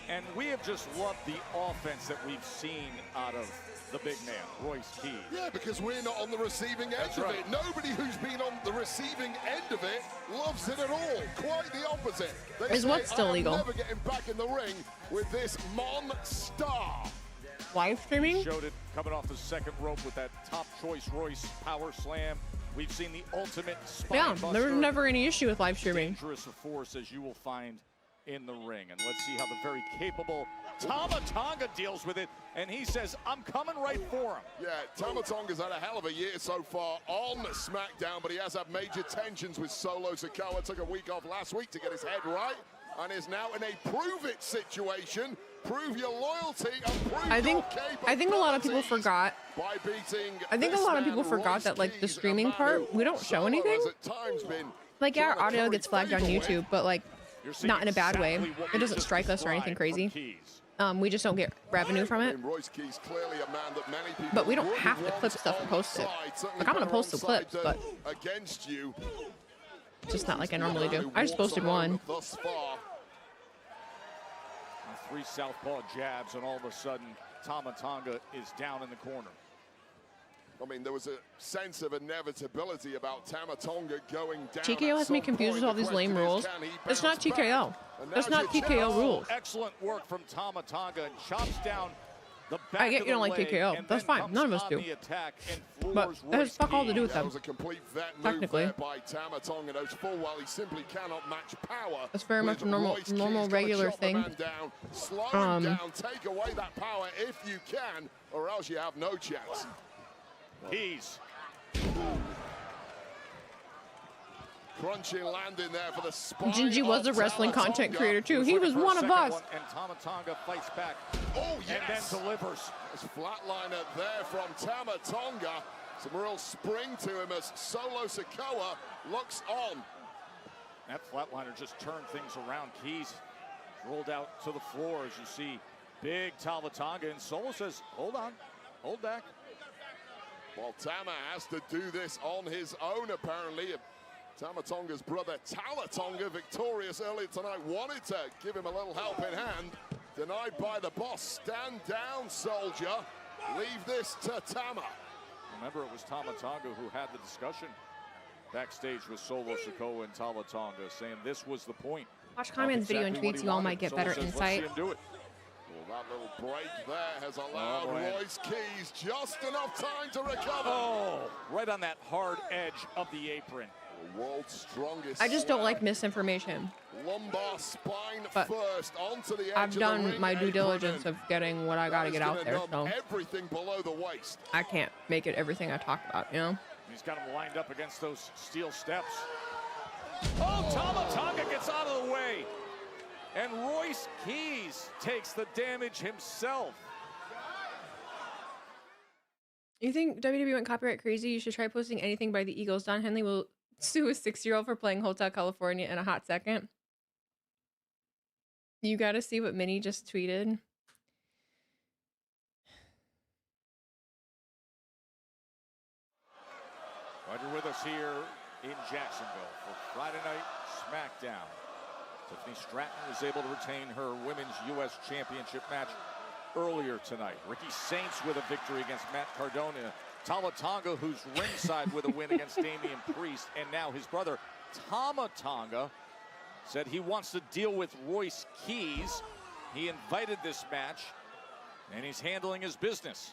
And we have just loved the offense that we've seen out of the big man, Royce Keys. Yeah, because we're not on the receiving end of it. Nobody who's been on the receiving end of it loves it at all. Quite the opposite. Is what's still legal? Never getting back in the ring with this Mon-Star. Live streaming? Showed it coming off the second rope with that top choice Royce power slam. We've seen the ultimate spine buster. There was never any issue with live streaming. Dangerous a force as you will find in the ring. And let's see how the very capable Tama Tonga deals with it. And he says, I'm coming right for him. Yeah, Tama Tonga's had a hell of a year so far on SmackDown, but he has had major tensions with Solo Sikoa. Took a week off last week to get his head right and is now in a prove-it situation. Prove your loyalty and prove I think a lot of people forgot. By beating I think a lot of people forgot that like the streaming part, we don't show anything. Like our audio gets flagged on YouTube, but like not in a bad way. It doesn't strike us or anything crazy. We just don't get revenue from it. But we don't have to clip stuff and post it. Like I'm gonna post the clips, but just not like I normally do. I just posted one. Three southpaw jabs, and all of a sudden, Tama Tonga is down in the corner. I mean, there was a sense of inevitability about Tama Tonga going down. TKO has me confused with all these lame rules. It's not TKO. It's not TKO rules. Excellent work from Tama Tonga, and chops down the back I get you don't like TKO. That's fine. None of us do. But it has fuck all to do with them. That was a complete vet move Technically. there by Tama Tonga. Knows full well he simply cannot match power. That's very much a normal regular thing. Slow him down, take away that power if you can, or else you have no chance. Keys. Crunching landing there for the spine. Gingy was a wrestling content creator too. He was one of us. And Tama Tonga fights back. Oh, yes. And then delivers. This flatliner there from Tama Tonga. Some real spring to him as Solo Sikoa looks on. That flatliner just turned things around. Keys rolled out to the floor as you see big Tama Tonga. And Solo says, hold on, hold back. Well, Tama has to do this on his own, apparently. Tama Tonga's brother, Tala Tonga, victorious earlier tonight, wanted to give him a little help in hand. Denied by the boss. Stand down, soldier. Leave this to Tama. Remember, it was Tama Tonga who had the discussion backstage with Solo Sikoa and Tama Tonga, saying this was the point. Watch Conman's video and tweets. You all might get better insight. Well, that little break there has allowed Royce Keys just enough time to recover. Oh, right on that hard edge of the apron. The world's strongest. I just don't like misinformation. Lumbar spine But first onto the edge I've of the done ring my due apron. diligence of getting what I got to get out there, so Everything below the waist. I can't make it everything I talk about, you know? He's got him lined up against those steel steps. Oh, Tama Tonga gets out of the way. And Royce Keys takes the damage himself. You think WWE went copyright crazy? You should try posting anything by the Eagles. Don Henley will sue a 6-year-old for playing Hotel California in a hot second. You got to see what Minnie just tweeted. Glad you're with us here in Jacksonville for Friday Night SmackDown. Tiffany Stratton was able to retain her Women's U.S. Championship match earlier tonight. Ricky Saints with a victory against Matt Cardona. Tonga, who's ringside with a win against Damian Priest. And now his brother, Tonga, said he wants to deal with Royce Keys. He invited this match, and he's handling his business.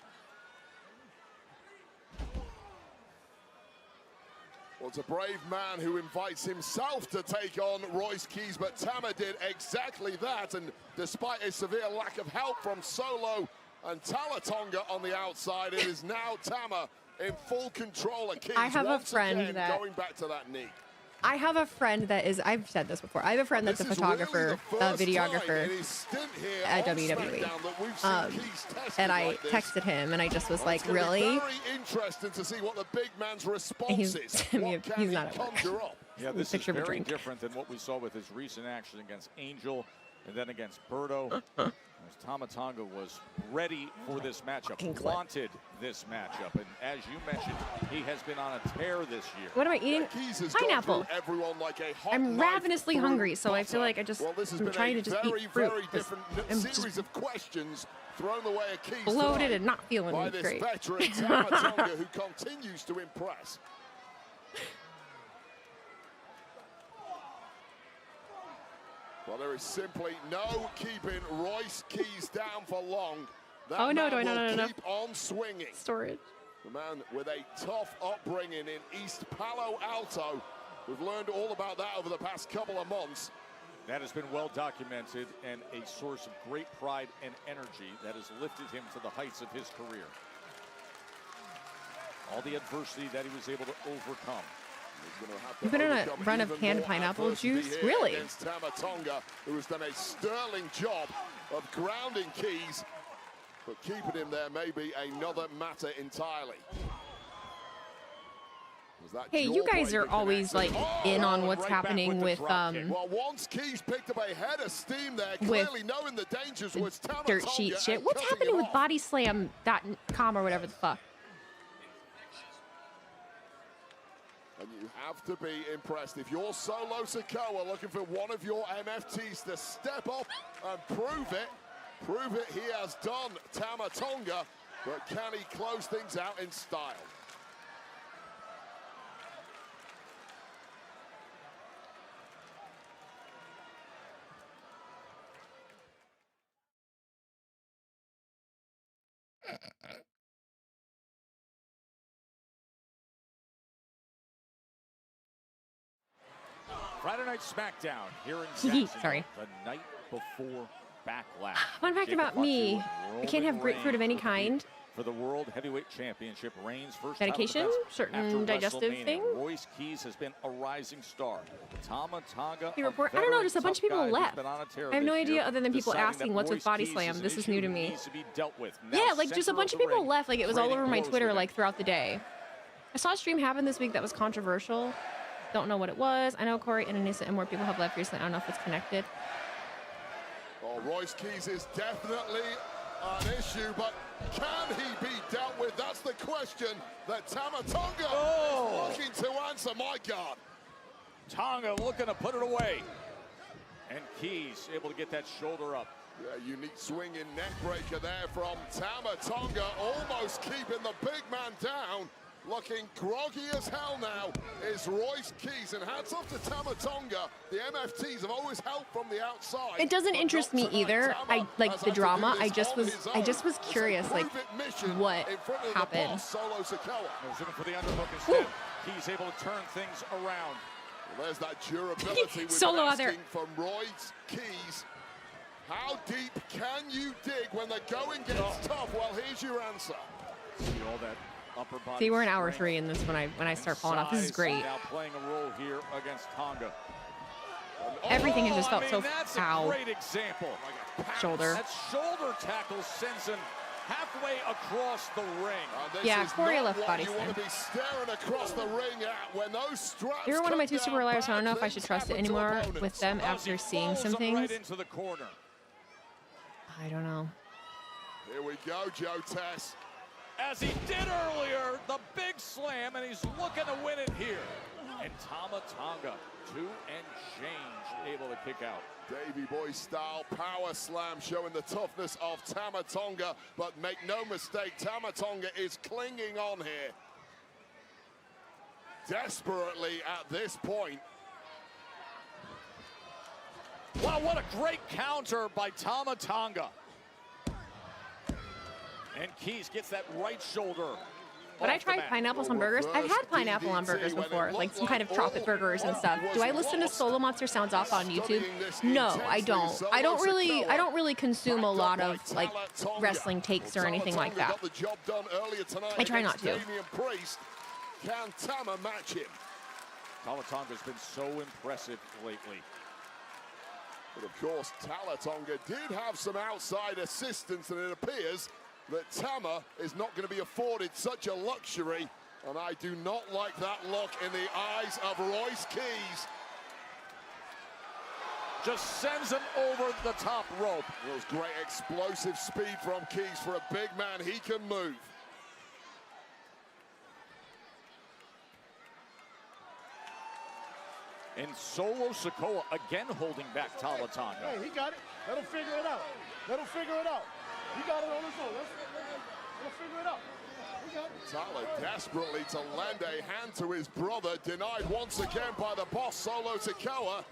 Well, it's a brave man who invites himself to take on Royce Keys, but Tama did exactly that, and despite a severe lack of help from Solo and Tonga on the outside, it is now Tama in full control of Keys. I have a friend that going back to that knee. I have a friend that is, I've said this before, I have a friend that's a photographer, a videographer at WWE. And I texted him and I just was like, really? Very interesting to see what the big man's response is. He's not at work. Yeah, this is very different than what we saw with his recent action against Angel and then against Berto. As Tonga was ready for this matchup, wanted this matchup, and as you mentioned, he has been on a tear this year. What am I eating? Pineapple. Like I'm ravenously hungry, so I feel like I'm trying to just eat fruit. I'm series of questions thrown away at Keys bloated and not feeling by great. This veteran Tonga, who continues to impress. Well, there is simply no keeping Royce Keys down for long. That man will keep on swinging. Storage. The man with a tough upbringing in East Palo Alto. We've learned all about that over the past couple of months. That has been well documented and a source of great pride and energy that has lifted him to the heights of his career. All the adversity that he was able to overcome. You've been on a run of canned pineapple juice? Really? Against Tama Tonga, who has done a sterling job of grounding Keys, but keeping him there may be another matter entirely. Hey, you guys are always like in on what's happening with well, once Keys picked up a head of steam there, clearly knowing the dangers was Tama dirt Tonga sheet shit. What's happening with bodyslam.com or whatever the fuck? And you have to be impressed. If you're Solo Sikoa looking for one of your MFTs to step up and prove it he has done, Tama Tonga, but can he close things out in style? Friday Night SmackDown here in Jacksonville. Sorry. The night before Backlash. Fun fact about me, I can't have grapefruit of any kind. For the World Heavyweight Championship, Reigns' first medication, certain digestive thing. Royce Keys has been a rising star. Tama Tonga. Report. I don't know, just a bunch of people left. I have no idea other than people asking what's with Body Slam. This is new to me. Yeah, like just a bunch of people left. Like it was all over my Twitter like throughout the day. I saw a stream happen this week that was controversial. Don't know what it was. I know Corey and Anissa and more people have left recently. I don't know if it's connected. Well, Royce Keys is definitely an issue, but can he be dealt with? That's the question that Tama Tonga is looking to answer. My God. Tonga looking to put it away. And Keys able to get that shoulder up. Yeah, unique swinging neck breaker there from Tama Tonga, almost keeping the big man down. Looking groggy as hell now is Royce Keys, and hats off to Tama Tonga. The MFTs have always helped from the outside. It doesn't interest me either. I like the drama. I just was curious, like what happened. Solo Sikoa. Was looking for the underhook instead. Keys able to turn things around. Well, there's that durability we've Solo been out there. asking from Royce Keys. How deep can you dig when the going gets tough? Well, here's your answer. See all that. See, we're in hour 3 in this when I start falling off. This is great. Now playing a role here against Tonga. Everything has just felt so that's a great example. Shoulder. That shoulder tackle sends him halfway across the ring. Yeah, Corey left body you want to be staring across the ring at when those straps They were one of my two come super down. reliers, so I don't know if I Bad should things trust it happen to anymore opponents. with them after seeing some Right things. into the corner. I don't know. Here we go, Joe Tess. As he did earlier, the big slam, and he's looking to win it here. And Tama Tonga, 2 and change, able to kick out. Davey Boy style power slam showing the toughness of Tama Tonga, but make no mistake, Tama Tonga is clinging on here. Desperately at this point. Wow, what a great counter by Tama Tonga. And Keys gets that right shoulder. Would I try pineapples on burgers? I've had pineapple on burgers before, like some kind of chocolate burgers and stuff. Do I listen to Solo Monster Sounds Off on YouTube? No, I don't. I don't really consume a lot of like wrestling takes or anything like that. I try not to. Can Tama match him? Tama Tonga's been so impressive lately. But of course, Tama Tonga did have some outside assistance, and it appears that Tama is not going to be afforded such a luxury, and I do not like that look in the eyes of Royce Keys. Just sends him over the top rope. It was great explosive speed from Keys. For a big man, he can move. And Solo Sikoa again holding back Tama Tonga. Hey, he got it. Let him figure it out. Let him figure it out. He got it on his own. Let's figure it out. He got it. Tala desperately to lend a hand to his brother, denied once again by the boss, Solo Sikoa.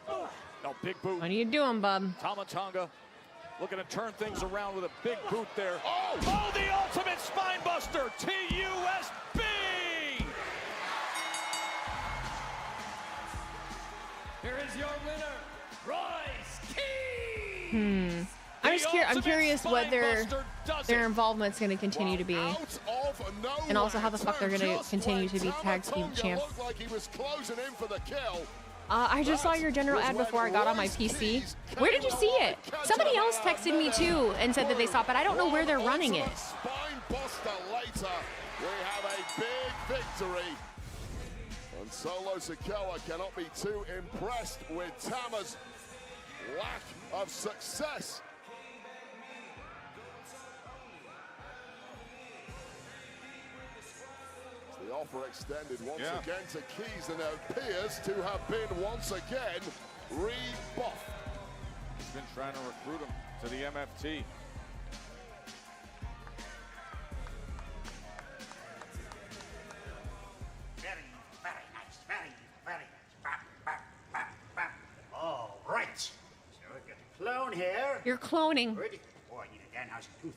No, big boot. What are you doing, bub? Tama Tonga looking to turn things around with a big boot there. Oh, the ultimate spine buster, TUSB! Here is your winner, Royce Keys! I'm curious what their involvement's going to continue to be, and also how the fuck they're going to continue to be tag team champs. I just saw your general ad before I got on my PC. Where did you see it? Somebody else texted me too and said that they saw it, but I don't know where they're running it. Spine buster later. We have a big victory. And Solo Sikoa cannot be too impressed with Tama's lack of success. The offer extended once again to Keys, and it appears to have been once again rebuffed. He's been trying to recruit him to the MFT. All right. So we've got a clone here. You're cloning. Ready? Oh, I need a Danhausen tooth.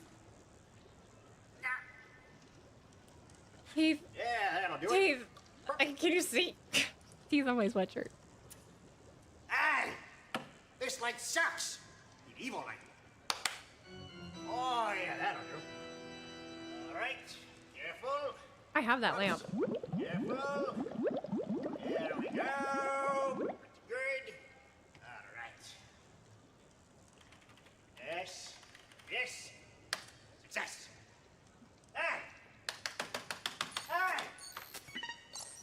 Steve. Yeah, that'll do Steve. Can you see? Steve's on my sweatshirt. Hey! This light sucks. You evil light. Oh, yeah, that'll do. All right. Careful. I have that lamp. Careful. There we go. Pretty good. All right. Yes. Yes. Success. Hey! Hey!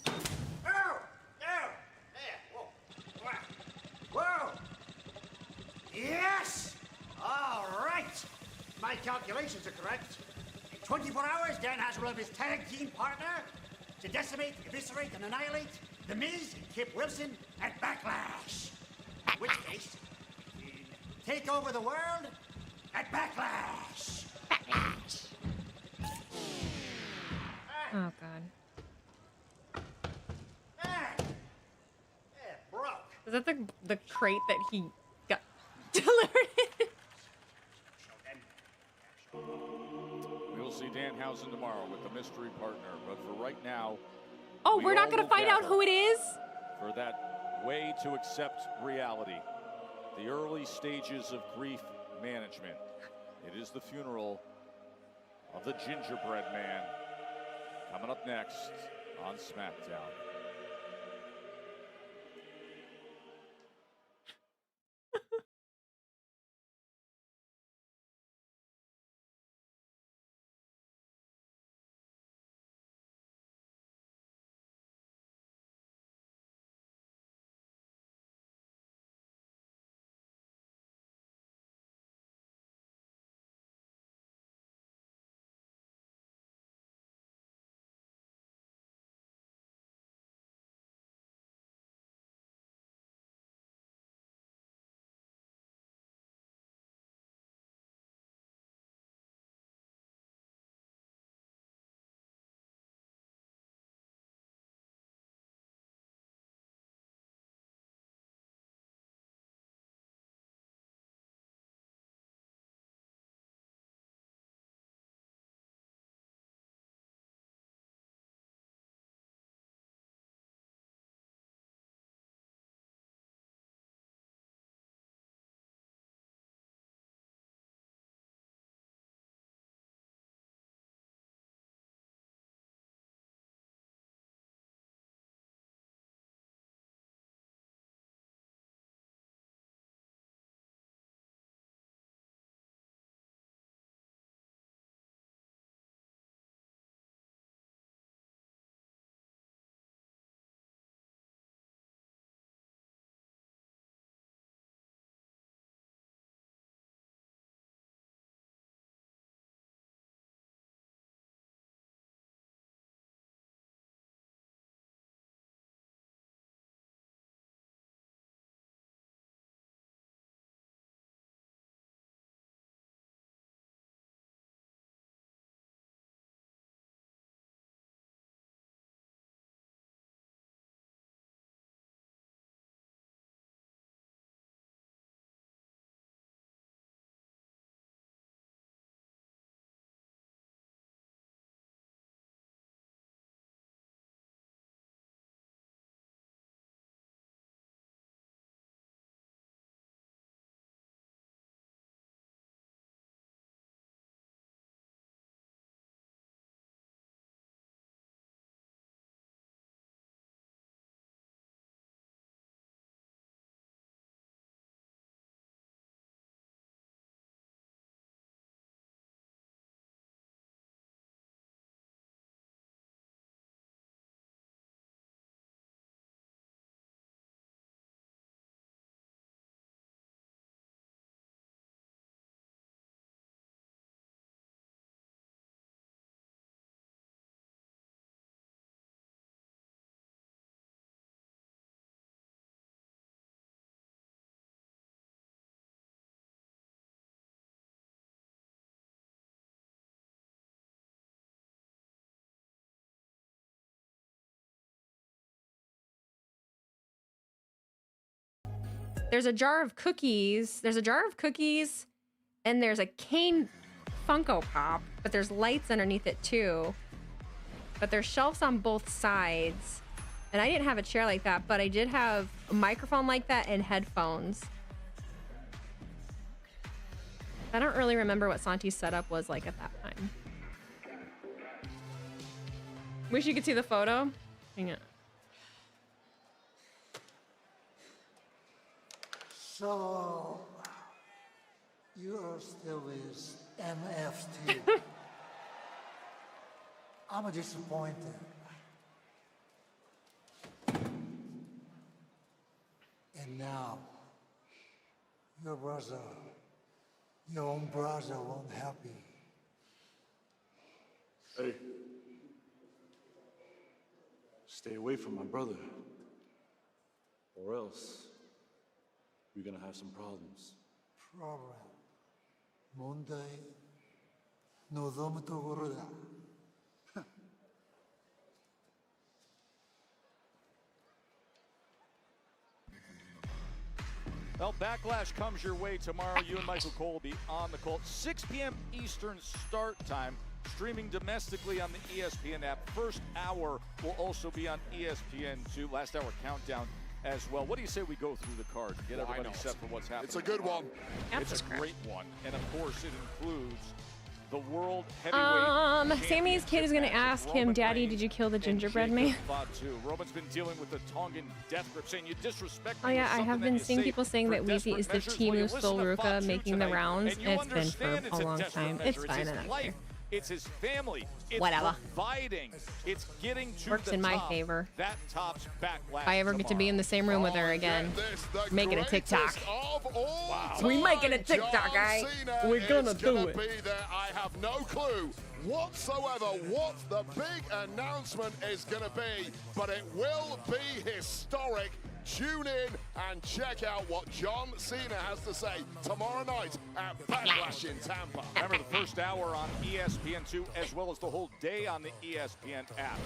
Oh! Oh! There. Whoa. Whoa. Yes! All right. My calculations are correct. In 24 hours, Danhausen will have his tag team partner to decimate, eviscerate, and annihilate The Miz and Kip Wilson at Backlash. In which case, we can take over the world at Backlash. Backlash. Oh, God. Hey! Yeah, broke. Is that the crate that he got delivered in? We will see Danhausen tomorrow with the mystery partner, but for right now... Oh, we're not going to find out who it is? For that way to accept reality. The early stages of grief management. It is the funeral of the gingerbread man. Coming up next on SmackDown. There's a jar of cookies. There's a jar of cookies, and there's a cane Funko Pop, but there's lights underneath it too. But there's shelves on both sides. And I didn't have a chair like that, but I did have a microphone like that and headphones. I don't really remember what Santi's setup was like at that time. Wish you could see the photo. Hang on. So, you are still with MFT. I'm disappointed. And now, your brother, your own brother won't help you. Hey. Stay away from my brother. Or else, we're gonna have some problems. Problem. 문제. 너도 모르다. Well, Backlash comes your way tomorrow. You and Michael Cole will be on the call. 6 p.m. Eastern start time, streaming domestically on the ESPN app. First hour will also be on ESPN2. Last hour countdown as well. What do you say we go through the card and get everybody set for what's happening? It's a good one. It's a great one. And of course, it includes the World Heavyweight Sammy's kid is gonna ask him, Daddy, did you kill the gingerbread man? Fatu. Roman's been dealing with the Tongan death grip, saying you disrespect me. Oh yeah, I have been seeing people saying that Weezy is the Timu Solruka making the rounds. It's been for a long time. It's fine, I don't care. It's his family. It's whatever. Providing. It's getting to Works the in my top. favor. That tops Backlash. If I ever get to be in the same room with her again, making a TikTok. Wow. We making a TikTok, guy. We're gonna do it. Be there. I have no clue whatsoever what the big announcement is going to be, but it will be historic. Tune in and check out what John Cena has to say tomorrow night at Backlash in Tampa. Remember the first hour on ESPN2 as well as the whole day on the ESPN app.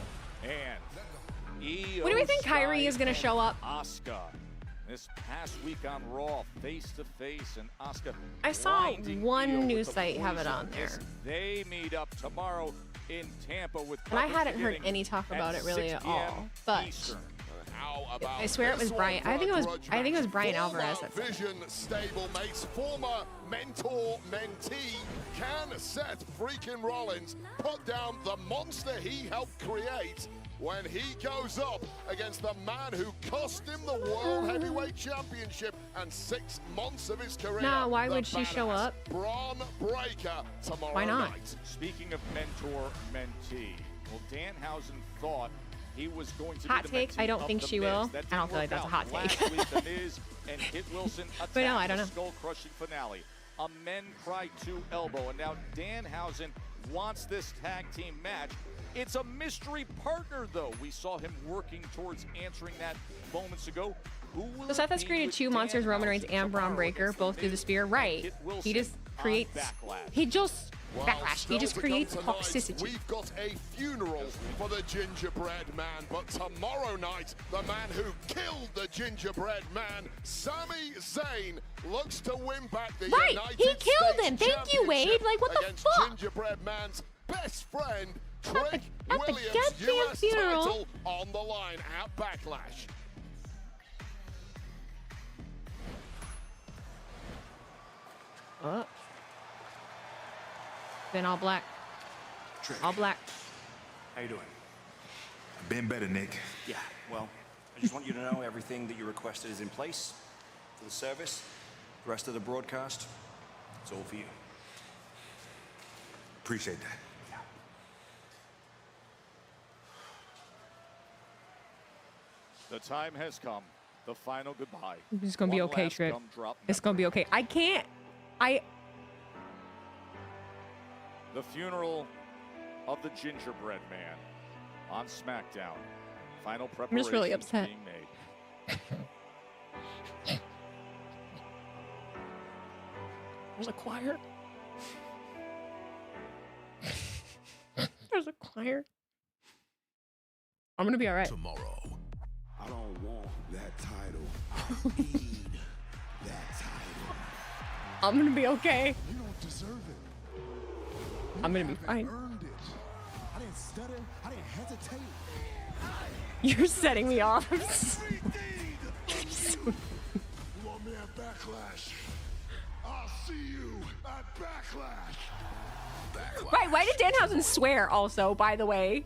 And What do we think Kyrie is going to show up? Asuka. This past week on Raw, face-to-face, and Asuka. I saw one news site have it on there. They meet up tomorrow in Tampa with. And I hadn't heard any talk about it really at all. But I swear it was Brian. I think it was Brian Alvarez that said it. Vision stablemates, former mentor-mentee, can Seth freaking Rollins put down the monster he helped create when he goes up against the man who cost him the World Heavyweight Championship and 6 months of his career? Nah, why would she show up? Braun Breaker tomorrow Why not? night. Speaking of mentor-mentee, well, Danhausen thought he was going to Hot be the take, mentee I don't of think The she Miz. will. That I don't didn't feel like work that's a out. hot take. Last week, The Miz and Kit Wilson attacked But no, I don't the know. skull-crushing finale. A men cry to elbow, and now Danhausen wants this tag team match. It's a mystery partner, though. We saw him working towards answering that moments ago. Who will So Seth has it be created with 2 monsters, Roman Reigns Danhausen and Braun tomorrow Breaker, against both The through the Miz spear. and Right. Kit Wilson He just on creates. Backlash? He just Well, Backlash. He just still to come creates tonight, toxicity. We've got a funeral for the gingerbread man, but tomorrow night, the man who killed the gingerbread man, Sami Zayn, looks to win back the Right, United he killed States him. Thank you, Wade. Championship Like, what the against fuck? Gingerbread man's best friend, At Trick the Williams, goddamn US funeral. title on the line at Backlash. Oh. Been all black. All black. How you doing? Been better, Nick. Yeah, well, I just want you to know everything that you requested is in place for the service. The rest of the broadcast, it's all for you. Appreciate that. The time has come. The final goodbye. It's gonna be One okay, last Trick. gumdrop It's gonna be okay. I can't. The funeral of the gingerbread man on SmackDown. Final I'm preparations just really upset. being made. There's a choir. There's a choir. I'm gonna be all right. Tomorrow. I don't want that title. I need I'm gonna be okay. You don't deserve it. I'm gonna be fine. Earned it. I didn't stutter. I didn't hesitate. You're setting me off. You want me at Backlash? I'll see you at Backlash. Right, why did Danhausen swear also, by the way?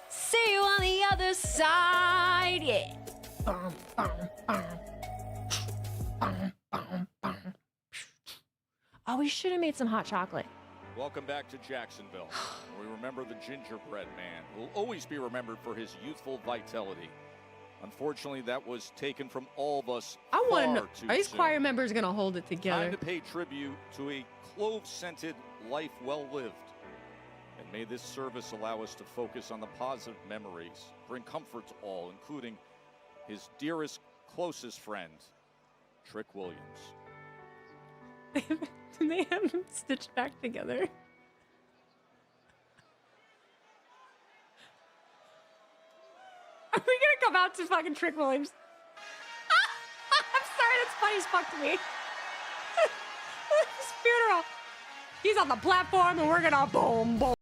See you on the other side, yeah. Oh, we should have made some hot chocolate. Welcome back to Jacksonville. We remember the gingerbread man, who will always be remembered for his youthful vitality. Unfortunately, that was taken from all of us. I want to far know, too are these soon. choir members going to hold it together? Time to pay tribute to a clove-scented life well lived. And may this service allow us to focus on the positive memories, bring comfort to all, including his dearest, closest friend, Trick Williams. Do they have them stitched back together? Are we gonna come out to fucking Trick Williams? I'm sorry, that's funny as fuck to me. His funeral. He's on the platform and we're gonna boom, boom.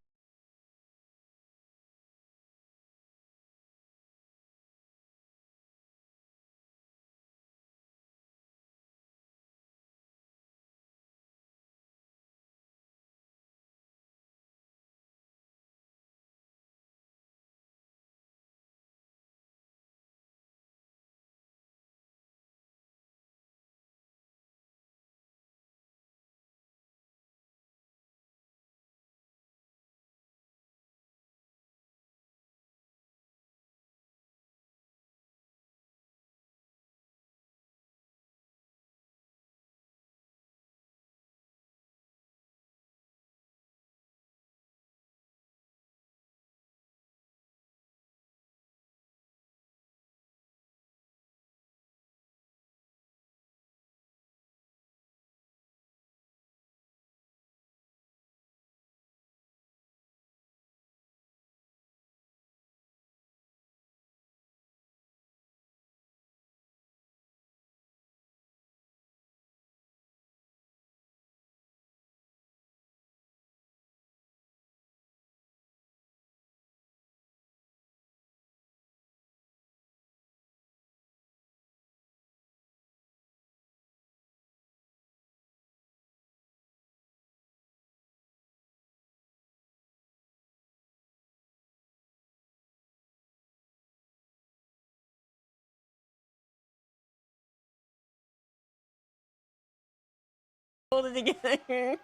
Hold it together.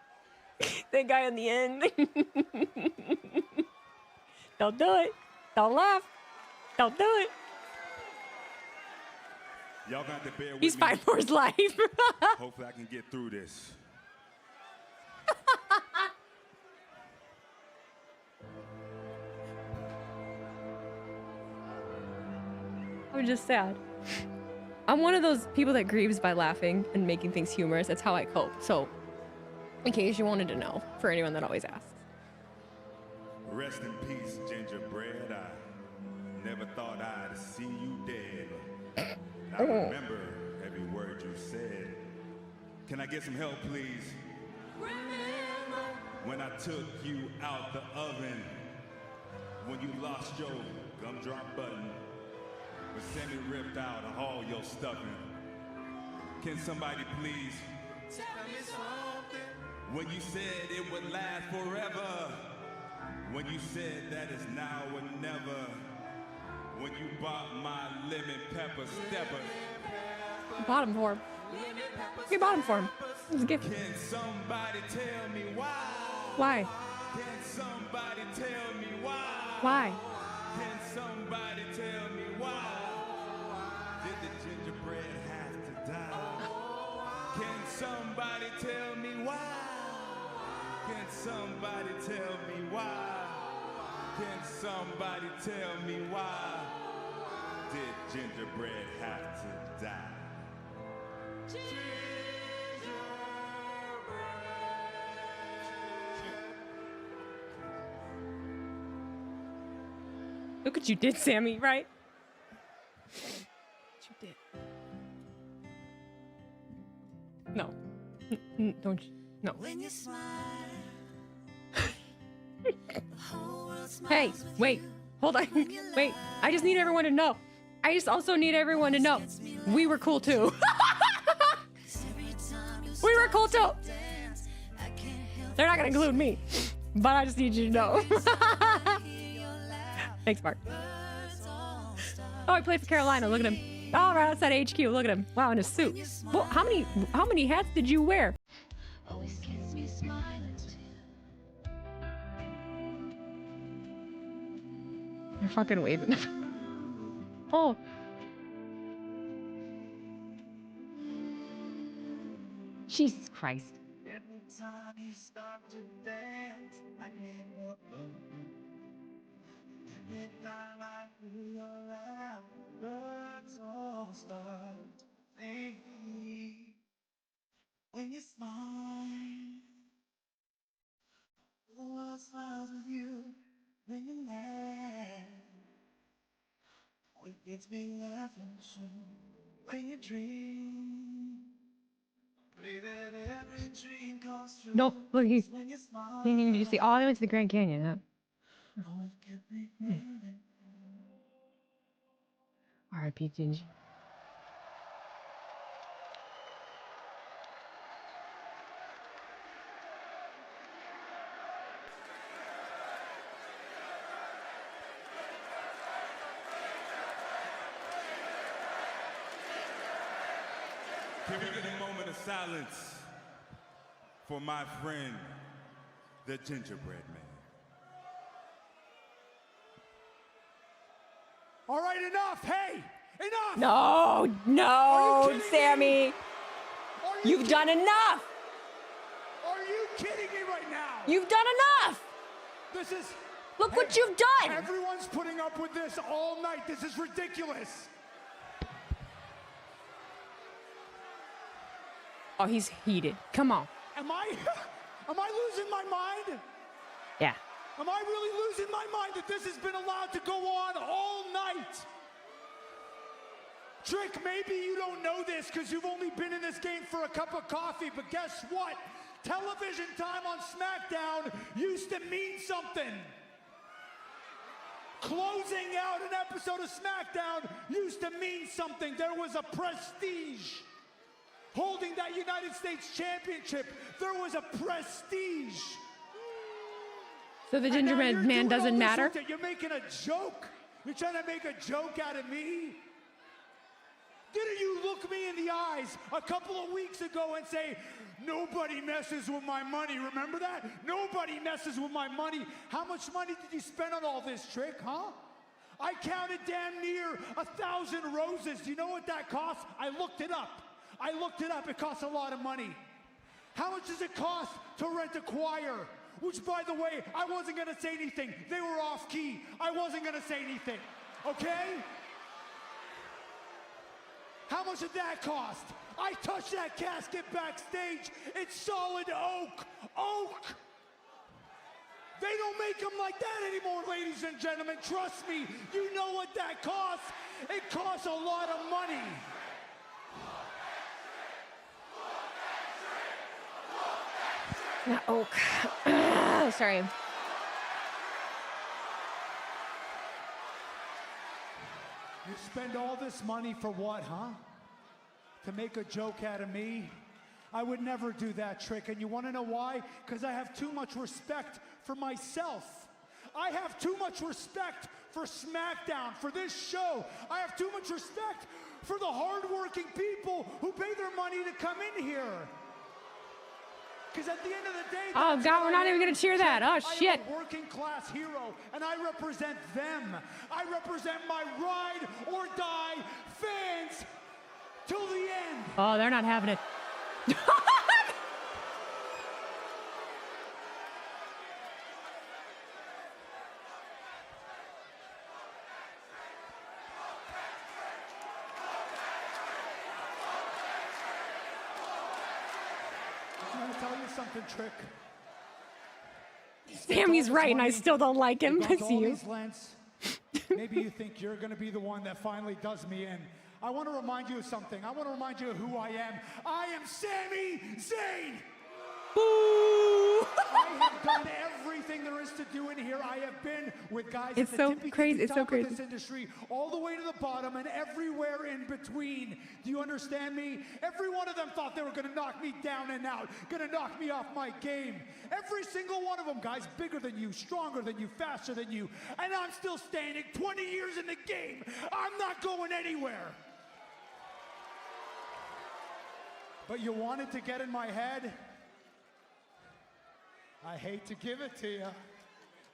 That guy on the end. Don't do it. Don't laugh. Don't do it. Y'all got to bear with He's me. fighting for his life. Hopefully I can get through this. I'm just sad. I'm one of those people that grieves by laughing and making things humorous. That's how I cope. So, in case you wanted to know, for anyone that always asks. Rest in peace, gingerbread. I never thought I'd see you dead. I remember every word you said. Can I get some help, please? When I took you out the oven, when you lost your gumdrop button, when Sammy ripped out all your stuffing. Can somebody please tell me something? When you said it would last forever, when you said that it's now or never, when you bought my lemon pepper stepper. You bought him for him. You bought him for him. It was a gift. Can somebody tell me why? Why? Can somebody tell me why? Why? Can somebody tell me why? Did the gingerbread have to die? Can somebody tell me why? Can somebody tell me why? Can somebody tell me why? Did gingerbread have to die? Look what you did, Sammy, right? What you did. No. Don't you? No. Hey, wait. Hold on. Wait. I just need everyone to know. I just also need everyone to know. We were cool too. We were cool too. They're not gonna include me. But I just need you to know. Thanks, Mark. Oh, I played for Carolina. Look at him. Oh, right outside HQ. Look at him. Wow, in a suit. Well, how many hats did you wear? You're fucking waving. Oh. Jesus Christ. When you smile, the world smiles with you. When you're mad, it gets me laughing too. When you dream, pray that every dream comes true. No, look, he's. When you smile, Did you see? Oh, I went to the Grand Canyon. Huh? oh, it can be feeling. R.I.P. Ginger. Can we get a moment of silence for my friend, the gingerbread man? All right, enough. Hey, enough. No, Sammy. You've done enough. Are you kidding me right now? You've done enough. This is. Look what you've done. Everyone's putting up with this all night. This is ridiculous. Oh, he's heated. Come on. Am I losing my mind? Yeah. Am I really losing my mind that this has been allowed to go on all night? Trick, maybe you don't know this because you've only been in this game for a cup of coffee, but guess what? Television time on SmackDown used to mean something. Closing out an episode of SmackDown used to mean something. There was a prestige. Holding that United States Championship, there was a prestige. So the gingerbread man doesn't matter? You're making a joke. You're trying to make a joke out of me. Didn't you look me in the eyes a couple of weeks ago and say, nobody messes with my money? Remember that? Nobody messes with my money. How much money did you spend on all this, Trick, huh? I counted damn near 1,000 roses. Do you know what that costs? I looked it up. It costs a lot of money. How much does it cost to rent a choir? Which, by the way, I wasn't going to say anything. They were off key. I wasn't going to say anything. Okay? How much did that cost? I touched that casket backstage. It's solid oak. Oak! They don't make them like that anymore, ladies and gentlemen. Trust me, you know what that costs. It costs a lot of money. Not oak. Sorry. You spend all this money for what, huh? To make a joke out of me? I would never do that, Trick. And you want to know why? Because I have too much respect for myself. I have too much respect for SmackDown, for this show. I have too much respect for the hardworking people who pay their money to come in here. Because at the end of the day, oh God, we're not even gonna cheer that. Oh shit! I'm a working class hero, and I represent them. I represent my ride or die fans till the end. Oh, they're not having it. Something, Trick. Sammy's right, and I still don't like him. I see you. Maybe you think you're going to be the one that finally does me in. I want to remind you of something. I want to remind you of who I am. I am Sami Zayn. I have done everything there is to do in here. I have been with guys it's at so the tippy crazy. It's so top crazy. of this industry, all the way to the bottom and everywhere in between. Do you understand me? Every one of them thought they were going to knock me down and out, going to knock me off my game. Every single one of them, guys, bigger than you, stronger than you, faster than you, and I'm still standing 20 years in the game. I'm not going anywhere. But you wanted to get in my head? I hate to give it to you.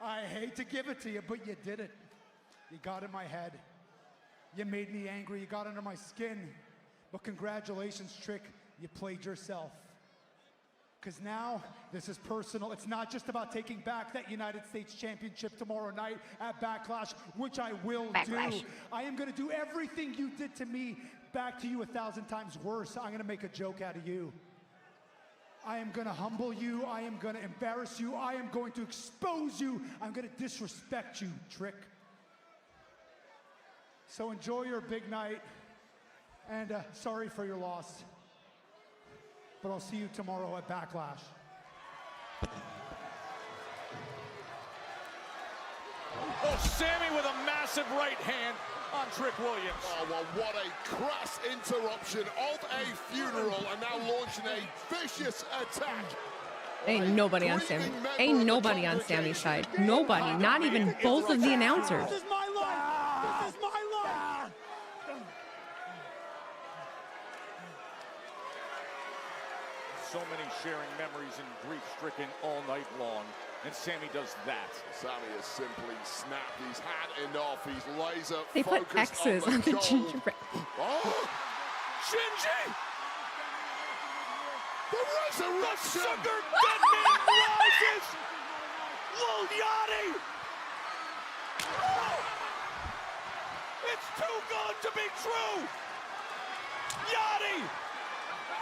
I hate to give it to you, but you did it. You got in my head. You made me angry. You got under my skin. But congratulations, Trick. You played yourself. Because now, this is personal. It's not just about taking back that United States Championship tomorrow night at Backlash, which I will do. I am going to do everything you did to me back to you 1,000 times worse. I'm going to make a joke out of you. I am going to humble you. I am going to embarrass you. I am going to expose you. I'm going to disrespect you, Trick. So enjoy your big night. And sorry for your loss. But I'll see you tomorrow at Backlash. Oh, Sami with a massive right hand on Trick Williams. Oh, well, what a crass interruption of a funeral, and now launching a vicious attack. Ain't nobody on Sami. Ain't nobody on Sami's side. Nobody. Not even both of the announcers. This is my life. This is my life. So many sharing memories and grief-stricken all night long. And Sami does that. Sami has simply snapped. He's had enough. He's laser they put X's on the gingerbread. Oh! Shinji! The resurrection! The sucker dead man rises! Lil Yachty! Oh! It's too good to be true! Yachty!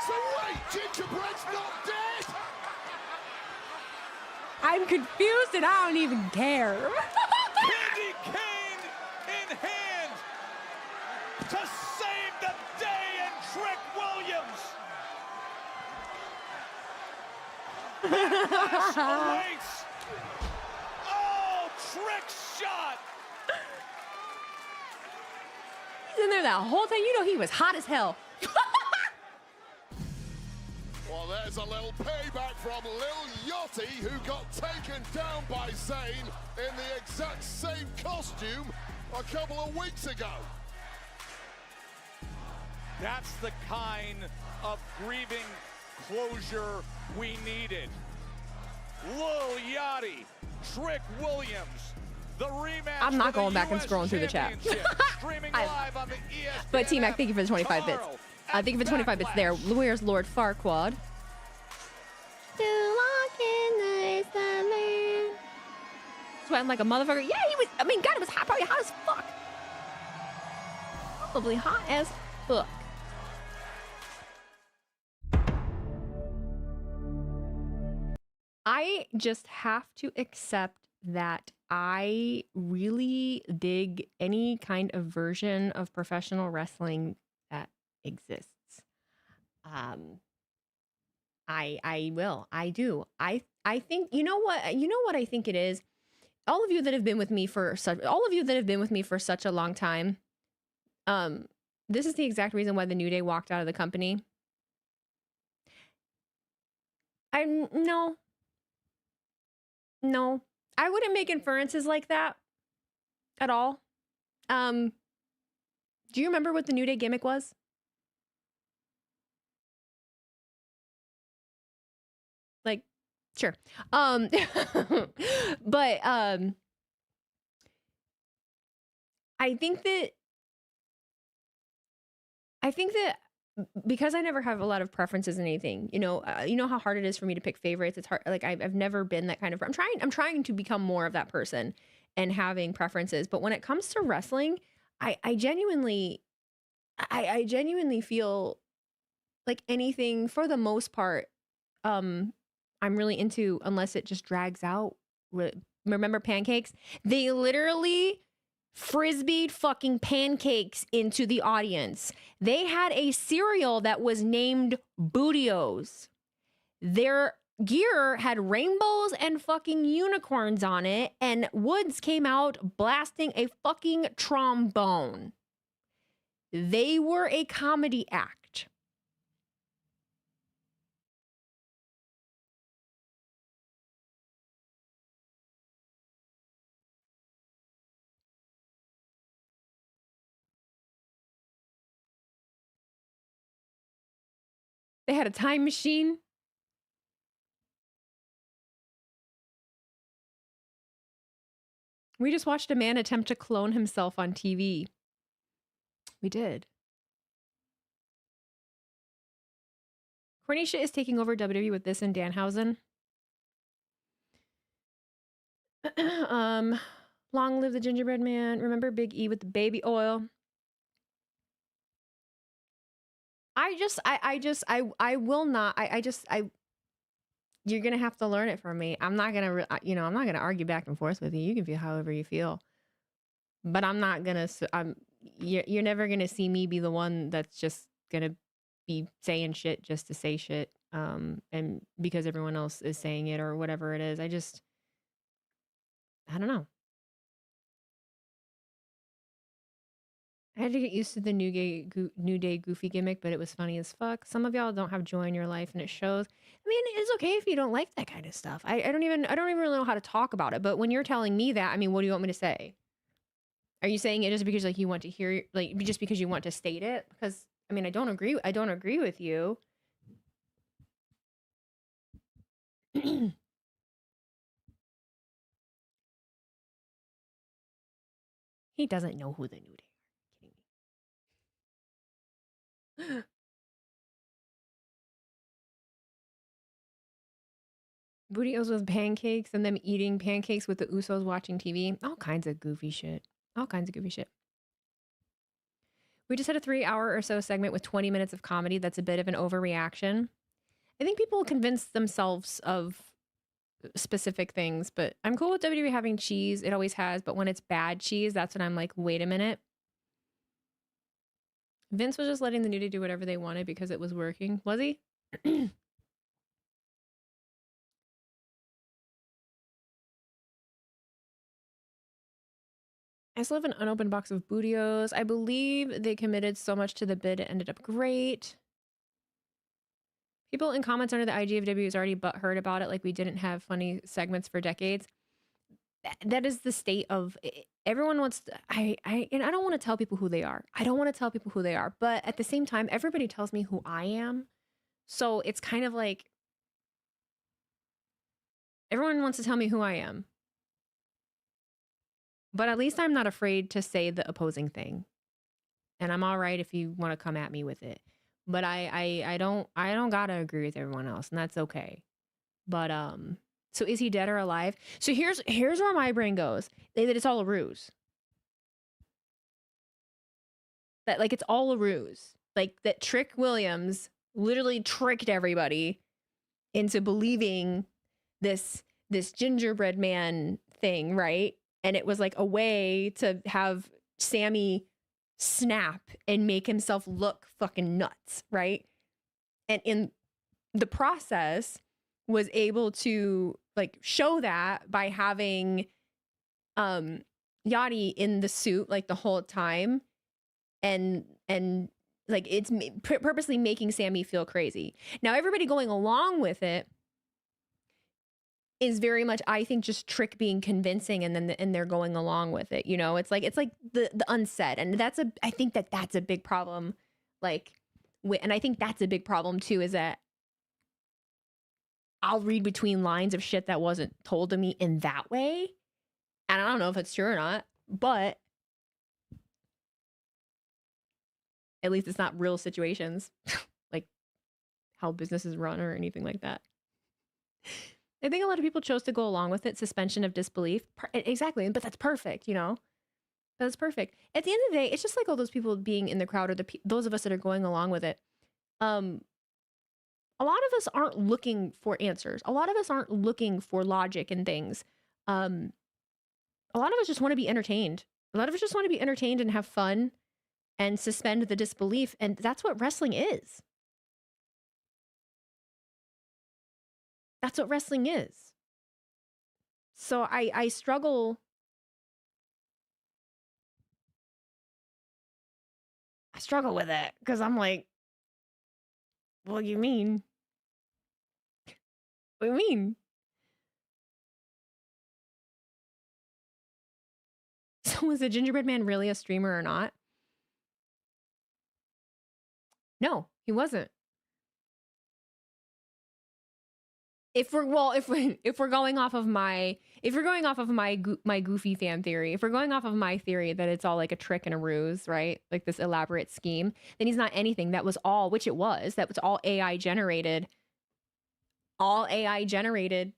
So wait, gingerbread's not dead! I'm confused and I don't even care. Candy cane in hand to save the day and Trick Williams. Backlash awaits. Oh, Trick's shot. He's in there that whole time. You know he was hot as hell. Well, there's a little payback from Lil Yachty, who got taken down by Zayn in the exact same costume a couple of weeks ago. That's the kind of grieving closure we needed. Lil Yachty, Trick Williams, the rematch. I'm not going back and scrolling through the chat. Streaming live on the ESPN. But T-Mac, thank you for the 25 bits. Thank you for the 25 bits there. Where's Lord Farquaad? Sweating like a motherfucker. Yeah, he was. I mean, God, it was hot, probably hot as fuck. Probably hot as fuck. I just have to accept that I really dig any kind of version of professional wrestling that exists. I will. I do. I think, you know what I think it is? All of you that have been with me for such a long time, this is the exact reason why the New Day walked out of the company. No, I wouldn't make inferences like that at all. Do you remember what the New Day gimmick was? Like, sure. But I think that because I never have a lot of preferences in anything, you know how hard it is for me to pick favorites. It's hard. Like I've never been that kind of, I'm trying to become more of that person and having preferences. But when it comes to wrestling, I genuinely feel like anything for the most part, I'm really into, unless it just drags out. Remember pancakes? They literally frisbeed fucking pancakes into the audience. They had a cereal that was named Bootios. Their gear had rainbows and fucking unicorns on it, and Woods came out blasting a fucking trombone. They were a comedy act. They had a time machine. We just watched a man attempt to clone himself on TV. We did. Cornisha is taking over WWE with this and Danhausen. Long live the gingerbread man. Remember Big E with the baby oil. You're going to have to learn it from me. I'm not going to, I'm not going to argue back and forth with you. You can feel however you feel, but I'm not going to, you're never going to see me be the one that's just going to be saying shit just to say shit. And because everyone else is saying it or whatever it is, I don't know. I had to get used to the New Day goofy gimmick, but it was funny as fuck. Some of y'all don't have joy in your life, and it shows. I mean, it's okay if you don't like that kind of stuff. I don't even really know how to talk about it. But when you're telling me that, I mean, what do you want me to say? Are you saying it just because like you want to hear, like just because you want to state it? Because I mean, I don't agree with you. He doesn't know who the New Day. Bootios with pancakes and them eating pancakes with the Usos watching TV. All kinds of goofy shit. We just had a 3-hour or so segment with 20 minutes of comedy. That's a bit of an overreaction. I think people convince themselves of specific things, but I'm cool with WWE having cheese. It always has. But when it's bad cheese, that's when I'm like, wait a minute. Vince was just letting the New Day do whatever they wanted because it was working. Was he? I still have an unopened box of Bootios. I believe they committed so much to the bid, it ended up great. People in comments under the IG of W is already butthurt about it, like we didn't have funny segments for decades. that is the state of everyone wants to, and I don't want to tell people who they are. I don't want to tell people who they are, but at the same time, everybody tells me who I am. So it's kind of like everyone wants to tell me who I am. But at least I'm not afraid to say the opposing thing. And I'm all right if you want to come at me with it. But I don't gotta agree with everyone else, and that's okay. But so is he dead or alive? So here's where my brain goes. That it's all a ruse. That like it's all a ruse. Like that Trick Williams literally tricked everybody into believing this gingerbread man thing, right? And it was like a way to have Sammy snap and make himself look fucking nuts, right? And in the process was able to like show that by having Yachty in the suit like the whole time and like it's purposely making Sammy feel crazy. Now everybody going along with it is very much, I think, just Trick being convincing, and then and they're going along with it. You know, it's like the unsaid, and I think that's a big problem. Like, and I think that's a big problem too, is that I'll read between lines of shit that wasn't told to me in that way, and I don't know if it's true or not, but at least it's not real situations, like how businesses run or anything like that. I think a lot of people chose to go along with it. Suspension of disbelief. Exactly. But that's perfect, you know? That's perfect. At the end of the day, it's just like all those people being in the crowd or those of us that are going along with it. A lot of us aren't looking for answers. A lot of us aren't looking for logic and things. A lot of us just want to be entertained. A lot of us just want to be entertained and have fun and suspend the disbelief. And that's what wrestling is. That's what wrestling is. So I struggle. I struggle with it because I'm like, what do you mean? What do you mean? So was the gingerbread man really a streamer or not? No, he wasn't. If we're going off of my goofy fan theory, if we're going off of my theory that it's all like a trick and a ruse, right? Like this elaborate scheme, then he's not anything. That was all, which it was. That was all AI generated. All AI generated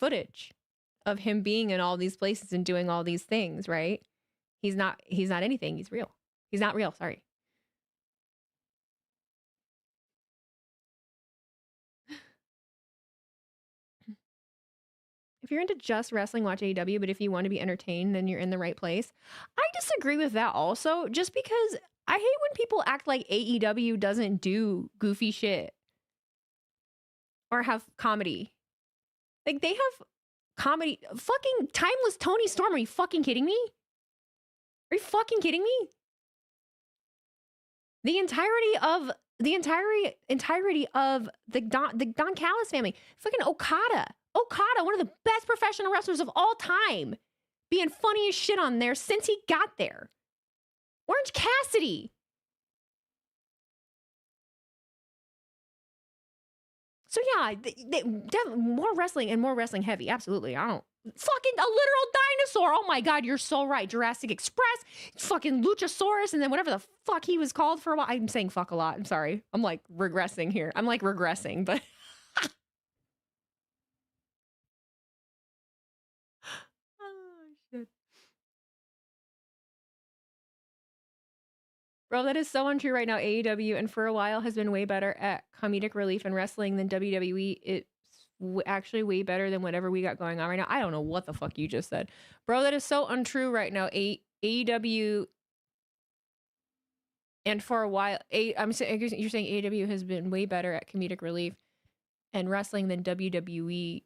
footage of him being in all these places and doing all these things, right? He's not anything. He's real. He's not real. Sorry. If you're into just wrestling, watch AEW, but if you want to be entertained, then you're in the right place. I disagree with that also, just because I hate when people act like AEW doesn't do goofy shit or have comedy. Like, they have comedy. Fucking Timeless Tony Storm. Are you fucking kidding me? Are you fucking kidding me? The entirety of the Don Callis family. Fucking Okada, one of the best professional wrestlers of all time, being funny as shit on there since he got there. Orange Cassidy. So yeah, more wrestling and more wrestling heavy. Absolutely. I don't fucking a literal dinosaur. Oh my God, you're so right. Jurassic Express, fucking Luchasaurus, and then whatever the fuck he was called for a while. I'm saying fuck a lot. I'm sorry. I'm like regressing here. I'm like regressing, but oh shit. Bro, that is so untrue right now. AEW, and for a while, has been way better at comedic relief and wrestling than WWE. It's actually way better than whatever we got going on right now. I don't know what the fuck you just said. Bro, that is so untrue right now. AEW, and for a while, you're saying AEW has been way better at comedic relief and wrestling than WWE.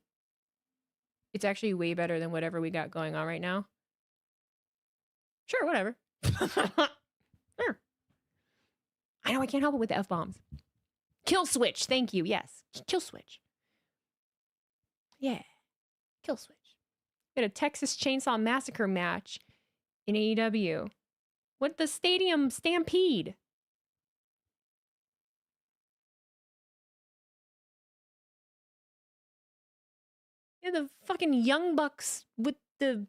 It's actually way better than whatever we got going on right now. Sure, whatever. Sure. I know, I can't help it with the F-bombs. Kill switch, thank you, yes. Kill switch. Yeah. Kill switch. We had a Texas Chainsaw Massacre match in AEW. What the stadium stampede? Yeah, the fucking Young Bucks with the...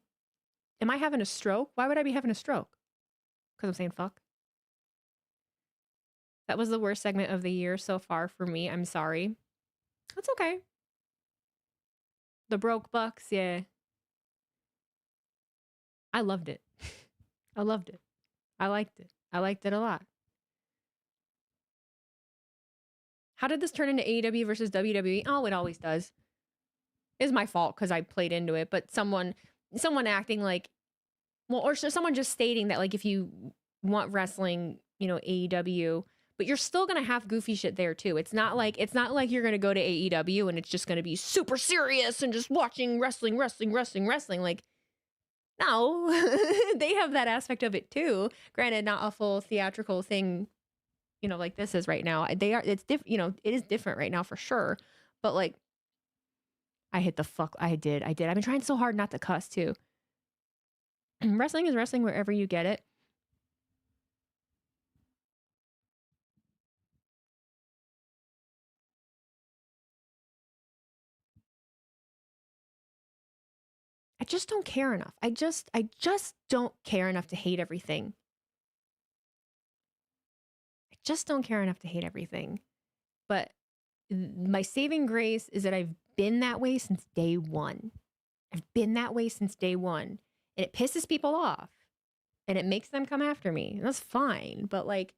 Am I having a stroke? Why would I be having a stroke? Because I'm saying fuck. That was the worst segment of the year so far for me. I'm sorry. That's okay. The broke Bucks, yeah. I loved it. I loved it. I liked it. I liked it a lot. How did this turn into AEW versus WWE? Oh, it always does. It's my fault because I played into it, but someone acting like, well, or someone just stating that, like, if you want wrestling, you know, AEW, but you're still gonna have goofy shit there too. It's not like you're gonna go to AEW and it's just gonna be super serious and just watching wrestling. Like, no, they have that aspect of it too. Granted, not a full theatrical thing, you know, like this is right now. It's different, you know, it is different right now for sure. But like, I did. I've been trying so hard not to cuss too. Wrestling is wrestling wherever you get it. I just don't care enough. I just don't care enough to hate everything. I just don't care enough to hate everything. But my saving grace is that I've been that way since day one. I've been that way since day one. And it pisses people off. And it makes them come after me. And that's fine. But like,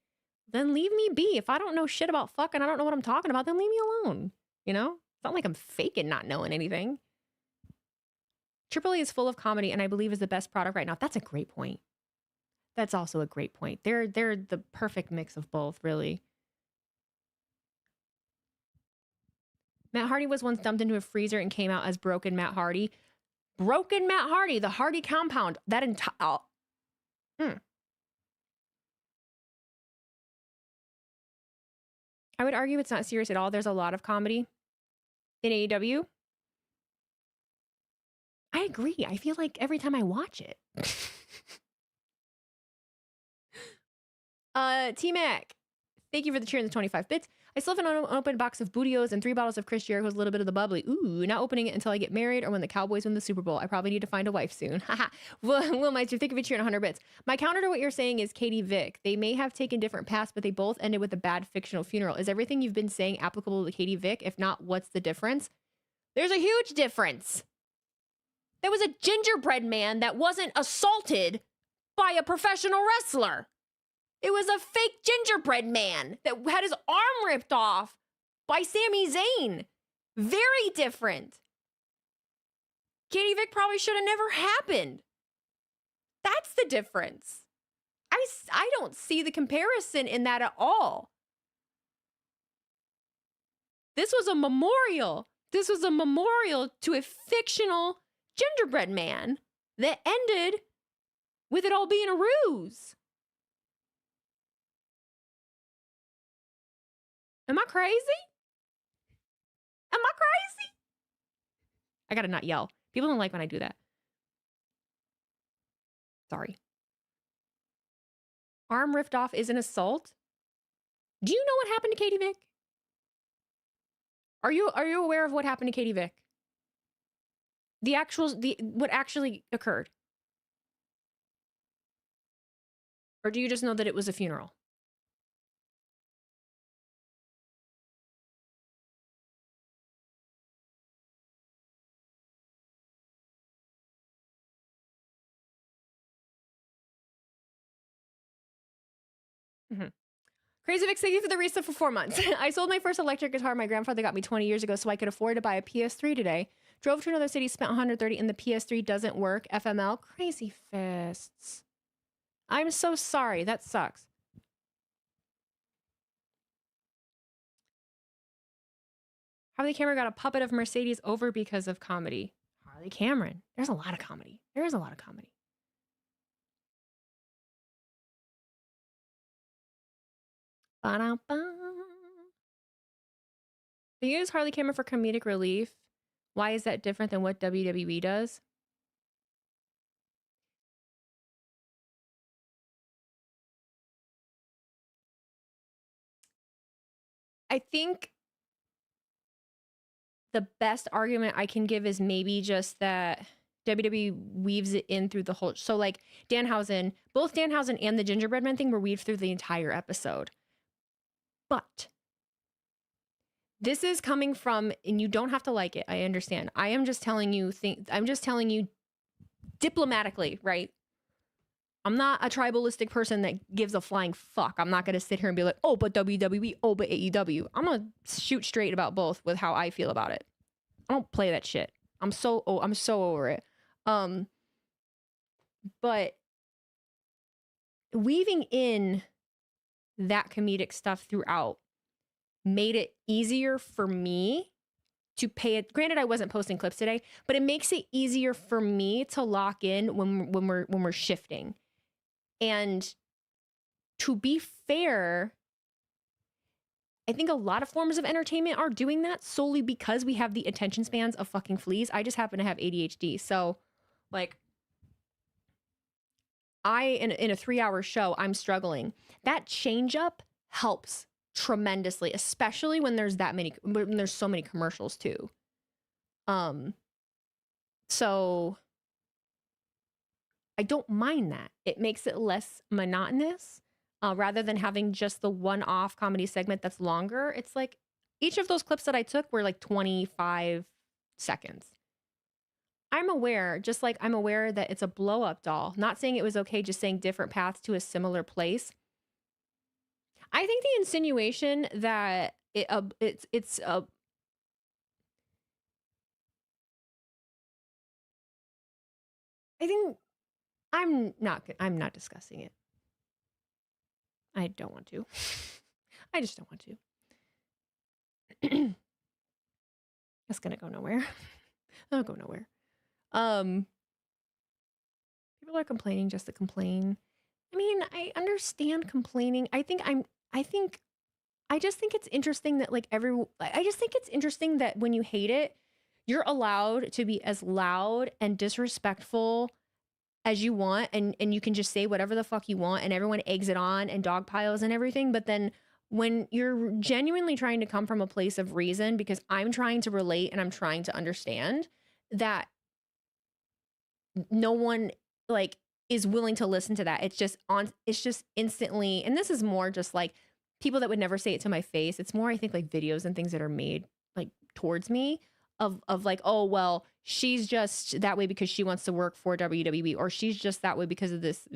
then leave me be. If I don't know shit about fucking, I don't know what I'm talking about, then leave me alone. You know? It's not like I'm faking not knowing anything. Triple A is full of comedy and I believe is the best product right now. That's a great point. That's also a great point. They're the perfect mix of both, really. Matt Hardy was once dumped into a freezer and came out as broken Matt Hardy. Broken Matt Hardy, the Hardy compound. That entire... I would argue it's not serious at all. There's a lot of comedy in AEW. I agree. I feel like every time I watch it. T-Mac, thank you for the cheer in the 25 bits. I still have an unopened box of Bootios and 3 bottles of Chris Jericho's Little Bit of the Bubbly. Ooh, not opening it until I get married or when the Cowboys win the Super Bowl. I probably need to find a wife soon. Haha. Will Meister, thank you for cheering 100 bits. My counter to what you're saying is Katie Vick. They may have taken different paths, but they both ended with a bad fictional funeral. Is everything you've been saying applicable to Katie Vick? If not, what's the difference? There's a huge difference. There was a gingerbread man that wasn't assaulted by a professional wrestler. It was a fake gingerbread man that had his arm ripped off by Sami Zayn. Very different. Katie Vick probably should have never happened. That's the difference. I don't see the comparison in that at all. This was a memorial. This was a memorial to a fictional gingerbread man that ended with it all being a ruse. Am I crazy? Am I crazy? I gotta not yell. People don't like when I do that. Sorry. Arm ripped off is an assault? Do you know what happened to Katie Vick? Are you aware of what happened to Katie Vick? What actually occurred? Or do you just know that it was a funeral? Crazy Vic, thank you for the reset for 4 months. I sold my first electric guitar my grandfather got me 20 years ago so I could afford to buy a PS3 today. Drove to another city, spent 130 and the PS3 doesn't work. FML. Crazy fists. I'm so sorry. That sucks. Harley Cameron got a puppet of Mercedes over because of comedy. Harley Cameron. There's a lot of comedy. There is a lot of comedy. Ba-da-ba. They use Harley Cameron for comedic relief. Why is that different than what WWE does? I think the best argument I can give is maybe just that WWE weaves it in through the whole. So like Danhausen, both Danhausen and the gingerbread man thing were weaved through the entire episode. But this is coming from, and you don't have to like it. I understand. I am just telling you I'm just telling you diplomatically, right? I'm not a tribalistic person that gives a flying fuck. I'm not going to sit here and be like, oh, but WWE, oh, but AEW. I'm going to shoot straight about both with how I feel about it. I don't play that shit. I'm so over it. But weaving in that comedic stuff throughout made it easier for me to pay it. Granted, I wasn't posting clips today, but it makes it easier for me to lock in when we're shifting. And to be fair, I think a lot of forms of entertainment are doing that solely because we have the attention spans of fucking fleas. I just happen to have ADHD. So like in a 3-hour show, I'm struggling. That change up helps tremendously, especially when there's so many commercials too. So I don't mind that. It makes it less monotonous. Rather than having just the one-off comedy segment that's longer. It's like each of those clips that I took were like 25 seconds. I'm aware, just like I'm aware that it's a blow-up doll. Not saying it was okay, just saying different paths to a similar place. I think the insinuation that I think I'm not discussing it. I don't want to. I just don't want to. That's gonna go nowhere. That'll go nowhere. People are complaining just to complain. I mean, I understand complaining. I just think it's interesting that I just think it's interesting that when you hate it, you're allowed to be as loud and disrespectful as you want, and you can just say whatever the fuck you want, and everyone eggs it on and dog piles and everything. But then when you're genuinely trying to come from a place of reason, because I'm trying to relate and I'm trying to understand that no one like is willing to listen to that. It's just instantly, and this is more just like people that would never say it to my face. It's more, I think, like videos and things that are made like towards me of like, oh, well, she's just that way because she wants to work for WWE, or she's just that way because of this.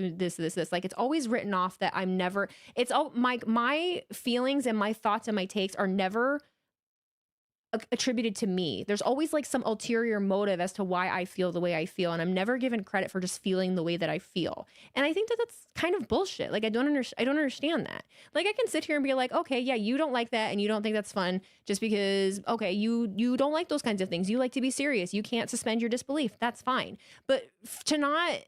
Like, it's always written off that I'm never, it's all my feelings and my thoughts and my takes are never attributed to me. There's always like some ulterior motive as to why I feel the way I feel, and I'm never given credit for just feeling the way that I feel. And I think that that's kind of bullshit. Like, I don't understand that. Like, I can sit here and be like, okay, yeah, you don't like that and you don't think that's fun just because, okay, you don't like those kinds of things. You like to be serious. You can't suspend your disbelief. That's fine. But to not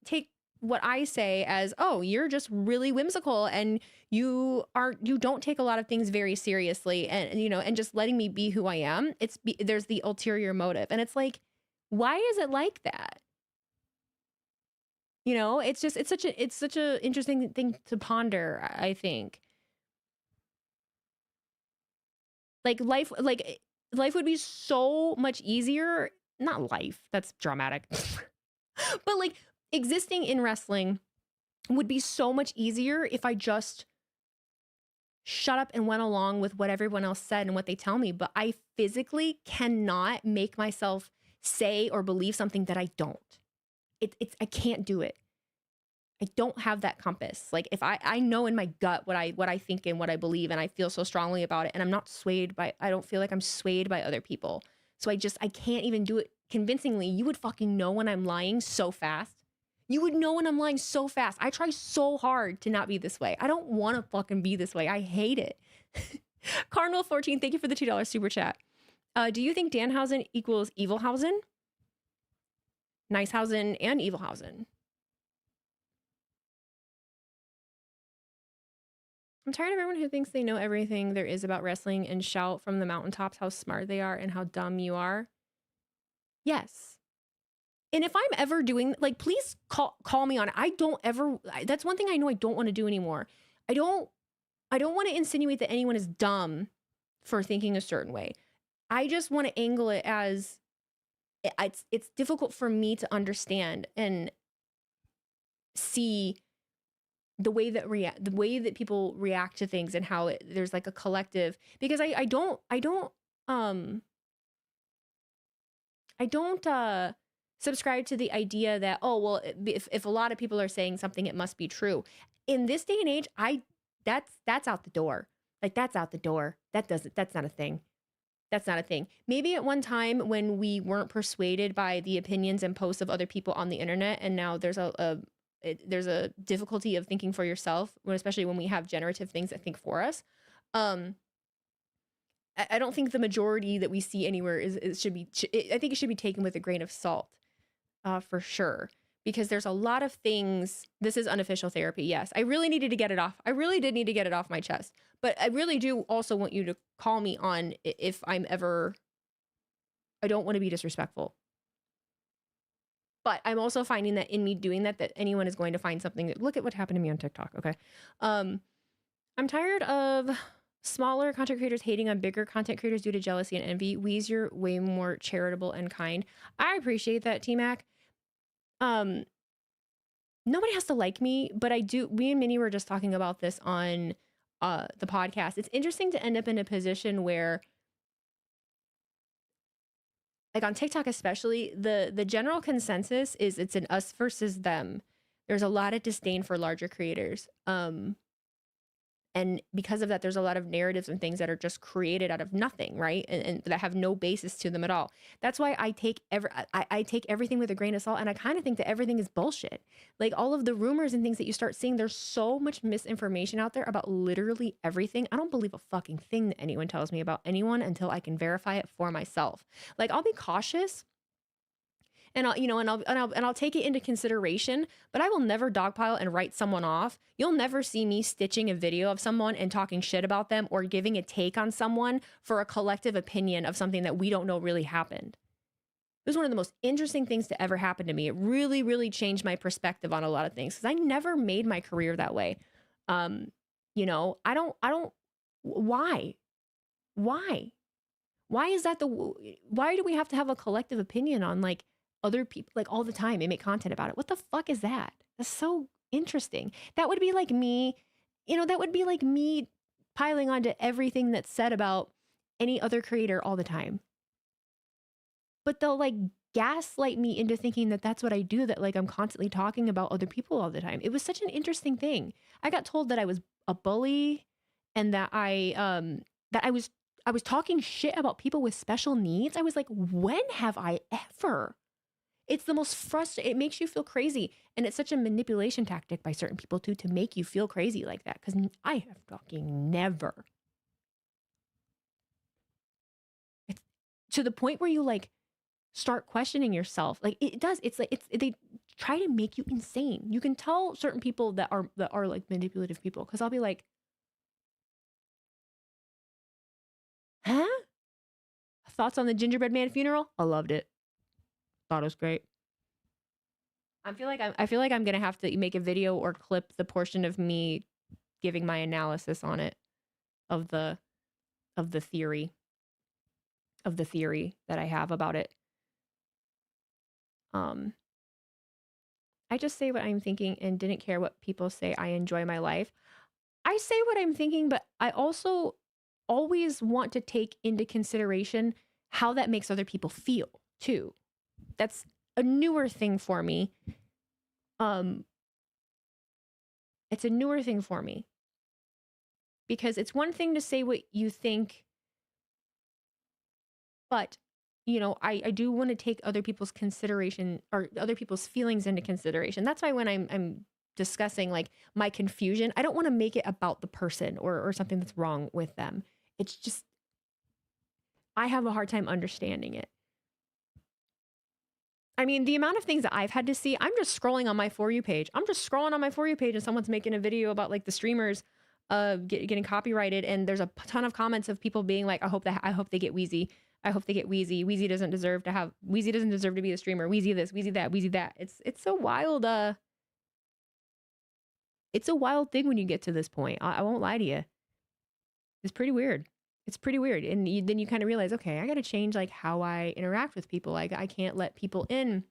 take what I say as, oh, you're just really whimsical and you don't take a lot of things very seriously, and and just letting me be who I am, there's the ulterior motive. And it's like, why is it like that? It's such a interesting thing to ponder, I think. Life would be so much easier. Not life, that's dramatic. But like, existing in wrestling would be so much easier if I just shut up and went along with what everyone else said and what they tell me. But I physically cannot make myself say or believe something that I don't. I can't do it. I don't have that compass. Like, if I know in my gut what I think and what I believe, and I feel so strongly about it, and I don't feel like I'm swayed by other people. So I can't even do it convincingly. You would fucking know when I'm lying so fast. You would know when I'm lying so fast. I try so hard to not be this way. I don't want to fucking be this way. I hate it. Cardinal14, thank you for the $2 super chat. Do you think Danhausen equals Evilhausen? Nicehausen and Evilhausen. I'm tired of everyone who thinks they know everything there is about wrestling and shout from the mountaintops how smart they are and how dumb you are. Yes. And if I'm ever doing, like, please call me on it. That's one thing I know I don't want to do anymore. I don't I don't want to insinuate that anyone is dumb for thinking a certain way. I just want to angle it as it's difficult for me to understand and see the way that people react to things and how there's like a collective, because I don't subscribe to the idea that, oh, well, if a lot of people are saying something, it must be true. In this day and age, that's out the door. Like, that's out the door. That's not a thing. That's not a thing. Maybe at one time when we weren't persuaded by the opinions and posts of other people on the internet, and now there's a difficulty of thinking for yourself, especially when we have generative things that think for us. I don't think the majority that we see anywhere I think it should be taken with a grain of salt, for sure. Because there's a lot of things. This is unofficial therapy. Yes, I really needed to get it off. I really did need to get it off my chest. But I really do also want you to call me on if I don't want to be disrespectful. But I'm also finding that in me doing that anyone is going to find something. Look at what happened to me on TikTok. Okay. I'm tired of smaller content creators hating on bigger content creators due to jealousy and envy. Weez, you're way more charitable and kind. I appreciate that, T-Mac. Nobody has to like me, but I do. Me and Minnie were just talking about this on the podcast. It's interesting to end up in a position where, like on TikTok especially, the general consensus is it's an us versus them. There's a lot of disdain for larger creators. And because of that, there's a lot of narratives and things that are just created out of nothing, right? And that have no basis to them at all. That's why I take everything with a grain of salt, and I kind of think that everything is bullshit. Like all of the rumors and things that you start seeing, there's so much misinformation out there about literally everything. I don't believe a fucking thing that anyone tells me about anyone until I can verify it for myself. Like I'll be cautious. And I'll take it into consideration, but I will never dogpile and write someone off. You'll never see me stitching a video of someone and talking shit about them or giving a take on someone for a collective opinion of something that we don't know really happened. It was one of the most interesting things to ever happen to me. It really, really changed my perspective on a lot of things because I never made my career that way. I don't. Why? Why is that why do we have to have a collective opinion on like other people, like all the time, and make content about it? What the fuck is that? That's so interesting. That would be like me, piling onto everything that's said about any other creator all the time. But they'll like gaslight me into thinking that that's what I do, that like I'm constantly talking about other people all the time. It was such an interesting thing. I got told that I was a bully and that I was talking shit about people with special needs. I was like, when have I ever? It's the most frustrating. It makes you feel crazy. And it's such a manipulation tactic by certain people too, to make you feel crazy like that. Because I have fucking never. It's to the point where you like start questioning yourself. Like it does. They try to make you insane. You can tell certain people that are like manipulative people. Because I'll be like, huh? Thoughts on the gingerbread man funeral? I loved it. Thought it was great. I feel like I'm gonna have to make a video or clip the portion of me giving my analysis on it of the theory that I have about it. I just say what I'm thinking and didn't care what people say. I enjoy my life. I say what I'm thinking, but I also always want to take into consideration how that makes other people feel too. That's a newer thing for me. It's a newer thing for me. Because it's one thing to say what you think, but, I do want to take other people's consideration or other people's feelings into consideration. That's why when I'm discussing like my confusion, I don't want to make it about the person or something that's wrong with them. It's just, I have a hard time understanding it. I mean, the amount of things that I've had to see, I'm just scrolling on my For You page. I'm just scrolling on my For You page and someone's making a video about like the streamers getting copyrighted. And there's a ton of comments of people being like, I hope they get Wheezy. I hope they get Wheezy. Wheezy doesn't deserve to be a streamer. Wheezy this, Wheezy that, Wheezy that. It's a wild, it's a wild thing when you get to this point. I won't lie to you. It's pretty weird. It's pretty weird. And then you kind of realize, okay, I got to change like how I interact with people. Like I can't let people in.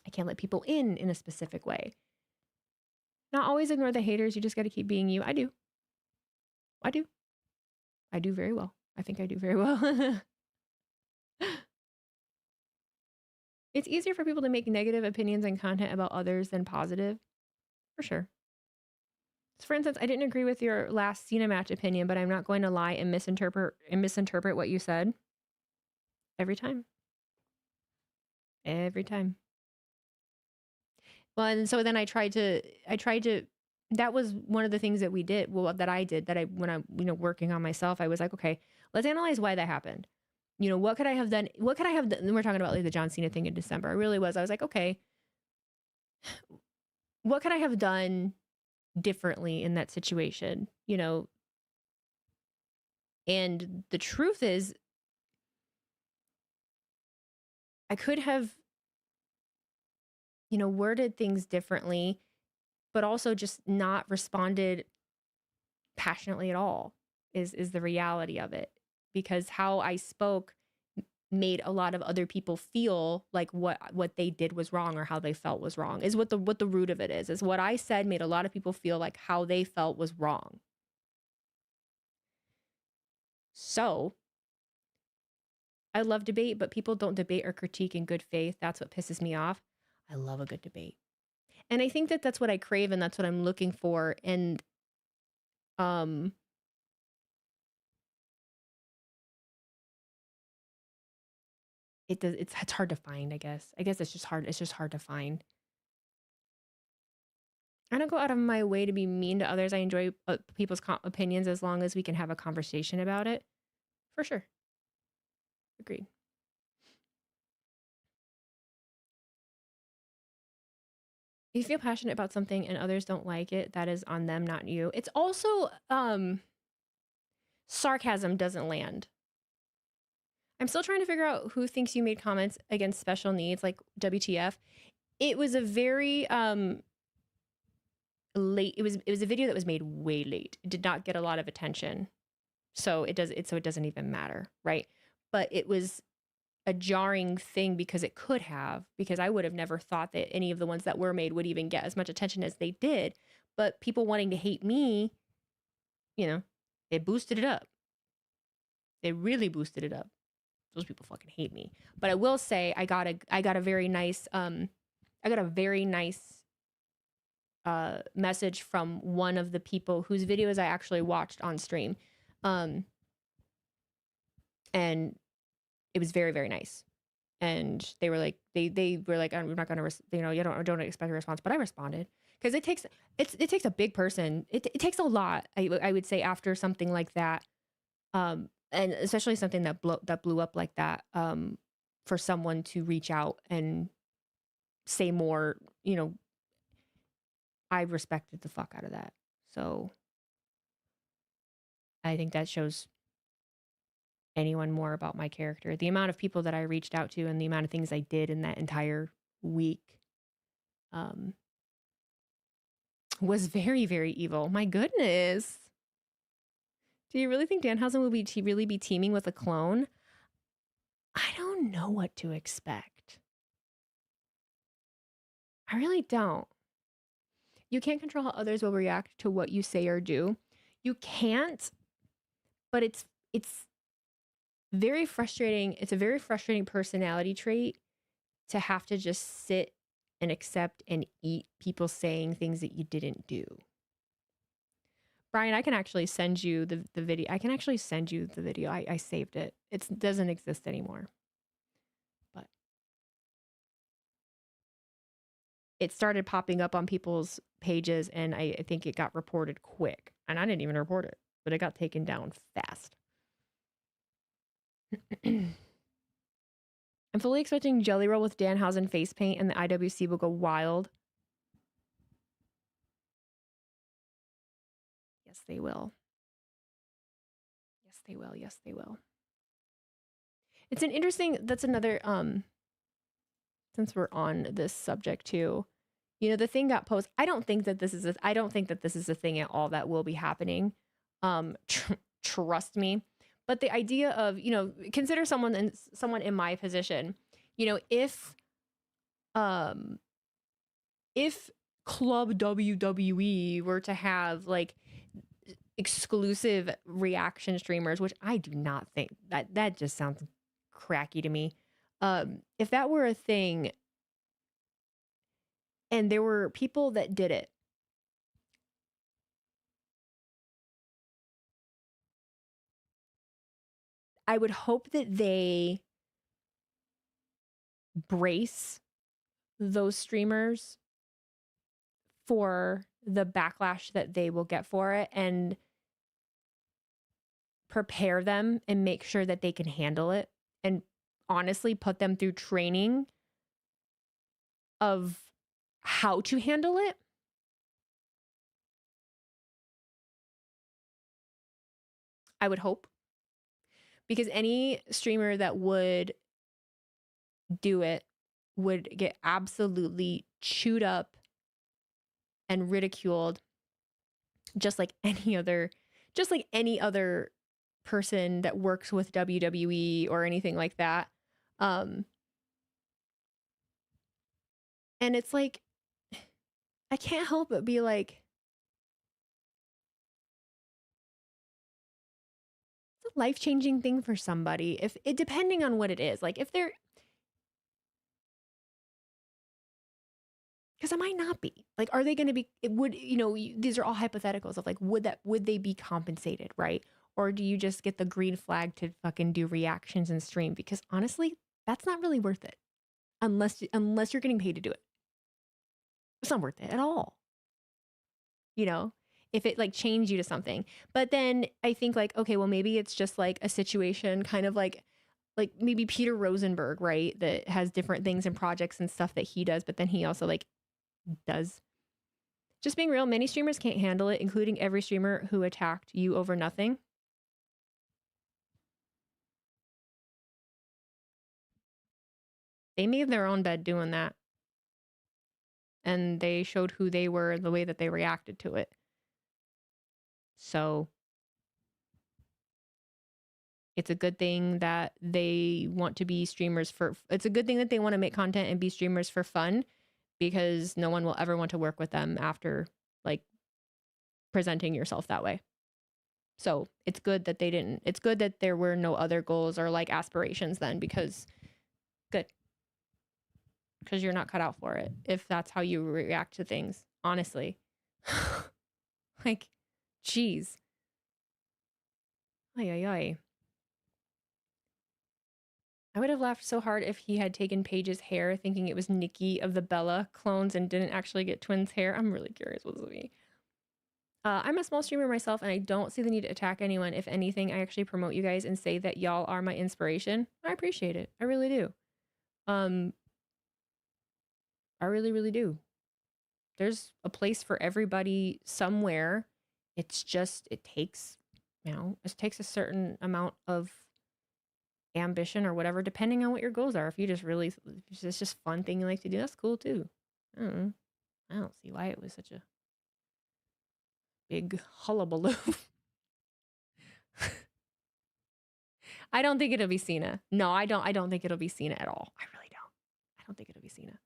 I can't let people in a specific way. Not always ignore the haters. You just got to keep being you. I do. I do. I do very well. I think I do very well. It's easier for people to make negative opinions and content about others than positive. For sure. So for instance, I didn't agree with your last Cena match opinion, but I'm not going to lie and misinterpret what you said. Every time. Every time. Well, and so then I tried to, that was one of the things that we did, when I, working on myself, I was like, okay, let's analyze why that happened. What could I have done? What could I have done? We're talking about like the John Cena thing in December. I really was. I was like, okay, what could I have done differently in that situation? And the truth is, I could have, worded things differently, but also just not responded passionately at all is the reality of it. Because how I spoke made a lot of other people feel like what they did was wrong or how they felt was wrong is what the root of it is what I said made a lot of people feel like how they felt was wrong. So I love debate, but people don't debate or critique in good faith. That's what pisses me off. I love a good debate. And I think that that's what I crave and that's what I'm looking for. And it's hard to find, I guess. It's just hard to find. I don't go out of my way to be mean to others. I enjoy people's opinions as long as we can have a conversation about it. For sure. Agreed. If you feel passionate about something and others don't like it, that is on them, not you. It's also sarcasm doesn't land. I'm still trying to figure out who thinks you made comments against special needs, like WTF. It was a very late. It was a video that was made way late. It did not get a lot of attention, so it doesn't even matter, right? But it was a jarring thing because I would have never thought that any of the ones that were made would even get as much attention as they did. But people wanting to hate me, it boosted it up. It really boosted it up. Those people fucking hate me. But I will say I got a very nice message from one of the people whose videos I actually watched on stream. And it was very, very nice. And they were like, I'm not going to, don't expect a response, but I responded because it takes a big person. It takes a lot. I would say after something like that. And especially something that blew up like that, for someone to reach out and say more, I respected the fuck out of that. So I think that shows anyone more about my character. The amount of people that I reached out to and the amount of things I did in that entire week was very, very evil. My goodness. Do you really think Danhausen will really be teaming with a clone? I don't know what to expect. I really don't. You can't control how others will react to what you say or do. You can't, but it's very frustrating. It's a very frustrating personality trait to have to just sit and accept and eat people saying things that you didn't do. Brian, I can actually send you the video. I can actually send you the video. I saved it. It doesn't exist anymore. But it started popping up on people's pages, and I think it got reported quick. And I didn't even report it, but it got taken down fast. I'm fully expecting Jelly Roll with Danhausen face paint, and the IWC will go wild. Yes, they will. Yes, they will. Yes, they will. It's an interesting, that's another, since we're on this subject too, the thing got posted. I don't think that this is a thing at all that will be happening. trust me. But the idea of, you know, consider someone in my position, you know, if Club WWE were to have like exclusive reaction streamers, which I do not think that just sounds cracky to me. If that were a thing and there were people that did it, I would hope that they brace those streamers for the backlash that they will get for it and prepare them and make sure that they can handle it, and honestly put them through training of how to handle it. I would hope. Because any streamer that would do it would get absolutely chewed up and ridiculed, just like any other person that works with WWE or anything like that. And it's like, I can't help but be like, it's a life-changing thing for somebody, if it, depending on what it is. Like if they're, because it might not be, like, are they going to be, it would, you know, these are all hypotheticals of like, would they be compensated, right? Or do you just get the green flag to fucking do reactions and stream? Because honestly, that's not really worth it. Unless you're getting paid to do it. It's not worth it at all. You know, if it like changed you to something. But then I think like, okay, well maybe it's just like a situation kind of like maybe Peter Rosenberg, right? That has different things and projects and stuff that he does, but then he also like does. Just being real, many streamers can't handle it, including every streamer who attacked you over nothing. They made their own bed doing that. And they showed who they were and the way that they reacted to it. So it's a good thing that they want to be streamers it's a good thing that they want to make content and be streamers for fun, because no one will ever want to work with them after like presenting yourself that way. So it's good that they didn't, it's good that there were no other goals or like aspirations then, because good. Because you're not cut out for it if that's how you react to things, honestly. Like, geez. Ay, ay, ay. I would have laughed so hard if he had taken Paige's hair, thinking it was Nikki of the Bella clones and didn't actually get twins' hair. I'm really curious what this will be. I'm a small streamer myself, and I don't see the need to attack anyone. If anything, I actually promote you guys and say that y'all are my inspiration. I appreciate it. I really do. I really, really do. There's a place for everybody somewhere. It's just, it takes, you know, it takes a certain amount of ambition or whatever, depending on what your goals are. If you just really, if it's just fun thing you like to do, that's cool too. I don't see why it was such a big hullabaloo. I don't think it'll be Cena. No, I don't think it'll be Cena at all. I really don't. I don't think it'll be Cena.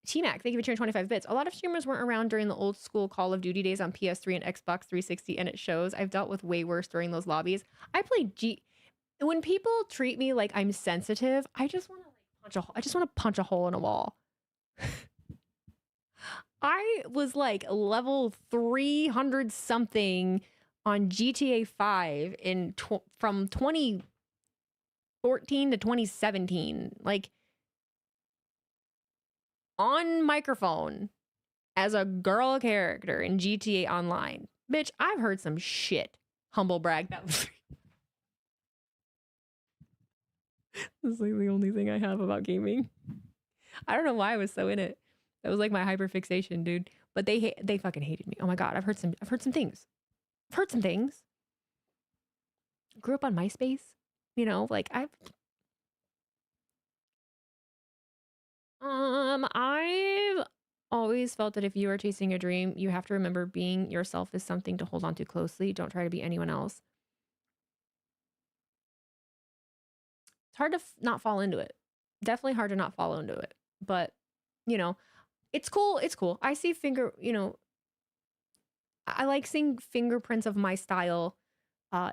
T-Mac, thank you for sharing 25 bits. A lot of streamers weren't around during the old school Call of Duty days on PS3 and Xbox 360, and it shows. I've dealt with way worse during those lobbies. I play when people treat me like I'm sensitive, I just want to punch a hole in a wall. I was like level 300 something on GTA 5 from 2014 to 2017. Like, on microphone as a girl character in GTA Online. Bitch, I've heard some shit. Humble brag. That was This is like the only thing I have about gaming. I don't know why I was so in it. That was like my hyperfixation, dude. But they fucking hated me. Oh my god, I've heard some things. I've heard some things. Grew up on MySpace, you know, like I've always felt that if you are chasing a dream, you have to remember being yourself is something to hold on to closely. Don't try to be anyone else. It's hard to not fall into it. Definitely hard to not fall into it. But, you know, it's cool. It's cool. I see I like seeing fingerprints of my style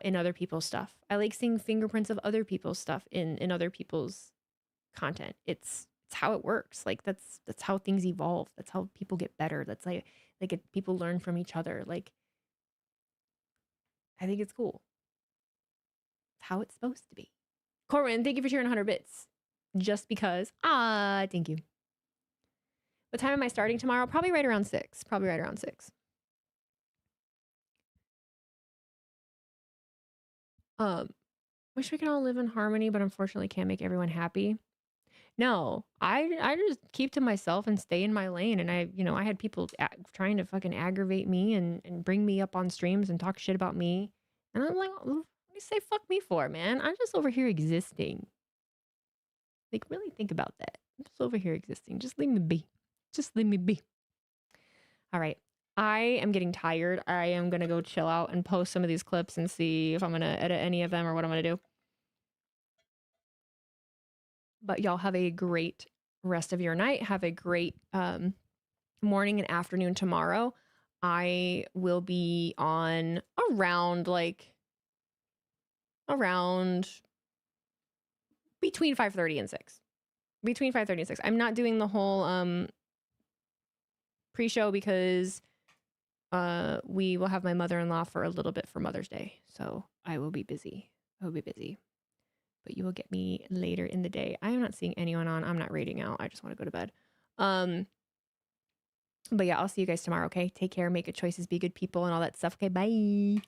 in other people's stuff. I like seeing fingerprints of other people's stuff in other people's content. It's how it works. Like that's how things evolve. That's how people get better. That's like people learn from each other. Like I think it's cool. It's how it's supposed to be. Corwin, thank you for sharing 100 bits. Just because. Thank you. What time am I starting tomorrow? Probably right around 6. Probably right around 6. Wish we could all live in harmony, but unfortunately can't make everyone happy. No, I just keep to myself and stay in my lane. And I had people trying to fucking aggravate me and bring me up on streams and talk shit about me. And I'm like, what do you say fuck me for, man? I'm just over here existing. Like, really think about that. I'm just over here existing. Just leave me be. Just leave me be. All right. I am getting tired. I am going to go chill out and post some of these clips and see if I'm going to edit any of them or what I'm going to do. But y'all have a great rest of your night. Have a great morning and afternoon tomorrow. I will be on around between 5:30 and 6. Between 5:30 and 6. I'm not doing the whole pre-show because we will have my mother-in-law for a little bit for Mother's Day. So I will be busy. But you will get me later in the day. I am not seeing anyone on. I'm not raiding out. I just want to go to bed. But yeah, I'll see you guys tomorrow, okay? Take care, make good choices, be good people, and all that stuff. Okay, bye.